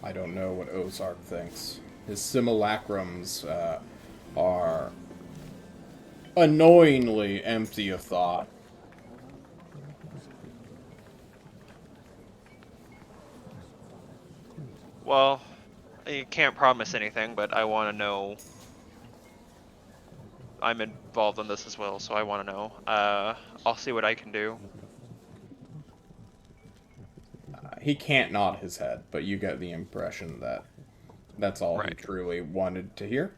I don't know what Ozark thinks. His simulacrums are annoyingly empty of thought. Well, I can't promise anything, but I want to know. I'm involved in this as well, so I want to know. I'll see what I can do. He can't nod his head, but you get the impression that that's all he Right. truly wanted to hear.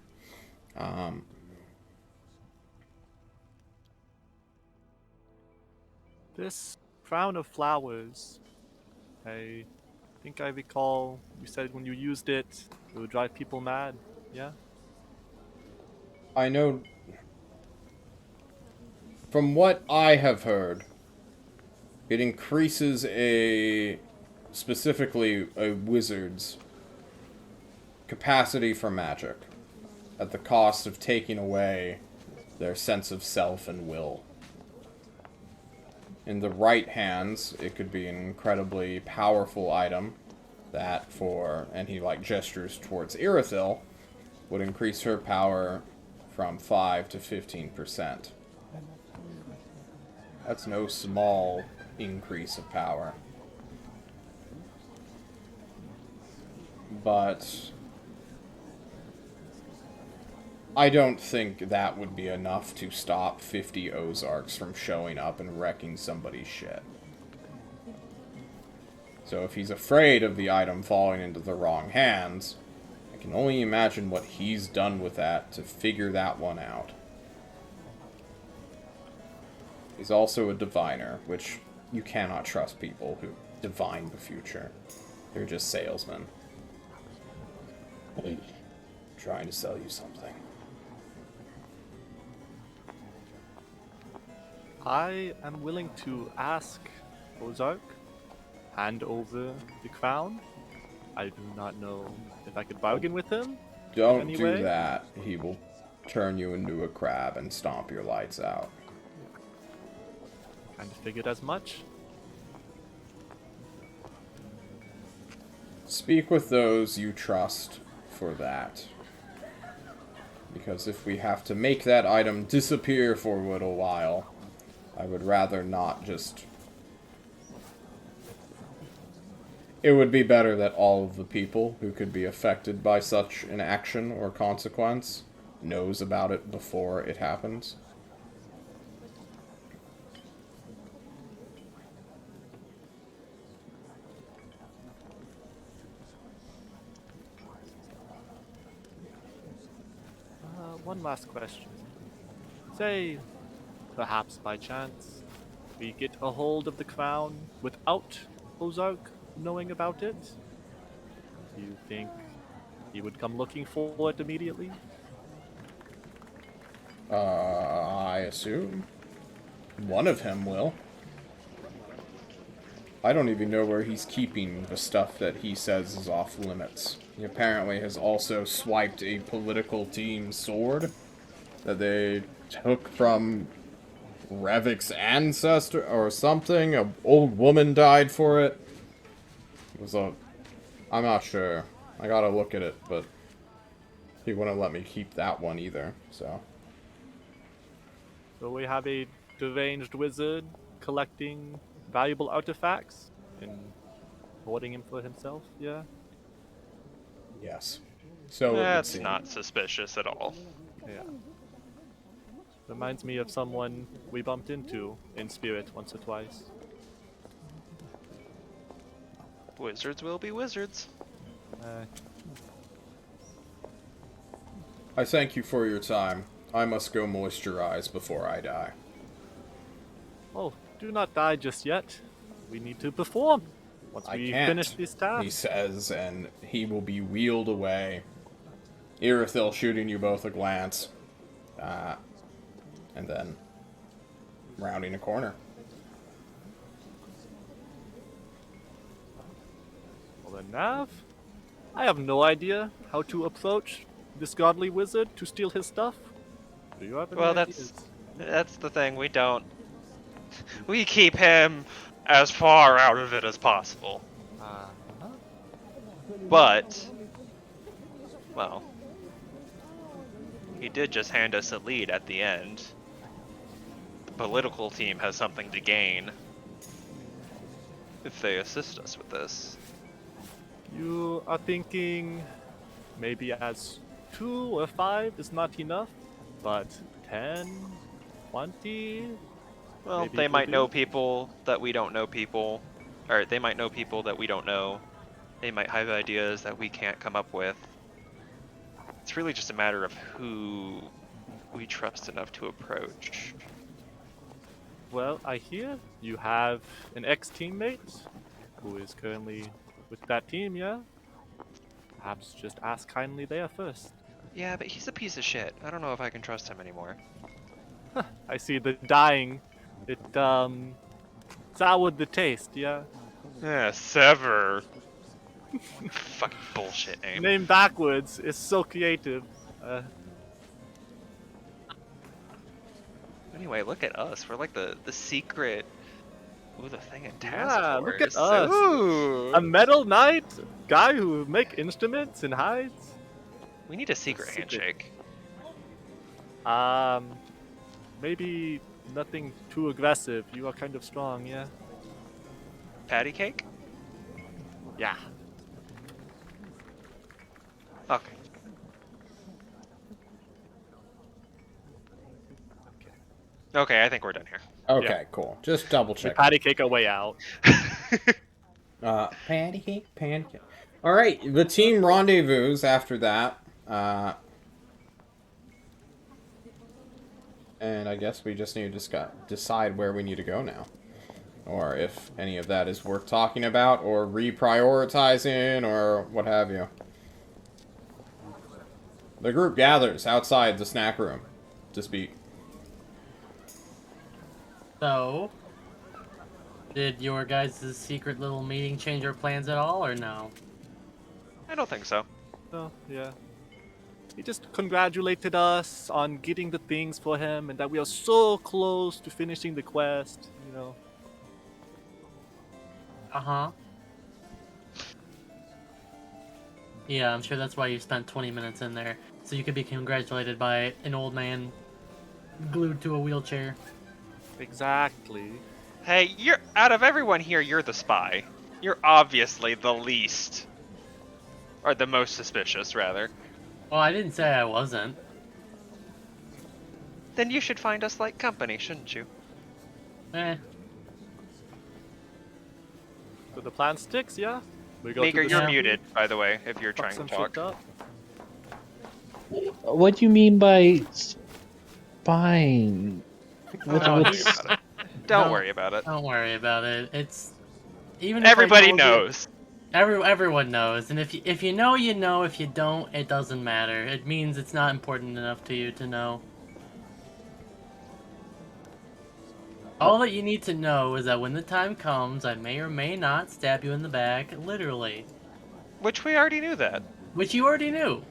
This crown of flowers, I think I recall you said when you used it, it would drive people mad, yeah? I know... From what I have heard, it increases specifically a wizard's capacity for magic at the cost of taking away their sense of self and will. In the right hands, it could be an incredibly powerful item that and he gestures towards Irithyll, would increase her power from 5 to 15%. That's no small increase of power. But I don't think that would be enough to stop 50 Ozarks from showing up and wrecking somebody's shit. So if he's afraid of the item falling into the wrong hands, I can only imagine what he's done with that to figure that one out. He's also a diviner, which you cannot trust people who divine the future. They're just salesmen. Trying to sell you something. I am willing to ask Ozark, hand over the crown. I do not know if I could bargain with him. Don't Anyway. do that. He will turn you into a crab and stomp your lights out. Kind of figured as much. Speak with those you trust for that. Because if we have to make that item disappear for a little while, I would rather not just... It would be better that all of the people who could be affected by such an action or consequence knows about it before it happens. One last question. Say, perhaps by chance, we get a hold of the crown without Ozark knowing about it? Do you think he would come looking for it immediately? I assume. One of him will. I don't even know where he's keeping the stuff that he says is off limits. He apparently has also swiped a political team's sword that they took from Revik's ancestor or something. An old woman died for it. It was I'm not sure. I gotta look at it, but he wouldn't let me keep that one either, so... So we have a deranged wizard collecting valuable artifacts and hoarding him for himself, yeah? Yes. So it would That's seem. not suspicious at all. Yeah. Reminds me of someone we bumped into in spirit once or twice. Wizards will be wizards. I thank you for your time. I must go moisturize before I die. Oh, do not die just yet. We need to perform. Once I we can't, finish this task. he says, and he will be wheeled away. Irithyll shooting you both a glance. And then rounding a corner. Well then, Nav, I have no idea how to approach this godly wizard to steal his stuff. Do you have any Well, ideas? that's the thing. We don't. We keep him as far out of it as possible. But, well, he did just hand us a lead at the end. The political team has something to gain if they assist us with this. You are thinking maybe as 2 or 5 is not enough, but 10, 20? Well, Maybe they it might will know do. people that we don't know people. Or they might know people that we don't know. They might have ideas that we can't come up with. It's really just a matter of who we trust enough to approach. Well, I hear you have an ex-teammate who is currently with that team, yeah? Perhaps just ask kindly there first. Yeah, but he's a piece of shit. I don't know if I can trust him anymore. I see the dying. It, soured the taste, yeah? Yeah, Sever. Fucking bullshit name. Name backwards is so creative. Anyway, look at us. We're like the secret. Ooh, the thing in task Yeah, look at force. us. Ooh. A metal knight? Guy who make instruments and hides? We need a secret secret. handshake. Maybe nothing too aggressive. You are kind of strong, yeah? Patty cake? Yeah. Okay. Okay, I think we're done here. Okay, cool. Just double We check. patty cake our way out. Pancake. All right, the team rendezvous after that. And I guess we just need to decide where we need to go now. Or if any of that is worth talking about, or reprioritizing, or what have you. The group gathers outside the snack room to speak. So, did your guys' secret little meeting change our plans at all, or no? I don't think so. Oh, yeah. He just congratulated us on getting the things for him and that we are so close to finishing the quest, you know. Uh-huh. Yeah, I'm sure that's why you spent 20 minutes in there, so you could be congratulated by an old man glued to a wheelchair. Exactly. Hey, you're out of everyone here, you're the spy. You're obviously the least. Or the most suspicious, rather. Well, I didn't say I wasn't. Then you should find us like company, shouldn't you? Eh. So the plan sticks, yeah? We go Meeker, to the you're Yeah. muted, by the way, if you're fuck trying to some talk. shit up. What do you mean by spying? What, Oh, what's, Don't worry about it. Don't No. worry about it. Don't worry about it. It's even if I Everybody told you- knows. everyone knows, and if you know, you know. If you don't, it doesn't matter. It means it's not important enough to you to know. All that you need to know is that when the time comes, I may or may not stab you in the back, literally. Which we already knew that. Which you already knew.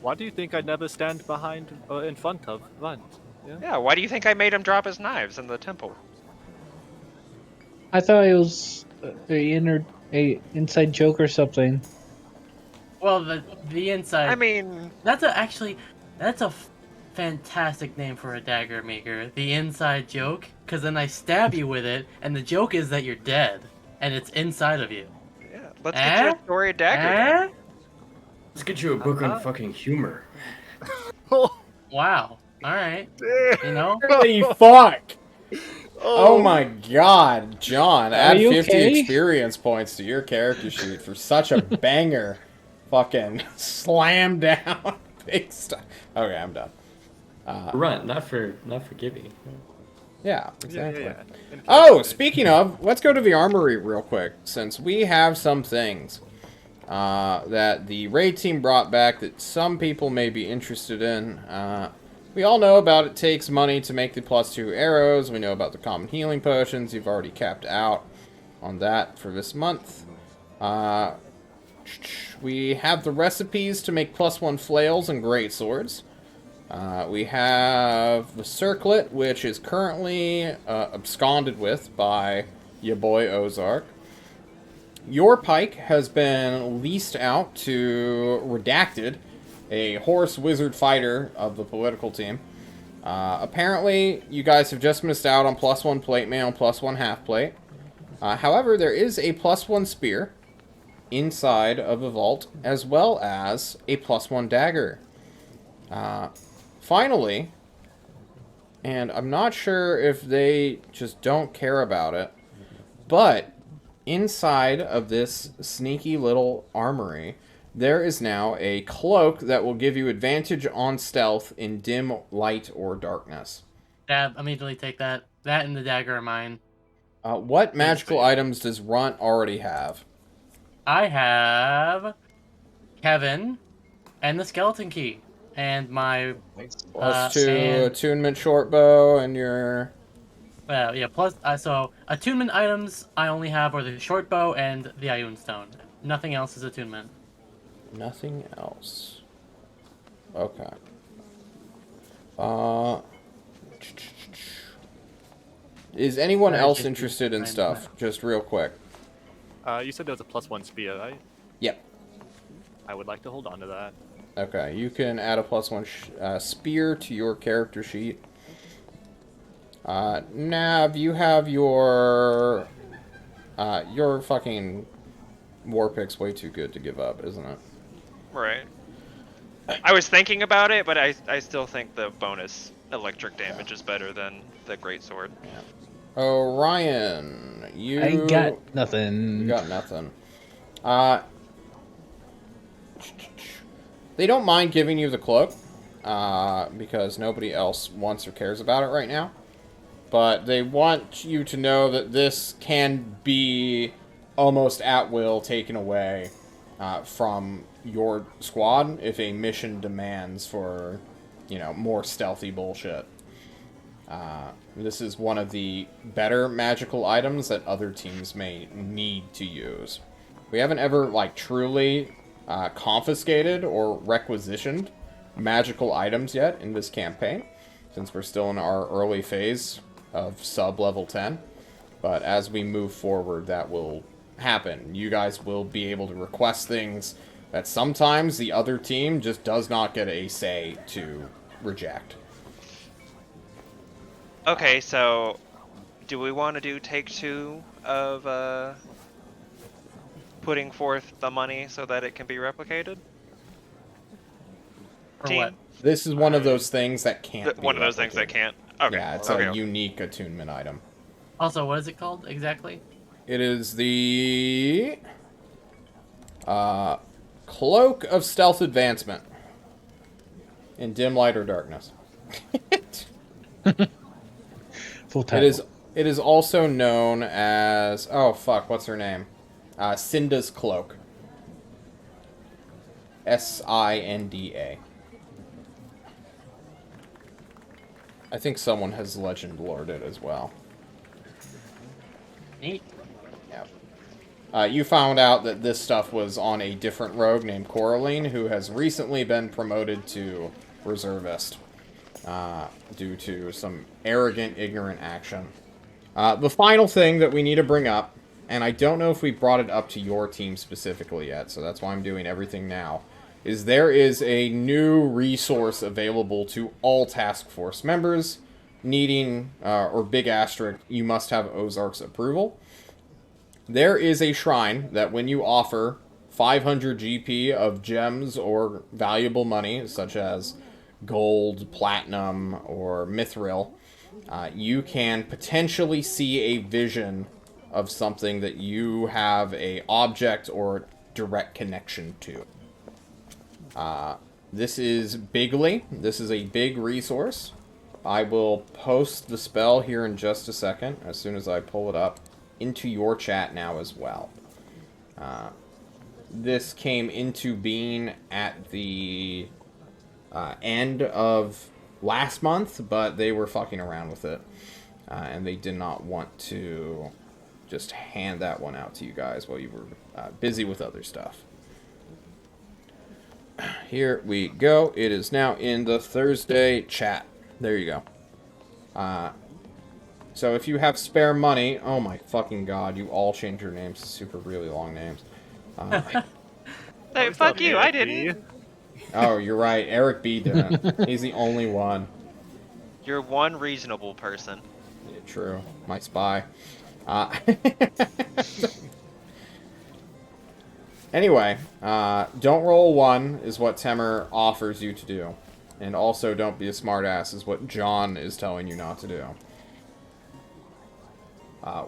Why do you think I never stand behind or in front of Runt? Yeah? Yeah, why do you think I made him drop his knives in the temple? I thought it was a inside joke or something. Well, the inside. I mean, That's a fantastic name for a dagger maker. The inside joke, because then I stab you with it, and the joke is that you're dead, and it's inside of you. yeah, let's get you a story dagger. Eh? Let's get you a book on fucking humor. Wow. All right. You know. Holy fuck! Oh my god, John, add you 50 okay? experience points to your character sheet for such a banger fucking slam down big stuff. Okay, I'm done. Run, not for Gibby. Yeah, exactly. Yeah. In Oh, character. speaking of, let's go to the armory real quick, since we have some things that the raid team brought back that some people may be interested in. We all know about it takes money to make the +2 arrows. We know about the common healing potions. You've already capped out on that for this month. We have the recipes to make +1 flails and greatswords. We have the circlet, which is currently absconded with by your boy Ozark. Your pike has been leased out to Redacted, a horse wizard fighter of the political team. Apparently, you guys have just missed out on +1 plate mail and +1 half plate. However, there is a +1 spear inside of the vault, as well as a +1 dagger. Finally, and I'm not sure if they just don't care about it, but inside of this sneaky little armory, there is now a cloak that will give you advantage on stealth in dim light or darkness. Dab, immediately take that. That and the dagger are mine. What magical items does Runt already have? I have Kevin and the skeleton key. And my +2 and attunement short bow and your... plus so attunement items I only have are the short bow and the Ioun stone. Nothing else is attunement. Nothing else. Okay. Is anyone else interested in stuff? Just real quick. You said there was a +1 spear, right? Yep. I would like to hold on to that. Okay, you can add a +1 spear to your character sheet. Nav, you have your fucking war pick's way too good to give up, isn't it? Right. I was thinking about it, but I still think the bonus electric damage is better than the greatsword. Yeah. Oh, Ryan, you... I got nothing. You got nothing. They don't mind giving you the cloak, because nobody else wants or cares about it right now. But they want you to know that this can be almost at will taken away from your squad if a mission demands for, more stealthy bullshit. This is one of the better magical items that other teams may need to use. We haven't ever, truly confiscated or requisitioned magical items yet in this campaign, since we're still in our early phase of sub-level 10. But as we move forward, that will happen. You guys will be able to request things that sometimes the other team just does not get a say to reject. Okay, so do we want to do take 2 of putting forth the money so that it can be replicated? Or what? This is one of those things that can't be One of those things that replicated. can't. Okay. Yeah, it's okay. a unique attunement item. Also, what is it called exactly? It is the Cloak of Stealth Advancement in dim light or darkness. Full title. It is also known as... Oh, fuck, what's her name? Cinda's Cloak. Sinda. I think someone has legend lored it as well. Neat. Yeah. You found out that this stuff was on a different rogue named Coraline, who has recently been promoted to reservist due to some arrogant, ignorant action. The final thing that we need to bring up, and I don't know if we brought it up to your team specifically yet, so that's why I'm doing everything now, is there is a new resource available to all task force members needing, or big asterisk, you must have Ozark's approval. There is a shrine that when you offer 500 GP of gems or valuable money, such as gold, platinum, or mithril, you can potentially see a vision of something that you have a object or direct connection to. This is bigly. This is a big resource. I will post the spell here in just a second, as soon as I pull it up, into your chat now as well. This came into being at the end of last month, but they were fucking around with it. And they did not want to just hand that one out to you guys while you were busy with other stuff. Here we go. It is now in the Thursday chat. There you go. So if you have spare money... Oh my fucking god, you all changed your names to super really long names. Hey, fuck you, I didn't. Oh, you're right. Eric B didn't. He's the only one. You're one reasonable person. Yeah, true. My spy. Anyway, don't roll 1 is what Temer offers you to do. And also don't be a smartass is what John is telling you not to do.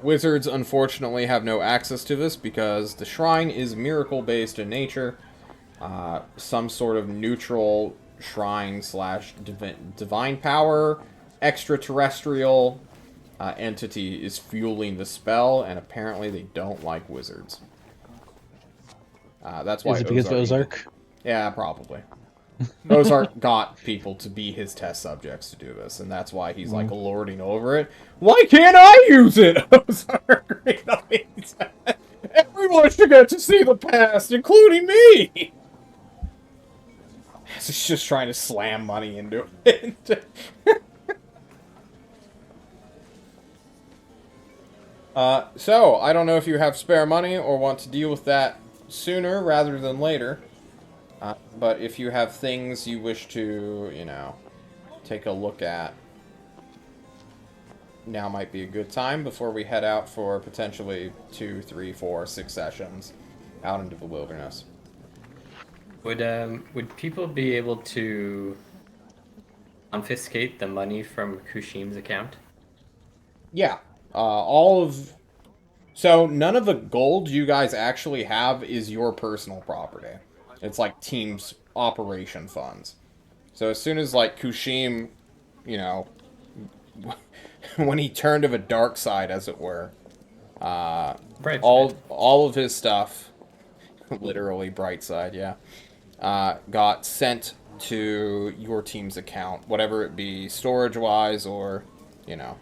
Wizards, unfortunately, have no access to this because the shrine is miracle-based in nature. Some sort of neutral shrine slash divine power, extraterrestrial entity is fueling the spell, and apparently they don't like wizards. That's why. Is it because of Ozark? Yeah, probably. Ozark got people to be his test subjects to do this, and that's why he's like lording over it. Why can't I use it? Ozark, everyone should get to see the past, including me. He's just trying to slam money into it. So, I don't know if you have spare money or want to deal with that sooner rather than later. But if you have things you wish to, you know, take a look at, now might be a good time before we head out for potentially 2, 3, 4, 6 sessions out into the wilderness. Would people be able to confiscate the money from Kushim's account? Yeah. All of... So, none of the gold you guys actually have is your personal property. It's like team's operation funds. So as soon as, like, Kushim, you know, when he turned to the dark side, as it were, all of his stuff, literally bright side, yeah, got sent to your team's account, whatever it be, storage-wise or, you know.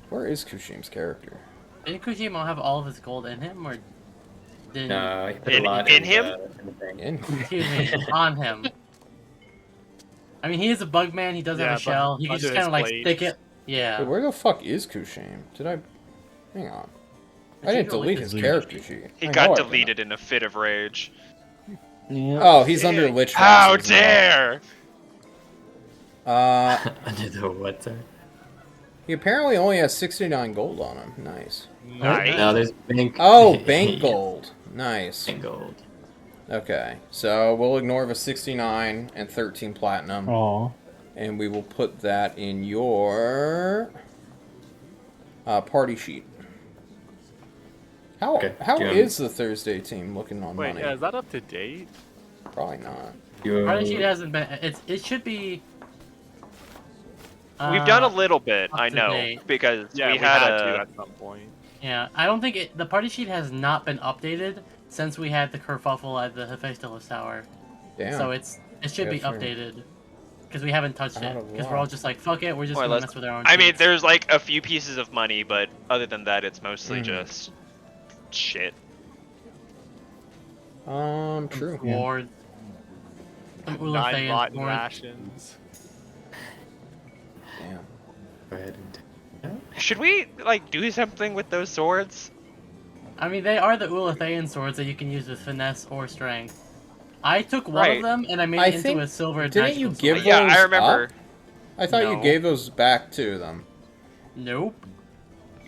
Where is Kushim's character? Didn't Kushima have all of his gold in him, or didn't? No, he put a lot in him? in the bank. Excuse me, on him. I mean, he is a bug man. He does have a shell. He can just kind of like stick it. Yeah. Wait, where the fuck is Kushim? Did I... Hang on. I didn't delete his character sheet. He got deleted in a fit of rage. Yeah. Oh, he's under Lich How Master as well. dare! Under the what, sir? He apparently only has 69 gold on him. Nice. Nice. No, there's bank. Oh, bank gold. Nice. Bank gold. Okay, so we'll ignore the 69 and 13 platinum. Aw. And we will put that in your party sheet. How is the Thursday team looking on Wait, money? yeah, is that up to date? Probably not. Party sheet hasn't been. It should be. We've done a little bit, up I to know, date. because Yeah, we had to a... at some point. Yeah, I don't think the party sheet has not been updated since we had the kerfuffle at the Hephaestus Tower. Damn. So it should be Yes, sir. updated because we haven't touched Out it of because we're all just like fuck it, we're just Or gonna less- mess with our own. I mean, sheets. there's like a few pieces of money, but other than that, it's mostly just shit. True. Wards. Some 9 Ulathaean rotten wards. rations. Damn. Go ahead and... Should we, like, do something with those swords? I mean, they are the Ulathaean swords that you can use with finesse or strength. I took one Right. of them and I made I it into think- a silver. didn't you magical give sword. Yeah, those I remember. up? I thought you No. gave those back to them. Nope.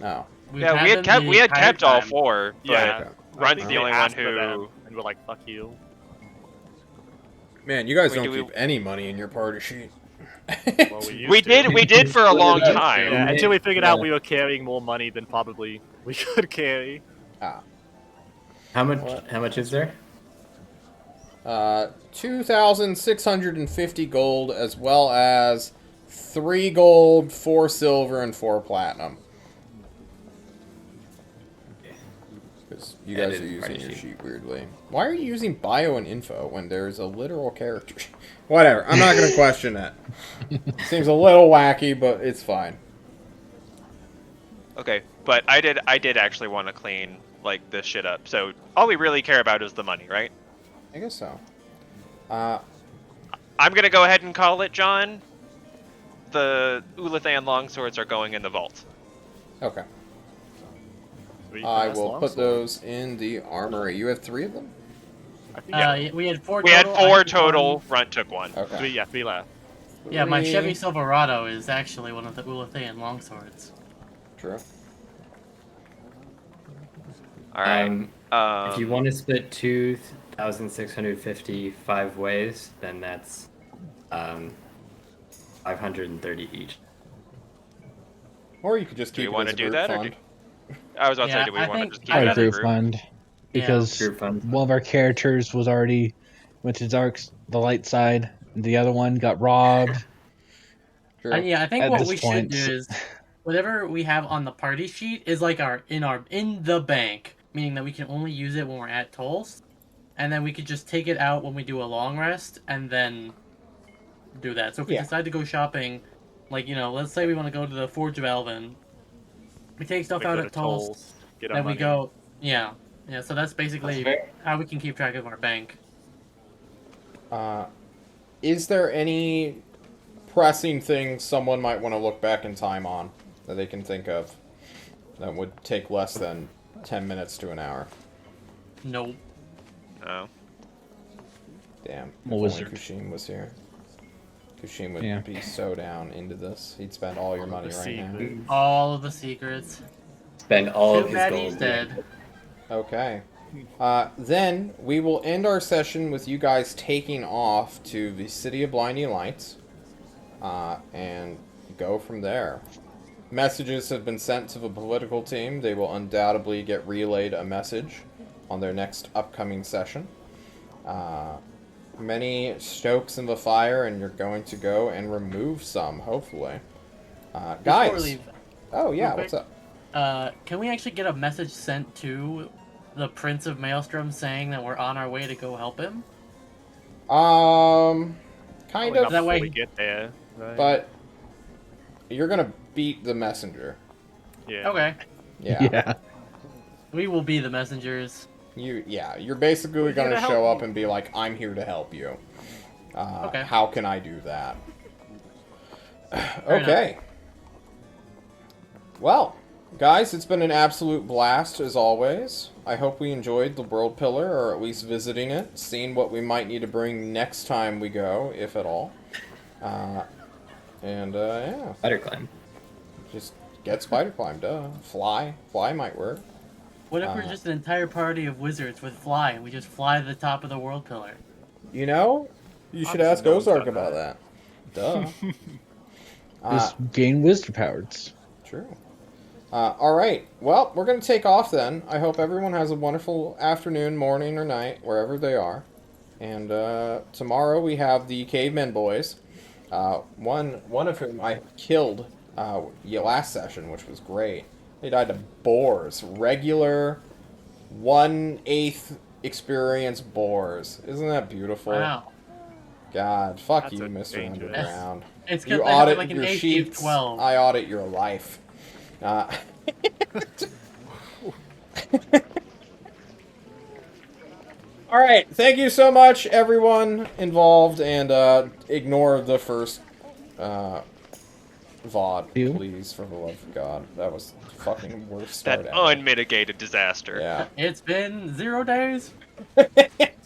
Oh. We've Yeah, we them had kept the we had entire kept all time. 4, but Yeah. Okay. I Runt's think the they only one asked for who... them, and we're like, fuck you. Man, you guys Wait, don't do keep any money in your party sheet. Well, we used We to. did for a long Yeah. time. Yeah, until we figured out we were carrying more money than probably we could carry. Ah. How much? What? How much is there? 2,650 gold, as well as 3 gold, 4 silver, and 4 platinum. Because you Yeah, guys it are is using party your sheet. sheet weirdly. Why are you using bio and info when there's a literal character? Whatever, I'm not going to question it. Seems a little wacky, but it's fine. Okay, but I did actually want to clean like this shit up. So all we really care about is the money, right? I guess so. I'm gonna go ahead and call it, John. The Ulathan longswords are going in the vault. Okay. Sweet, I nice will long put sword. those in the armory. You have 3 of them? I think We had 4 We had total. I 4 took total. one. Runt took 1. Okay. 3, yeah, 3 left. Yeah, my Chevy 3. Silverado is actually one of the Ulathan longswords. True. All right. If you want to split 2,650 5 ways, then that's 530 each. Or you could just Do keep we it want as to a do group that, or fund. I was about to Yeah, say, do we I want to think- just keep I it Our as a group group? fund, because Group fund. one of our characters was already went to the light side. The other one got robbed. True. Yeah, I think At what this we point. should do is whatever we have on the party sheet is like in the bank, meaning that we can only use it when we're at tolls, and then we could just take it out when we do a long rest, and then do that. So if we Yeah. decide to go shopping, like let's say we want to go to the Forge of Elven, we take stuff We out go at to tolls, tolls, get our then we money. go, yeah. So that's basically That's fair. how we can keep track of our bank. Is there any pressing thing someone might want to look back in time on that they can think of that would take less than 10 minutes to an hour? Nope. No. Damn. I'm a If only wizard. Kushin was here. Kushin would Yeah. be so down into this. He'd spend all your money The right now. secret. All of the secrets. Spend all Too of his bad gold. he's dead. Okay. Then we will end our session with you guys taking off to the City of Blinding Lights and go from there. Messages have been sent to the political team. They will undoubtedly get relayed a message on their next upcoming session. Many stokes in the fire, and you're going to go and remove some, hopefully. Before we Guys. leave, Oh, yeah, real what's quick. up? Can we actually get a message sent to the Prince of Maelstrom saying that we're on our way to go help him? Kind Probably of. not That before way- we get there, right? But you're gonna beat the messenger. yeah. Okay. Yeah. Yeah. We will be the messengers. You're basically We're here gonna to help show up you. and be like, I'm here to help you. Okay. How can I do that? Fair Okay. Well, guys, it's been an absolute blast as always. I hope we enjoyed the World Pillar, or at least visiting it, seeing what we might need to bring next time we go, if at all. Yeah, Spider climb. just get spider climb, duh. Fly might work. What if we're just an entire party of wizards with fly and we just fly to the top of the world pillar? You know, you should Obviously ask no one's Ozark done about that. Duh. Just gain wisdom powers. True. Alright, well, we're going to take off then. I hope everyone has a wonderful afternoon, morning, or night, wherever they are. And tomorrow we have the Cavemen Boys. One of whom I killed last session, which was great. They died to boars. Regular 1/8 experience boars. Isn't that beautiful? Wow. God, fuck That's you, a Mr. dangerous- Underground. It's You because they have audit like an your AC sheets, of 12. I audit your life. Alright, thank you so much, everyone involved, and ignore the first VOD, You? please, for the love of God. That was the fucking worst start That ever. unmitigated disaster. Yeah. It's been 0 days.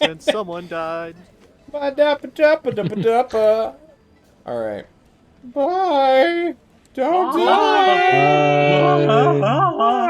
Since someone died. Ba-da-ba-da-ba-da-ba-da-ba. Alright. Bye! Don't Bye. die! Bye. Bye.